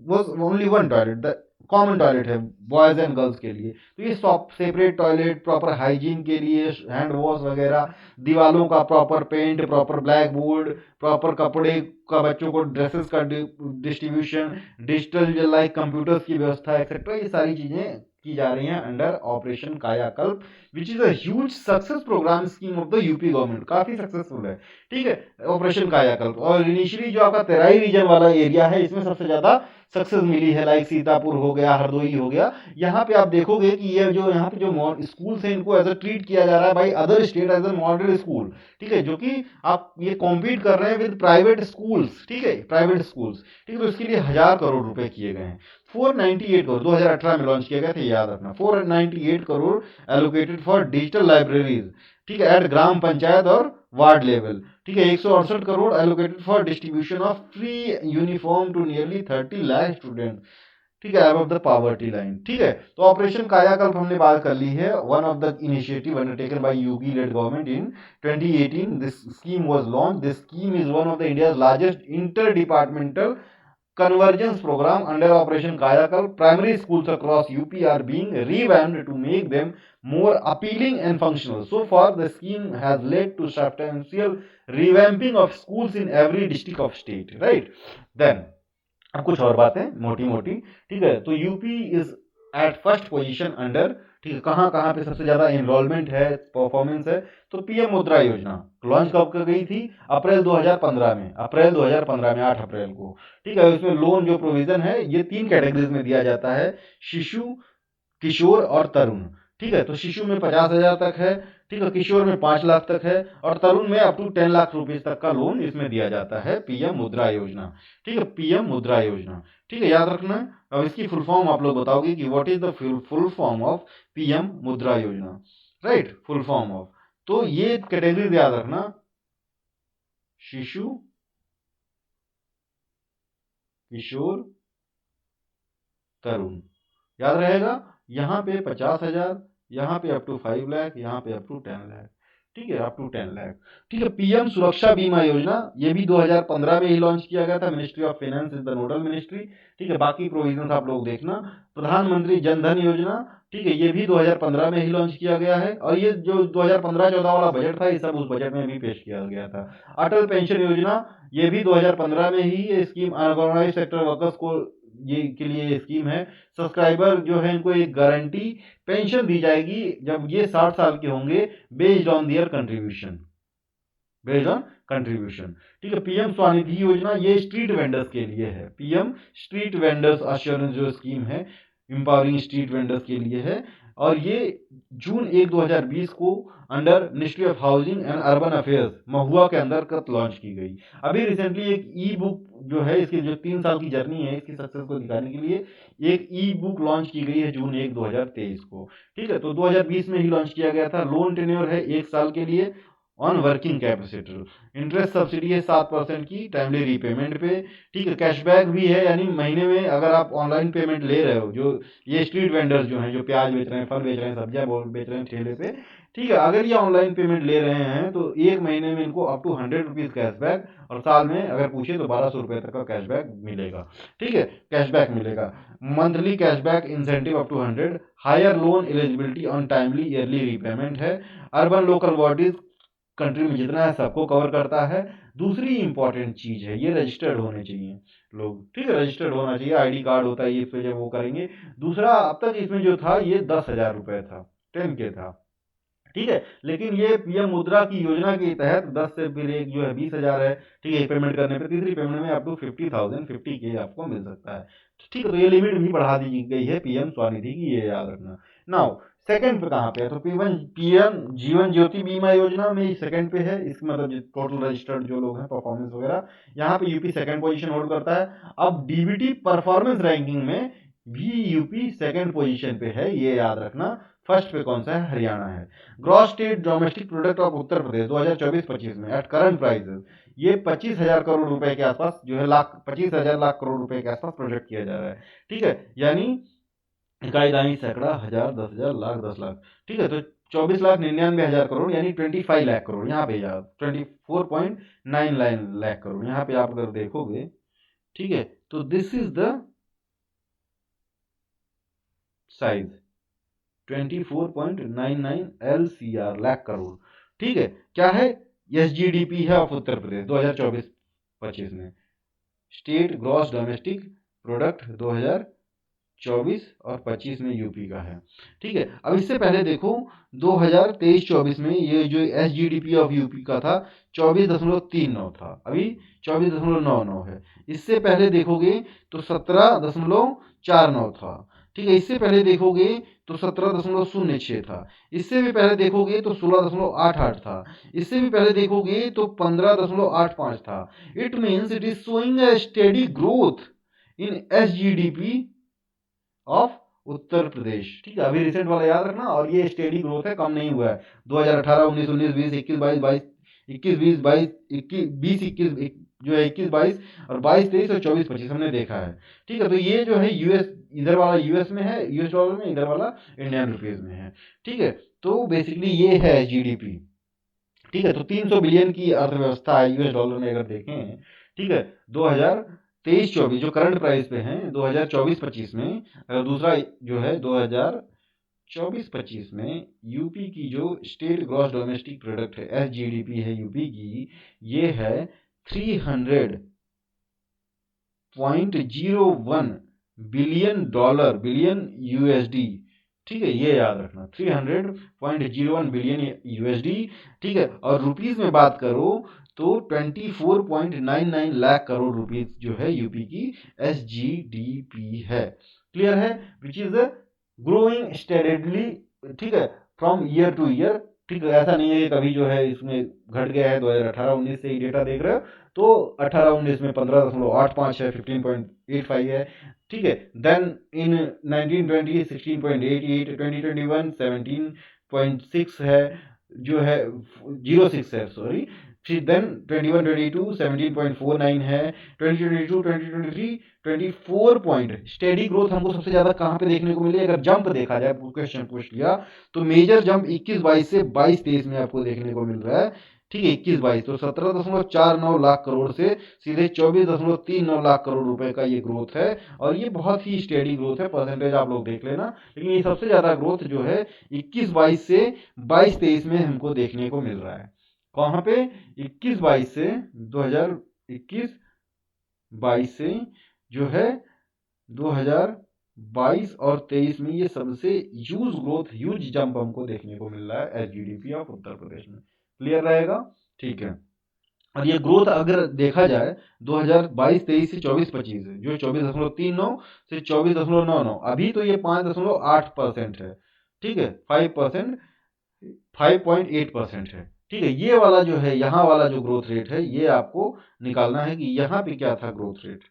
was only one toilet, common toilet है बॉयज एंड गर्ल्स के लिए, तो ये सेपरेट टॉयलेट, प्रॉपर हाइजीन के लिए हैंड वॉश वगैरह, दीवालों का proper paint, proper blackboard, proper कपड़े का, बच्चों को ड्रेसेस का डिस्ट्रीब्यूशन, डिजिटल लाइक कंप्यूटर्स की व्यवस्था एक्सेट्रा, ये सारी चीजें की जा रही हैं under operation Kayakalp, which is a huge success programme scheme of the UP government, काफी सक्सेसफुल है। ठीक है, ऑपरेशन कायाकल्प, और इनिशियली जो आपका तेराई रीजन वाला एरिया है इसमें सबसे ज्यादा सक्सेस मिली है, लाइक सीतापुर हो गया, हरदोई हो गया। यहाँ पे आप देखोगे कि ये जो यहाँ पे जो स्कूल है इनको एज अ ट्रीट किया जा रहा है by other state as a model school. ठीक है, जो कि आप ये कॉम्पीट कर रहे हैं विद प्राइवेट स्कूल्स। ठीक है, प्राइवेट स्कूल्स, ठीक है, तो इसके लिए 1000 करोड़ रुपए किए गए हैं। 498 करोड़ 2018 में लॉन्च किया गया था, याद रखना, 498 crore allocated for digital libraries. ठीक है, एट ग्राम पंचायत और वार्ड लेवल। ठीक है, 168 crore allocated for distribution of free uniform to nearly 30 lakh student. ठीक है, अबव द पॉवर्टी लाइन। ठीक है, तो ऑपरेशन कायाकल्प हमने बात कर ली है, one of the initiative undertaken by Yogi lead government in 2018। This scheme was launch. This scheme is one of the India's largest inter departmental convergence program under Operation Kayakalp. Primary schools across UP are being revamped to make them more appealing and functional. So far, the scheme has led to substantial revamping of schools in every district of state. Right? Then, अब कुछ और बातें मोटी मोटी। ठीक है, तो UP is at first position under, ठीक है, कहाँ कहाँ पे सबसे ज्यादा एनरोलमेंट है, परफॉर्मेंस है, तो पीएम मुद्रा योजना लॉन्च कब कर गई थी? अप्रैल 2015 में, अप्रैल 2015 में 8 अप्रैल को। ठीक है, उसमें लोन जो प्रोविजन है ये 3 कैटेगरीज में दिया जाता है, शिशु, किशोर और तरुण। ठीक है, तो शिशु में 50,000 तक है, ठीक है, किशोर में 5 लाख तक है, और तरुण में अप टू 10 लाख रुपीज तक का लोन इसमें दिया जाता है, पीएम मुद्रा योजना। ठीक है, पीएम मुद्रा योजना। ठीक है, याद रखना। अब इसकी फुल फॉर्म आप लोग बताओगे कि what is the full form of PM मुद्रा योजना। राइट, फुल फॉर्म ऑफ, तो ये कैटेगरीज याद रखना, शिशु, किशोर, तरुण, याद रहेगा। यहाँ पे 50,000, यहाँ पे अप टू 5 लाख, यहाँ पे अप टू 10 लाख। ठीक है, अप टू 10 लाख। ठीक है, पीएम सुरक्षा बीमा योजना, ये भी 2015 में ही लॉन्च किया गया था। Ministry of finance is the nodal ministry. ठीक है, बाकी प्रोविजंस आप लोग देखना। प्रधानमंत्री जन धन योजना, ठीक है, ये भी 2015 में ही लॉन्च किया गया है, और ये जो 2015-14 वाला बजट था ये सब उस बजट में भी पेश किया गया था। अटल पेंशन योजना, ये भी 2015 में ही ये स्कीम अनऑर्गेनाइज सेक्टर वर्कर्स को ये के लिए स्कीम है। सब्सक्राइबर जो है इनको एक गारंटी पेंशन दी जाएगी जब ये 60 साल के होंगे, based on their contribution, based on contribution. ठीक है, पीएम स्वनिधि योजना, ये स्ट्रीट वेंडर्स के लिए है, पीएम स्ट्रीट वेंडर्स अश्योरेंस जो स्कीम है, इंपावरिंग स्ट्रीट वेंडर्स के लिए है, और ये जून 1 2020 को under ministry of housing and urban affairs MoHUA के अंतर्गत लॉन्च की गई। अभी रिसेंटली एक ई बुक जो है, इसकी जो 3 साल की जर्नी है इसकी सक्सेस को दिखाने के लिए एक ई बुक लॉन्च की गई है जून 1 2023 को। ठीक है, तो 2020 में ही लॉन्च किया गया था। लोन टेन्योर है 1 साल के लिए on working capacitor. Interest subsidy है 7% की टाइमली रीपेमेंट पे। ठीक है, कैशबैक भी है, यानी महीने में अगर आप ऑनलाइन पेमेंट ले रहे हो, जो ये स्ट्रीट वेंडर्स जो हैं, जो प्याज बेच रहे हैं, फल बेच रहे हैं, सब्जियां बेच रहे हैं ठेले पे, ठीक है, अगर ये ऑनलाइन पेमेंट ले रहे हैं तो एक महीने में इनको अप टू 100 रुपीज कैशबैक, और साल में अगर पूछे तो 1200 रुपए तक का कैशबैक मिलेगा। ठीक है, कैशबैक मिलेगा। Monthly cashback incentive up to 100। Higher loan eligibility on timely yearly repayment है। अर्बन लोकल बॉडीज कंट्री में जितना है सबको कवर करता है। दूसरी इंपॉर्टेंट चीज है, ये रजिस्टर्ड होने चाहिए लोग। ठीक है, रजिस्टर्ड होना चाहिए, आईडी कार्ड होता है ये, इस पे जब वो करेंगे। दूसरा, अब तक इसमें जो था ये 10,000 रुपए था, 10K था। ठीक है, लेकिन ये पीएम मुद्रा की योजना के तहत 10 से फिर एक जो है 20,000 है। ठीक है, पेमेंट करने पे तीसरी पेमेंट में अप टू 50,000 50K आपको मिल सकता है। ठीक है, तो ये लिमिट भी बढ़ा दी गई है पीएम स्वनिधि की, ये याद रखना। नाउ सेकंड पे कहाँ पे है, तो पीएम जीवन ज्योति बीमा योजना में सेकंड पे है। इसका मतलब टोटल रजिस्टर्ड जो लोग हैं, परफॉर्मेंस वगैरह, यहाँ पे यूपी सेकंड पोजीशन होल्ड करता है। अब डीबीटी परफॉर्मेंस रैंकिंग में भी यूपी सेकंड पोजीशन पे है, ये याद रखना। फर्स्ट पे कौन सा है? हरियाणा है। Gross state domestic product of Uttar Pradesh 2024-25 में एट करंट प्राइसेस ये 25,000 करोड़ रुपए के आसपास जो है, 25,000 लाख करोड़ रुपए के आसपास प्रोजेक्ट किया जा रहा है। ठीक है, यानी इकाई दाई सैकड़ा हजार 10,000 लाख 10 लाख। ठीक है, तो 24,99,000 करोड़ यानी 25 लाख करोड़ यहाँ पे यार 24.99 लाख करोड़ यहाँ पे आप अगर देखोगे, ठीक है, तो this is the size 24.99 LCR lakh crore, ठीक है। क्या है? SGDP है ऑफ उत्तर प्रदेश 2024-25 में, स्टेट ग्रॉस डोमेस्टिक प्रोडक्ट 2024 और 25 में यूपी का है, ठीक है। अब इससे पहले देखो 2023-24 में ये जो SGDP ऑफ यूपी का था 24.39 था, अभी 24.99 है। इससे पहले देखोगे तो 17.49 था, ठीक है। इससे पहले देखोगे तो 17.06 था। इससे भी पहले देखोगे तो 16.88 था। इससे भी पहले देखोगे तो 15.85 था। It means it is showing a steady growth in SGDP of Uttar Pradesh, ठीक है। अभी रिसेंट वाला याद रखना, और ये स्टेडी ग्रोथ है, कम नहीं हुआ है। 2018, 19, 19, 20, 21, 22, 21, 20, 22, 20, 21 जो है 21, 22 और 22, 23 और 24, 25 हमने देखा है, ठीक है। तो ये जो है यूएस, इधर वाला यूएस में है, यूएस डॉलर में, इधर वाला इंडियन रुपीज में है, ठीक है। तो बेसिकली ये है GDP, ठीक है। तो 300 बिलियन की अर्थव्यवस्था है यूएस डॉलर में अगर देखें, ठीक है। 2023-24 जो करंट प्राइस पे हैं, 2024-25 में अगर दूसरा जो है 2024-25 में यूपी की जो स्टेट ग्रॉस डोमेस्टिक प्रोडक्ट है, SGDP है यूपी की, ये है 300.01 बिलियन डॉलर, बिलियन USD, ठीक है। ये याद रखना 300.01 बिलियन USD, ठीक है। और रुपीस में बात करो तो 24.99 लाख करोड़ रुपीस जो है यूपी की SGDP है, क्लियर है। विच इज ग्रोइंग स्टेडली, ठीक है, फ्रॉम ईयर टू ईयर, ठीक है। ऐसा नहीं है कि कभी जो है इसमें घट गया है, 2018-19 से ही डेटा देख रहे हो तो 18-19 में 15.85 है, 15.85 है, ठीक है। देन इन 1920 16.88, 2021 17.6 है, जो है 06 है, सॉरी। फिर देन 21-22 17.49 है, 2022-2023 24 पॉइंट। स्टेडी ग्रोथ हमको सबसे ज्यादा कहां पे देखने को मिली? अगर जंप देखा जाए, क्वेश्चन पूछ लिया तो मेजर जंप 21-22 से 22-23 में आपको देखने को मिल रहा है, ठीक है। 21-22 तो 17.49 लाख करोड़ से सीधे 24.39 लाख करोड़ रुपए का ये ग्रोथ है, और ये बहुत ही स्टेडी ग्रोथ है। परसेंटेज आप लोग देख लेना, लेकिन ये सबसे ज्यादा ग्रोथ जो है 21-22 से 22-23 में हमको देखने को मिल रहा है। कहां पे? 21-22 से 2021-22 से जो है 2022 और 23 में ये सबसे ह्यूज ग्रोथ, ह्यूज जंप हमको देखने को मिल रहा है SGDP ऑफ उत्तर प्रदेश में, क्लियर रहेगा, ठीक है। और ये ग्रोथ अगर देखा जाए 2022-23 से 24-25 है, जो 24.39 से 24.99, अभी तो ये 5.8% है, ठीक है। 5%, 5.8% है, ठीक है। ये वाला जो है, यहाँ वाला जो ग्रोथ रेट है, ये आपको निकालना है कि यहाँ पे क्या था ग्रोथ रेट,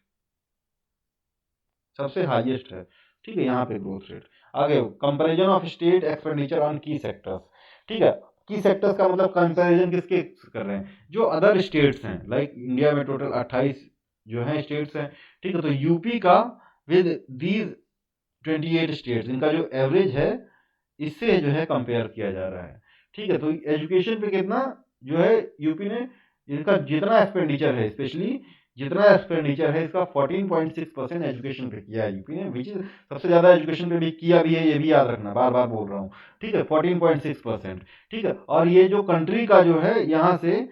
सबसे हाईएस्ट है, ठीक है, यहाँ पे ग्रोथ रेट। आगे comparison of state expenditure on की सेक्टर्स, ठीक है। की सेक्टर्स का मतलब कंपैरिजन किसके कर रहे हैं? जो अदर स्टेट्स हैं, लाइक इंडिया में टोटल 28 जो है स्टेट्स हैं, ठीक है। तो यूपी का विद दीज 28 स्टेट्स, इनका जो एवरेज है इससे जो है कंपेयर किया जा रहा है, ठीक है। तो एजुकेशन पे कितना जो है यूपी ने, इनका जितना एक्सपेंडिचर है, स्पेशली जितना एक्सपेंडिचर है इसका 14.6% एजुकेशन पे किया है यूपी ने, विच इज सबसे ज्यादा एजुकेशन पे भी किया भी है, ये भी याद रखना, बार बार बोल रहा हूँ, ठीक है। 14.6%, ठीक है। और ये जो कंट्री का जो है यहाँ से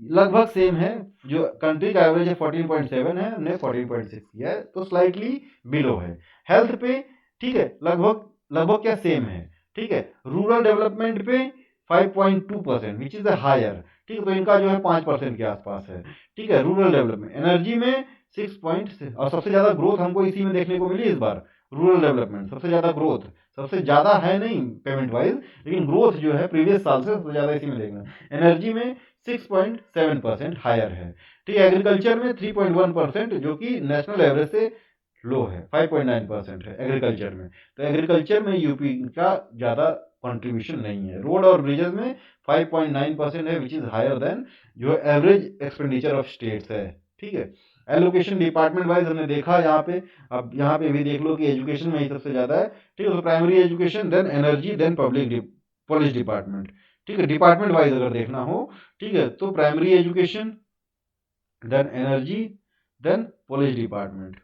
लगभग सेम है, जो कंट्री का एवरेज है 14.7 है, हमने 14.6 किया है, तो स्लाइटली बिलो है। हेल्थ पे, ठीक है, लगभग लगभग क्या सेम है, ठीक है। रूरल डेवलपमेंट पे 5.2% विच इज हायर, ठीक है। तो इनका जो है 5% के आसपास है, ठीक है, रूरल डेवलपमेंट। एनर्जी में 6 और सबसे ज्यादा ग्रोथ हमको इसी में देखने को मिली इस बार, रूरल डेवलपमेंट सबसे ज्यादा ग्रोथ, सबसे ज्यादा है नहीं पेमेंट वाइज, लेकिन ग्रोथ जो है प्रीवियस साल से सबसे ज्यादा इसी में देखना। एनर्जी में 6.7% हायर है, ठीक है। एग्रीकल्चर में 3.1% जो कि नेशनल एवरेज से लो है, 5.9% है एग्रीकल्चर में। तो एग्रीकल्चर में यूपी का ज्यादा कंट्रीब्यूशन नहीं है। रोड और ब्रिजेस में 5.9% है, विच इज हायर देन जो एवरेज एक्सपेंडिचर ऑफ स्टेट्स है, ठीक है। एलोकेशन डिपार्टमेंट वाइज हमने देखा यहाँ पे, अब यहाँ पे भी देख लो कि एजुकेशन में ही सबसे ज्यादा है, ठीक है। तो primary education, then energy, then police department, ठीक है, डिपार्टमेंट वाइज अगर देखना हो, ठीक है, तो primary education, then energy, then police department,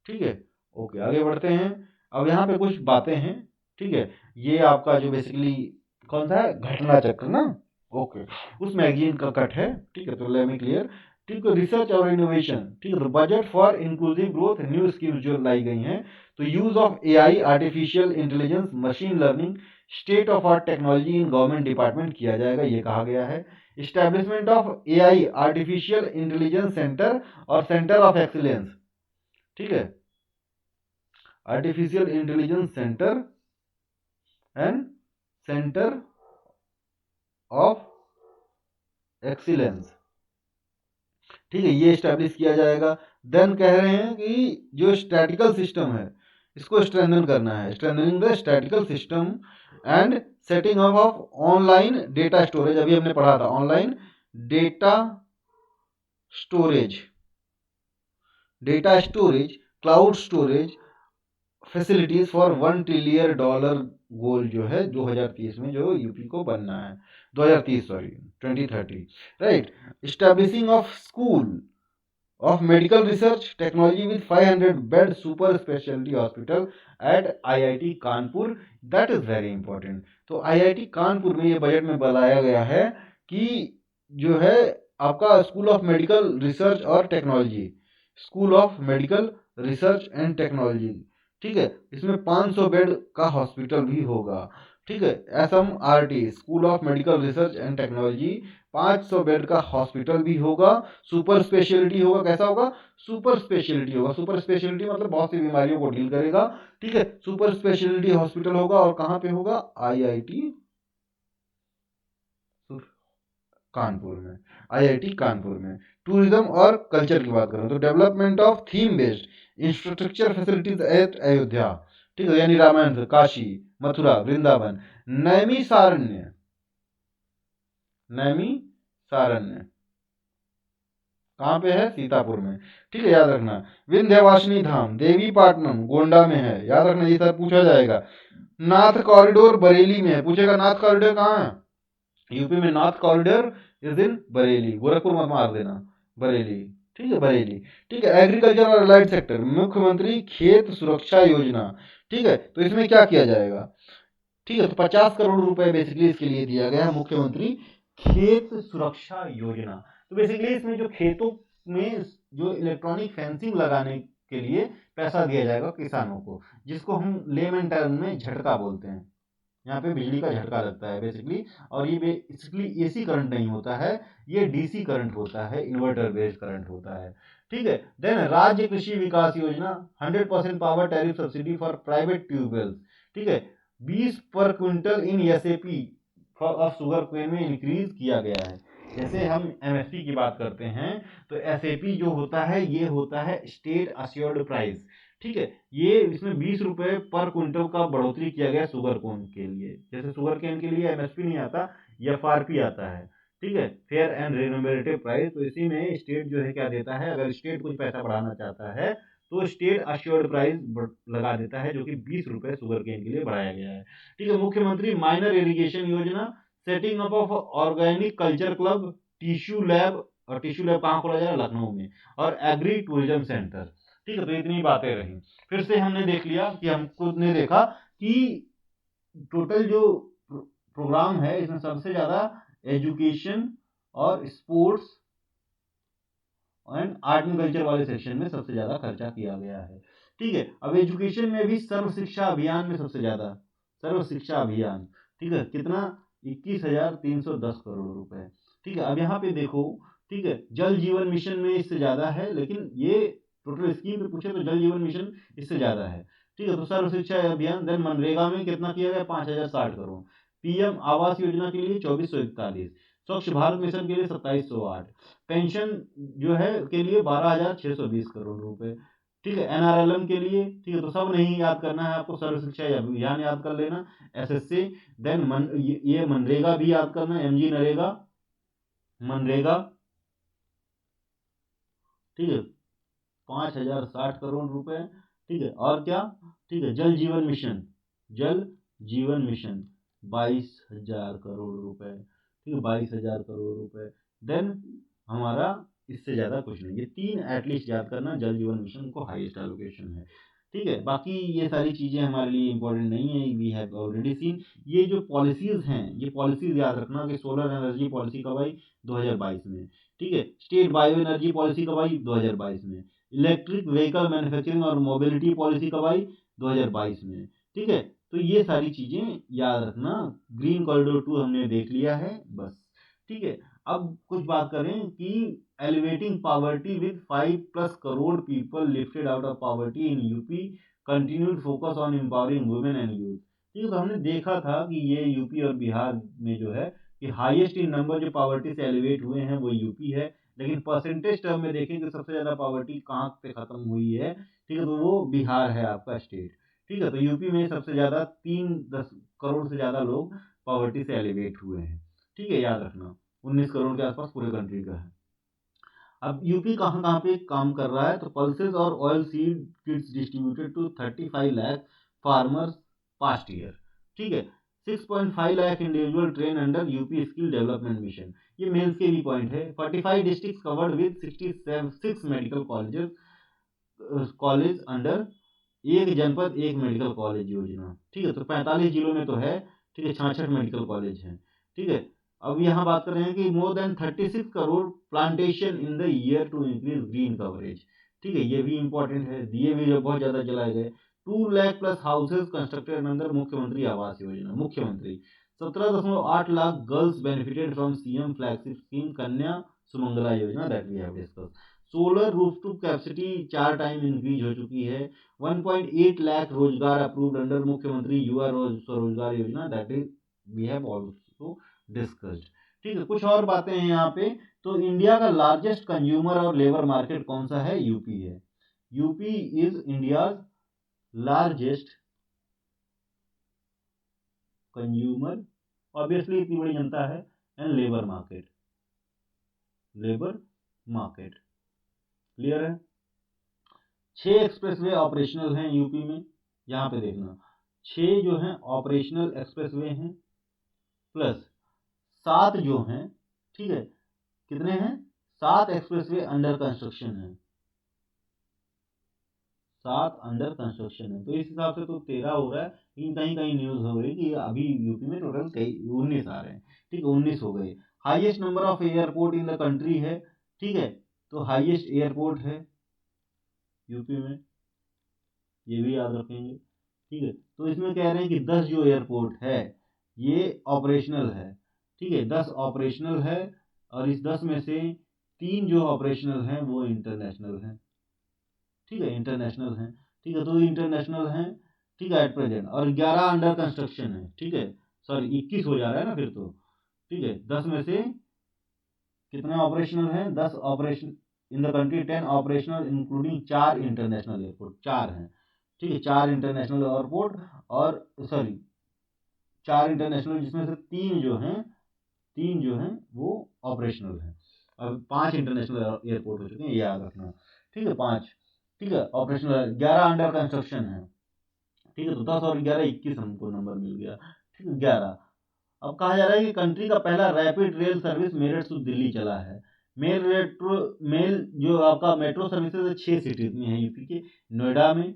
ठीक है। ओके, आगे बढ़ते हैं। अब यहाँ पे कुछ बातें हैं, ठीक है, ये आपका जो बेसिकली कौन सा है, घटना चक्र ना, ओके, उस मैगजीन का कट है, ठीक है, तो लेट मी क्लियर, ठीक है, रिसर्च और इनोवेशन, ठीक है, तो budget for inclusive growth, new schemes जो लाई गई हैं, तो use of AI, artificial intelligence, machine learning, state of art technology in government department किया जाएगा, ये कहा गया है। Establishment of AI, artificial intelligence centre और सेंटर ऑफ एक्सीलेंस, ठीक है, artificial intelligence centre and centre of excellence, ठीक है, ये स्टैब्लिश किया जाएगा। देन कह रहे हैं कि जो स्टैटिकल सिस्टम है इसको स्ट्रेंथन करना है, strengthening the statical system and setting up of online data storage, अभी हमने पढ़ा था online data storage, data storage, cloud storage facilities for $1 trillion goal जो है 2030 में जो यूपी को बनना है, 2030 sorry 2030, right. Establishing of school of medical research technology with 500 bed super specialty hospital at IIT Kanpur, that is very important। तो IIT Kanpur में ये बजट में बताया गया है कि जो है आपका स्कूल ऑफ मेडिकल रिसर्च और technology, school of medical research and technology, ठीक है, इसमें 500 बेड का हॉस्पिटल भी होगा, ठीक है, SMRT school of medical research and technology 500 bed का हॉस्पिटल भी होगा, सुपर स्पेशलिटी होगा, कैसा होगा, सुपर स्पेशलिटी होगा, सुपर स्पेशलिटी मतलब बहुत सी बीमारियों को डील करेगा, ठीक है, सुपर स्पेशलिटी हॉस्पिटल होगा, और कहाँ पे होगा, IIT कानपुर में, IIT कानपुर में। टूरिज्म और कल्चर की बात करें तो development of theme based infrastructure facilities eight Ayodhya, ठीक है, यानी रामायण, काशी, मथुरा, वृंदावन, नैमिषारण्य, नैमिषारण्य कहाँ पे है, सीतापुर में, ठीक है, याद रखना। विंध्यवासिनी धाम देवी पाटनम गोंडा में है, याद रखना, ये सब पूछा जाएगा। नाथ कॉरिडोर बरेली में है, पूछेगा नाथ कॉरिडोर कहाँ है, यूपी में Nath corridor is in Bareilly, Gorakhpur मत मार देना, बरेली, ठीक है, बरेली, ठीक है। एग्रीकल्चर और अलाइड सेक्टर, मुख्यमंत्री खेत सुरक्षा योजना, ठीक है, तो इसमें क्या किया जाएगा, ठीक है, तो 50 करोड़ रुपए बेसिकली इसके लिए दिया गया है, मुख्यमंत्री खेत सुरक्षा योजना। तो बेसिकली इसमें जो खेतों में जो इलेक्ट्रॉनिक फेंसिंग लगाने के लिए पैसा दिया जाएगा किसानों को, जिसको हम लेमन टर्म में झटका बोलते हैं, यहाँ पे बिजली का झटका लगता है बेसिकली, और ये बेसिकली एसी करंट नहीं होता है, ये डीसी करंट होता है, इन्वर्टर बेस्ड करंट होता है, ठीक है। देन राज्य कृषि Vikas Yojana 100% power tariff subsidy for private tubewells, ठीक है, 20 per quintal in SAP of sugar cane में इंक्रीज किया गया है। जैसे हम एमएसपी की बात करते हैं तो एसएपी जो होता है ये होता है स्टेट अश्योर्ड प्राइस, ठीक है, ये इसमें 20 रुपए पर क्विंटल का बढ़ोतरी किया गया शुगर कोन के लिए। जैसे शुगर केन के लिए एमएसपी नहीं आता, एफआरपी आता है, ठीक है, फेयर एंड रेन्यूमरेटिव प्राइस। तो इसी में स्टेट जो है क्या देता है, अगर स्टेट कुछ पैसा बढ़ाना चाहता है तो स्टेट अश्योर्ड प्राइस लगा देता है, जो कि 20 रुपए शुगर केन के लिए बढ़ाया गया है, ठीक है। मुख्यमंत्री माइनर इरिगेशन योजना, setting up of organic culture club, tissue lab, और टिश्यू लैब कहाँ खोला जाएगा, लखनऊ में, और एग्री टूरिज्म सेंटर, ठीक है। तो इतनी बातें रही। फिर से हमने देख लिया कि हमको ने देखा कि टोटल जो प्रोग्राम है इसमें सबसे ज्यादा एजुकेशन और sports and art and culture वाले सेक्शन में सबसे ज्यादा खर्चा किया गया है, ठीक है। अब एजुकेशन में भी सर्व शिक्षा अभियान में सबसे ज्यादा, सर्व शिक्षा अभियान, ठीक है, कितना, 21,310 करोड़ रुपए, ठीक है। अब यहाँ पे देखो, ठीक है, जल जीवन मिशन में इससे ज्यादा है, लेकिन ये टोटल स्कीम पे पूछे तो जल जीवन मिशन इससे ज्यादा है, ठीक है। तो सर्व शिक्षा अभियान। देन मनरेगा में कितना किया गया, 5,060 करोड़। पीएम आवास योजना के लिए 2441, स्वच्छ भारत मिशन के लिए 2708, पेंशन जो है के लिए 12,620 करोड़ रुपए, ठीक है। एनआरएलएम के लिए, ठीक है, तो सब नहीं याद करना है आपको, सर्व शिक्षा अभियान याद कर लेना, एसएससी। देन ये मनरेगा भी याद करना, एमजी नरेगा, मनरेगा, ठीक है, 5,060 करोड़ रुपए, ठीक है। और क्या, ठीक है, जल जीवन मिशन, जल जीवन मिशन, 22,000 करोड़ रुपए, ठीक है, 22,000 करोड़ रुपए। देन हमारा इससे ज़्यादा कुछ नहीं, ये 3 एटलीस्ट याद करना, जल जीवन मिशन को हाईएस्ट एलोकेशन है, ठीक है। बाकी ये सारी चीज़ें हमारे लिए इंपॉर्टेंट नहीं है, वी हैव ऑलरेडी सीन। ये जो पॉलिसीज़ हैं, ये पॉलिसीज़ याद रखना कि सोलर एनर्जी पॉलिसी कब आई, 2022 में, ठीक है। स्टेट बायो एनर्जी पॉलिसी कब आई, 2022 में। इलेक्ट्रिक व्हीकल मैन्युफैक्चरिंग और मोबिलिटी पॉलिसी कब आई, 2022 में, ठीक है। तो ये सारी चीज़ें याद रखना। ग्रीन कॉरिडोर 2 हमने देख लिया है बस, ठीक है। अब कुछ बात करें कि elevating poverty with 5+ crore people lifted out of poverty in UP, continued focus on empowering women and youth, ठीक है। तो हमने देखा था कि ये यूपी और बिहार में जो है कि हाईएस्ट इन नंबर जो पॉवर्टी से एलिवेट हुए हैं वो यूपी है, लेकिन परसेंटेज टर्म में देखें कि सबसे ज़्यादा पॉवर्टी कहाँ पे खत्म हुई है, ठीक है, तो वो बिहार है आपका स्टेट, ठीक है। तो यूपी में सबसे ज़्यादा 3-10 करोड़ से ज़्यादा लोग पॉवर्टी से एलिवेट हुए हैं, ठीक है, याद रखना। 19 करोड़ के आसपास पूरे कंट्री का है। अब यूपी कहाँ कहाँ पे काम कर रहा है, तो पल्सेस और oil seed kits distributed to 35 lakh farmers past year, ठीक है। 6.5 lakh individual train under UP skill development mission, ये मेंस के भी पॉइंट है। 45 district covered with 66 medical college under एक जनपद एक मेडिकल कॉलेज योजना, ठीक है। तो 45 जिलों में तो है, ठीक है, 66 मेडिकल कॉलेज हैं, ठीक है। अब यहाँ बात कर रहे हैं कि more than 36 crore plantation in the year to increase green coverage, ठीक है, ये भी इंपॉर्टेंट है। दिए भी जो बहुत ज़्यादा जलाए गए। 2 lakh plus houses constructed under Mukhyamantri Awas Yojana, मुख्यमंत्री। 17.8 lakh girls benefited from CM flagship scheme Kanya Sumangala Yojana, that we have discuss. Solar rooftop capacity 4 time increase हो चुकी है। 1.8 लाख रोजगार अप्रूव्ड अंडर मुख्यमंत्री Yuva Swarozgar Yojana, that is we have also discussed, ठीक है। कुछ और बातें हैं यहाँ पे। तो इंडिया का लार्जेस्ट कंज्यूमर और लेबर मार्केट कौन सा है, यूपी है। UP is India largest consumer, obviously इतनी बड़ी जनता है, एंड लेबर मार्केट, क्लियर है। 6 एक्सप्रेसवे ऑपरेशनल हैं यूपी में, यहाँ पे देखना 6 जो हैं ऑपरेशनल एक्सप्रेसवे हैं, प्लस 7 जो हैं, ठीक है, कितने हैं, 7 एक्सप्रेसवे अंडर कंस्ट्रक्शन है, 7 अंडर कंस्ट्रक्शन है। तो इस हिसाब से तो 13 हो रहा है, लेकिन कहीं कहीं न्यूज हो रही कि अभी यूपी में टोटल 19 आ रहे हैं, ठीक है, 19 हो गए। Highest number of airport in the country है, ठीक है, तो हाईएस्ट एयरपोर्ट है यूपी में, ये भी याद रखेंगे, ठीक है। तो इसमें कह रहे हैं कि 10 जो एयरपोर्ट है ये ऑपरेशनल है, ठीक है, 10 ऑपरेशनल है, और इस 10 में से 3 जो ऑपरेशनल हैं वो इंटरनेशनल हैं, ठीक है, इंटरनेशनल हैं, ठीक है। तो इंटरनेशनल हैं, ठीक है, एट प्रेजेंट, और 11 अंडर कंस्ट्रक्शन है, ठीक है, सॉरी 21 हो जा रहा है ना फिर तो, ठीक है। 10 में से कितने ऑपरेशनल हैं, 10 operation in the country, 10 operational including 4 international airport, 4 हैं, ठीक है, 4 इंटरनेशनल एयरपोर्ट, और सॉरी 4 इंटरनेशनल, जिसमें से 3 जो हैं वो ऑपरेशनल हैं। अब 5 इंटरनेशनल एयरपोर्ट हो चुके हैं, ये याद रखना, ठीक है, 5, ठीक है, ऑपरेशनल। 11 अंडर कंस्ट्रक्शन है, ठीक है। तो 10 और 11 21 हमको नंबर मिल गया, ठीक है, 11। अब कहा जा रहा है कि कंट्री का पहला rapid rail service Meerut to Delhi चला है। मेल जो आपका मेट्रो सर्विसेज 6 सिटीज में है यूपी के, नोएडा में,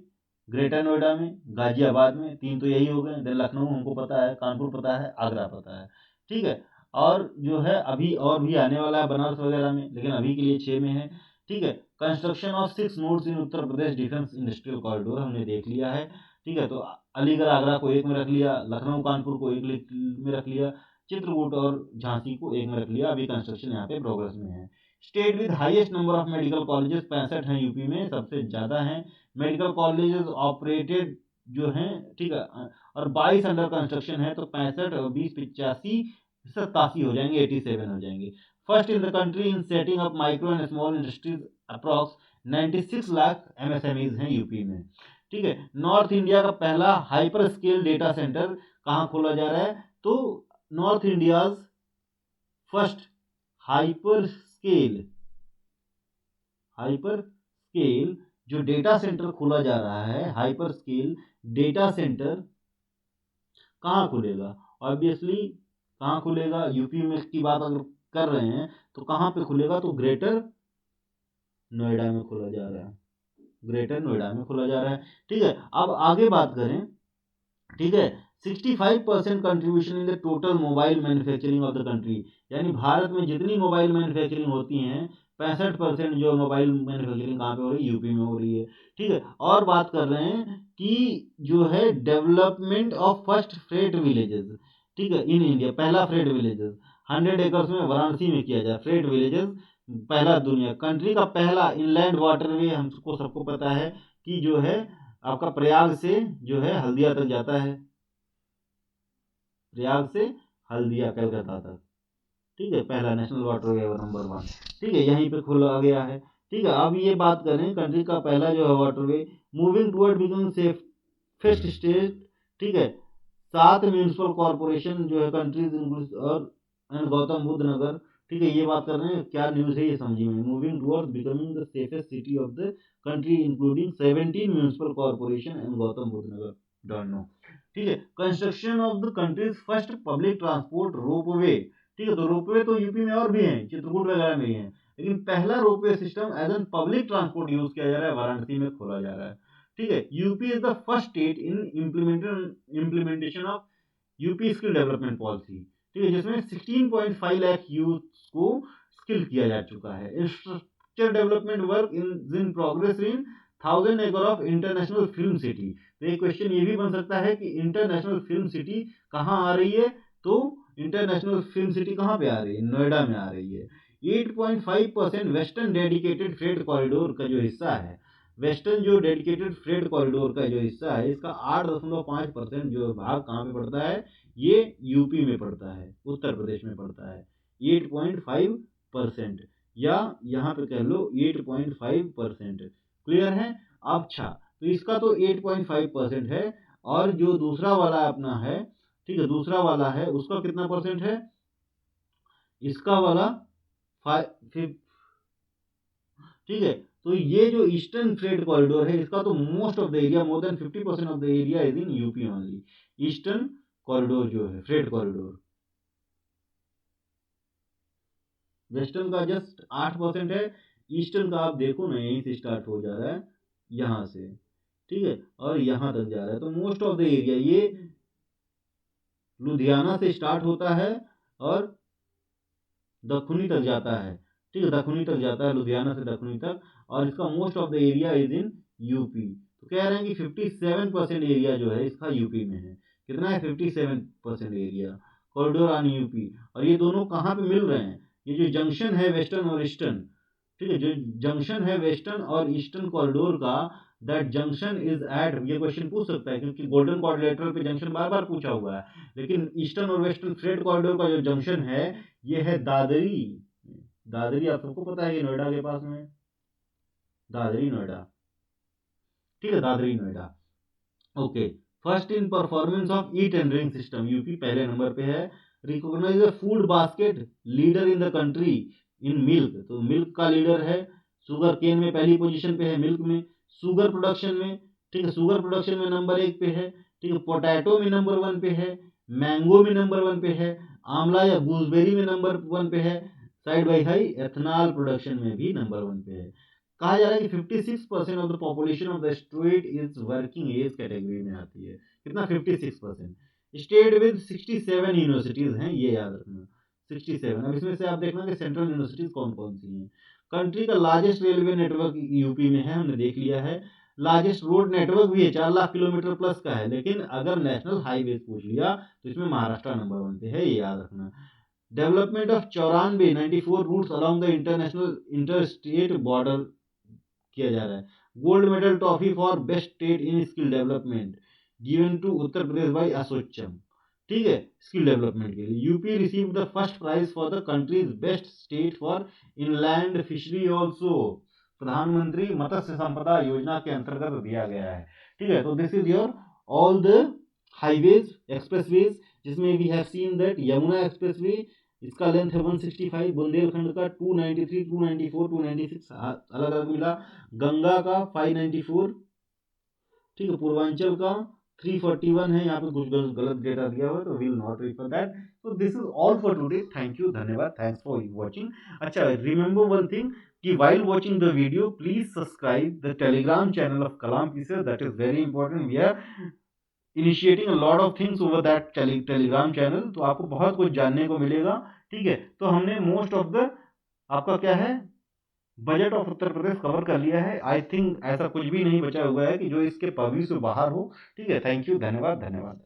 ग्रेटर नोएडा में, गाजियाबाद में, 3 तो यही हो गए। देन लखनऊ हमको पता है, कानपुर पता है, आगरा पता है, ठीक है। और जो है अभी और भी आने वाला है बनारस वगैरह में, लेकिन अभी के लिए 6 में है, ठीक है। Construction of 6 nodes in Uttar Pradesh defence industrial corridor हमने देख लिया है, ठीक है। तो अलीगढ़ आगरा को एक में रख लिया, लखनऊ कानपुर को एक में रख लिया, चित्रकूट और झांसी को एक में रख लिया। अभी कंस्ट्रक्शन यहाँ पे प्रोग्रेस में है। State with highest number of medical colleges 65 हैं यूपी में, सबसे ज़्यादा हैं मेडिकल कॉलेजेस ऑपरेटेड जो हैं, ठीक है, और 22 अंडर कंस्ट्रक्शन है। तो 65 और 20 85 87 हो जाएंगे, 87 हो जाएंगे। First in the country in setting up micro and small industries, approx 96 lakh MSMEs हैं यूपी में, ठीक है। नॉर्थ इंडिया का पहला हाइपर स्केल डेटा सेंटर कहाँ खोला जा रहा है, तो north India's first hyper scale जो डेटा सेंटर खोला जा रहा है, हाइपर स्केल डेटा सेंटर कहाँ खुलेगा, ऑब्वियसली कहाँ खुलेगा, यूपी में की बात अगर कर रहे हैं तो कहाँ पे खुलेगा, तो ग्रेटर नोएडा में खोला जा रहा है, ग्रेटर नोएडा में खोला जा रहा है। ठीक है, अब आगे बात करें। ठीक है, 65% contribution in the total mobile manufacturing of the country, यानी भारत में जितनी मोबाइल मैन्युफैक्चरिंग होती हैं 65% जो मोबाइल मैन्युफैक्चरिंग कहाँ पे हो रही है, यूपी में हो रही है। ठीक है, और बात कर रहे हैं कि जो है development of first freight villages, ठीक है, इन इंडिया, पहला फ्रेट विलेजेस 100 एकर्स में वाराणसी में किया जाए, फ्रेट विलेजेस पहला, दुनिया कंट्री का पहला इनलैंड वाटरवे, हमको सबको पता है कि जो है आपका प्रयाग से जो है हल्दिया तक जाता है, प्रयाग से हल्दिया कलकत्ता तक। ठीक है, पहला नेशनल वाटरवे नंबर 1, ठीक है, यहीं पे खुला गया है। ठीक है, अब ये बात करें कंट्री का पहला जो है waterway moving toward becoming safest state. ठीक है, 7 म्यूनिसिपल कॉर्पोरेशन जो है कंट्रीज और एंड गौतम बुद्ध नगर। ठीक है, ये बात कर रहे हैं, क्या न्यूज़ है ये समझिए। Moving towards becoming the safest city of the country including 17 municipal corporation and Gautam Buddha Nagar, don't know. ठीक है, construction of the countries first public transport ropeway. ठीक है, तो रोपवे तो यूपी में और भी हैं, चित्रकूट वगैरह में ही है, लेकिन पहला ropeway system as an public transport use किया जा रहा है, वाराणसी में खोला जा रहा है। ठीक है, UP is the first state in implementation of UP skill development policy. ठीक है, जिसमें 16.5 लाख यूथ को स्किल किया जा चुका है। Infrastructure development work in progress in 1000 एकड़ ऑफ इंटरनेशनल फिल्म सिटी। तो एक क्वेश्चन ये भी बन सकता है कि इंटरनेशनल फिल्म सिटी कहाँ आ रही है, तो इंटरनेशनल फिल्म सिटी कहाँ पे आ रही है, नोएडा में आ रही है। 8.5% वेस्टर्न डेडिकेटेड फ्रेट कॉरिडोर का जो हिस्सा है, वेस्टर्न जो डेडिकेटेड फ्रेट कॉरिडोर का जो हिस्सा है, इसका 8.5% जो भाग कहाँ पे पड़ता है, ये यूपी में पड़ता है, उत्तर प्रदेश में पड़ता है। 8.5%, या यहाँ पे कह लो 8.5%। क्लियर है? अच्छा, तो इसका तो 8.5% है, और जो दूसरा वाला अपना है, ठीक है, दूसरा वाला है उसका कितना परसेंट है, इसका वाला 5। ठीक है, तो ये जो ईस्टर्न फ्रेट कॉरिडोर है, इसका तो most of the area, more than 50% of the area is in UP only. Eastern corridor जो है, फ्रेट कॉरिडोर, वेस्टर्न का जस्ट 8% है, ईस्टर्न का आप देखो ना, यहीं से स्टार्ट हो जा रहा है, यहाँ से, ठीक है, और यहाँ तक जा रहा है। तो मोस्ट ऑफ द एरिया ये लुधियाना से स्टार्ट होता है और दखनी तक जाता है। ठीक है, दखनी तक जाता है, लुधियाना से दखनी तक, और इसका most of the area is in UP. तो कह रहे हैं कि 57% एरिया जो है इसका यूपी में है। कितना है? 57% एरिया कॉरिडोर ऑन यूपी। और ये दोनों कहाँ पे मिल रहे हैं? ये जो जंक्शन है वेस्टर्न और ईस्टर्न, ठीक है, जो जंक्शन है वेस्टर्न और ईस्टर्न कॉरिडोर का, दैट जंक्शन इज एट, ये क्वेश्चन पूछ सकता है क्योंकि गोल्डन क्वाड्रिलेटरल पे जंक्शन बार बार पूछा हुआ है, लेकिन ईस्टर्न और वेस्टर्न फ्रेट कॉरिडोर का जो जंक्शन है ये है दादरी। दादरी आप सबको पता है, ये नोएडा के पास में, दादरी नोएडा। ठीक है, Dadri Noida. Okay, first in performance of e tendering system, UP पहले नंबर पे है। Recognize the food basket leader in the country in milk, तो मिल्क का लीडर है, शुगर केन में पहली पोजीशन पे है, मिल्क में, शुगर प्रोडक्शन में, ठीक है, शुगर प्रोडक्शन में नंबर 1 पे है, ठीक है, पोटैटो में नंबर 1 पे है, मैंगो में नंबर 1 पे है, आंवला या गूसबेरी में नंबर 1 पे है, side by side ethanol production में भी नंबर 1 पे है। कहा जा रहा है कि 56% of the population of the state is working age category में आती है। कितना? 56%। स्टेट विद 67 यूनिवर्सिटीज हैं, ये याद रखना, 67। अब इसमें से आप देखना कि सेंट्रल यूनिवर्सिटीज कौन कौन सी हैं। कंट्री का लार्जेस्ट रेलवे नेटवर्क यूपी में है, हमने देख लिया है। लार्जेस्ट रोड नेटवर्क भी है, 4 लाख किलोमीटर प्लस का है, लेकिन अगर नेशनल हाईवे पूछ लिया तो इसमें महाराष्ट्र नंबर 1 पे है, ये याद रखना। Development of 94 routes along the international interstate border किया जा रहा है। Gold medal trophy for best state in skill development given to Uttar Pradesh by ASSOCHAM. ठीक है, स्किल डेवलपमेंट के लिए UP receive the first prize for the country's best state for inland fishery also, Pradhanmantri Matsya संपदा योजना के अंतर्गत दिया गया है। ठीक है, तो this is your all the highways expressways, जिसमें we have seen that Yamuna expressway, इसका लेंथ है 165, बुंदेलखंड का 293, 294, 296 अलग अलग मिला, गंगा का 594, ठीक है, पूर्वांचल का 341 है, यहाँ पे कुछ गलत डेटा दिया हुआ है, तो विल नॉट रिफर दैट। तो this is all for today, thank you, धन्यवाद, थैंक्स फॉर वॉचिंग। अच्छा, रिमेंबर वन थिंग कि while watching the video, please subscribe the Telegram channel of Kalam Pieces. That is very important. We are initiating a lot of things over that Telegram channel. तो आपको बहुत कुछ जानने को मिलेगा, ठीक है। तो हमने मोस्ट ऑफ द आपका क्या है budget of Uttar Pradesh cover कर लिया है। आई थिंक ऐसा कुछ भी नहीं बचा हुआ है कि जो इसके पर्व्यू से बाहर हो, ठीक है। थैंक यू, धन्यवाद, धन्यवाद।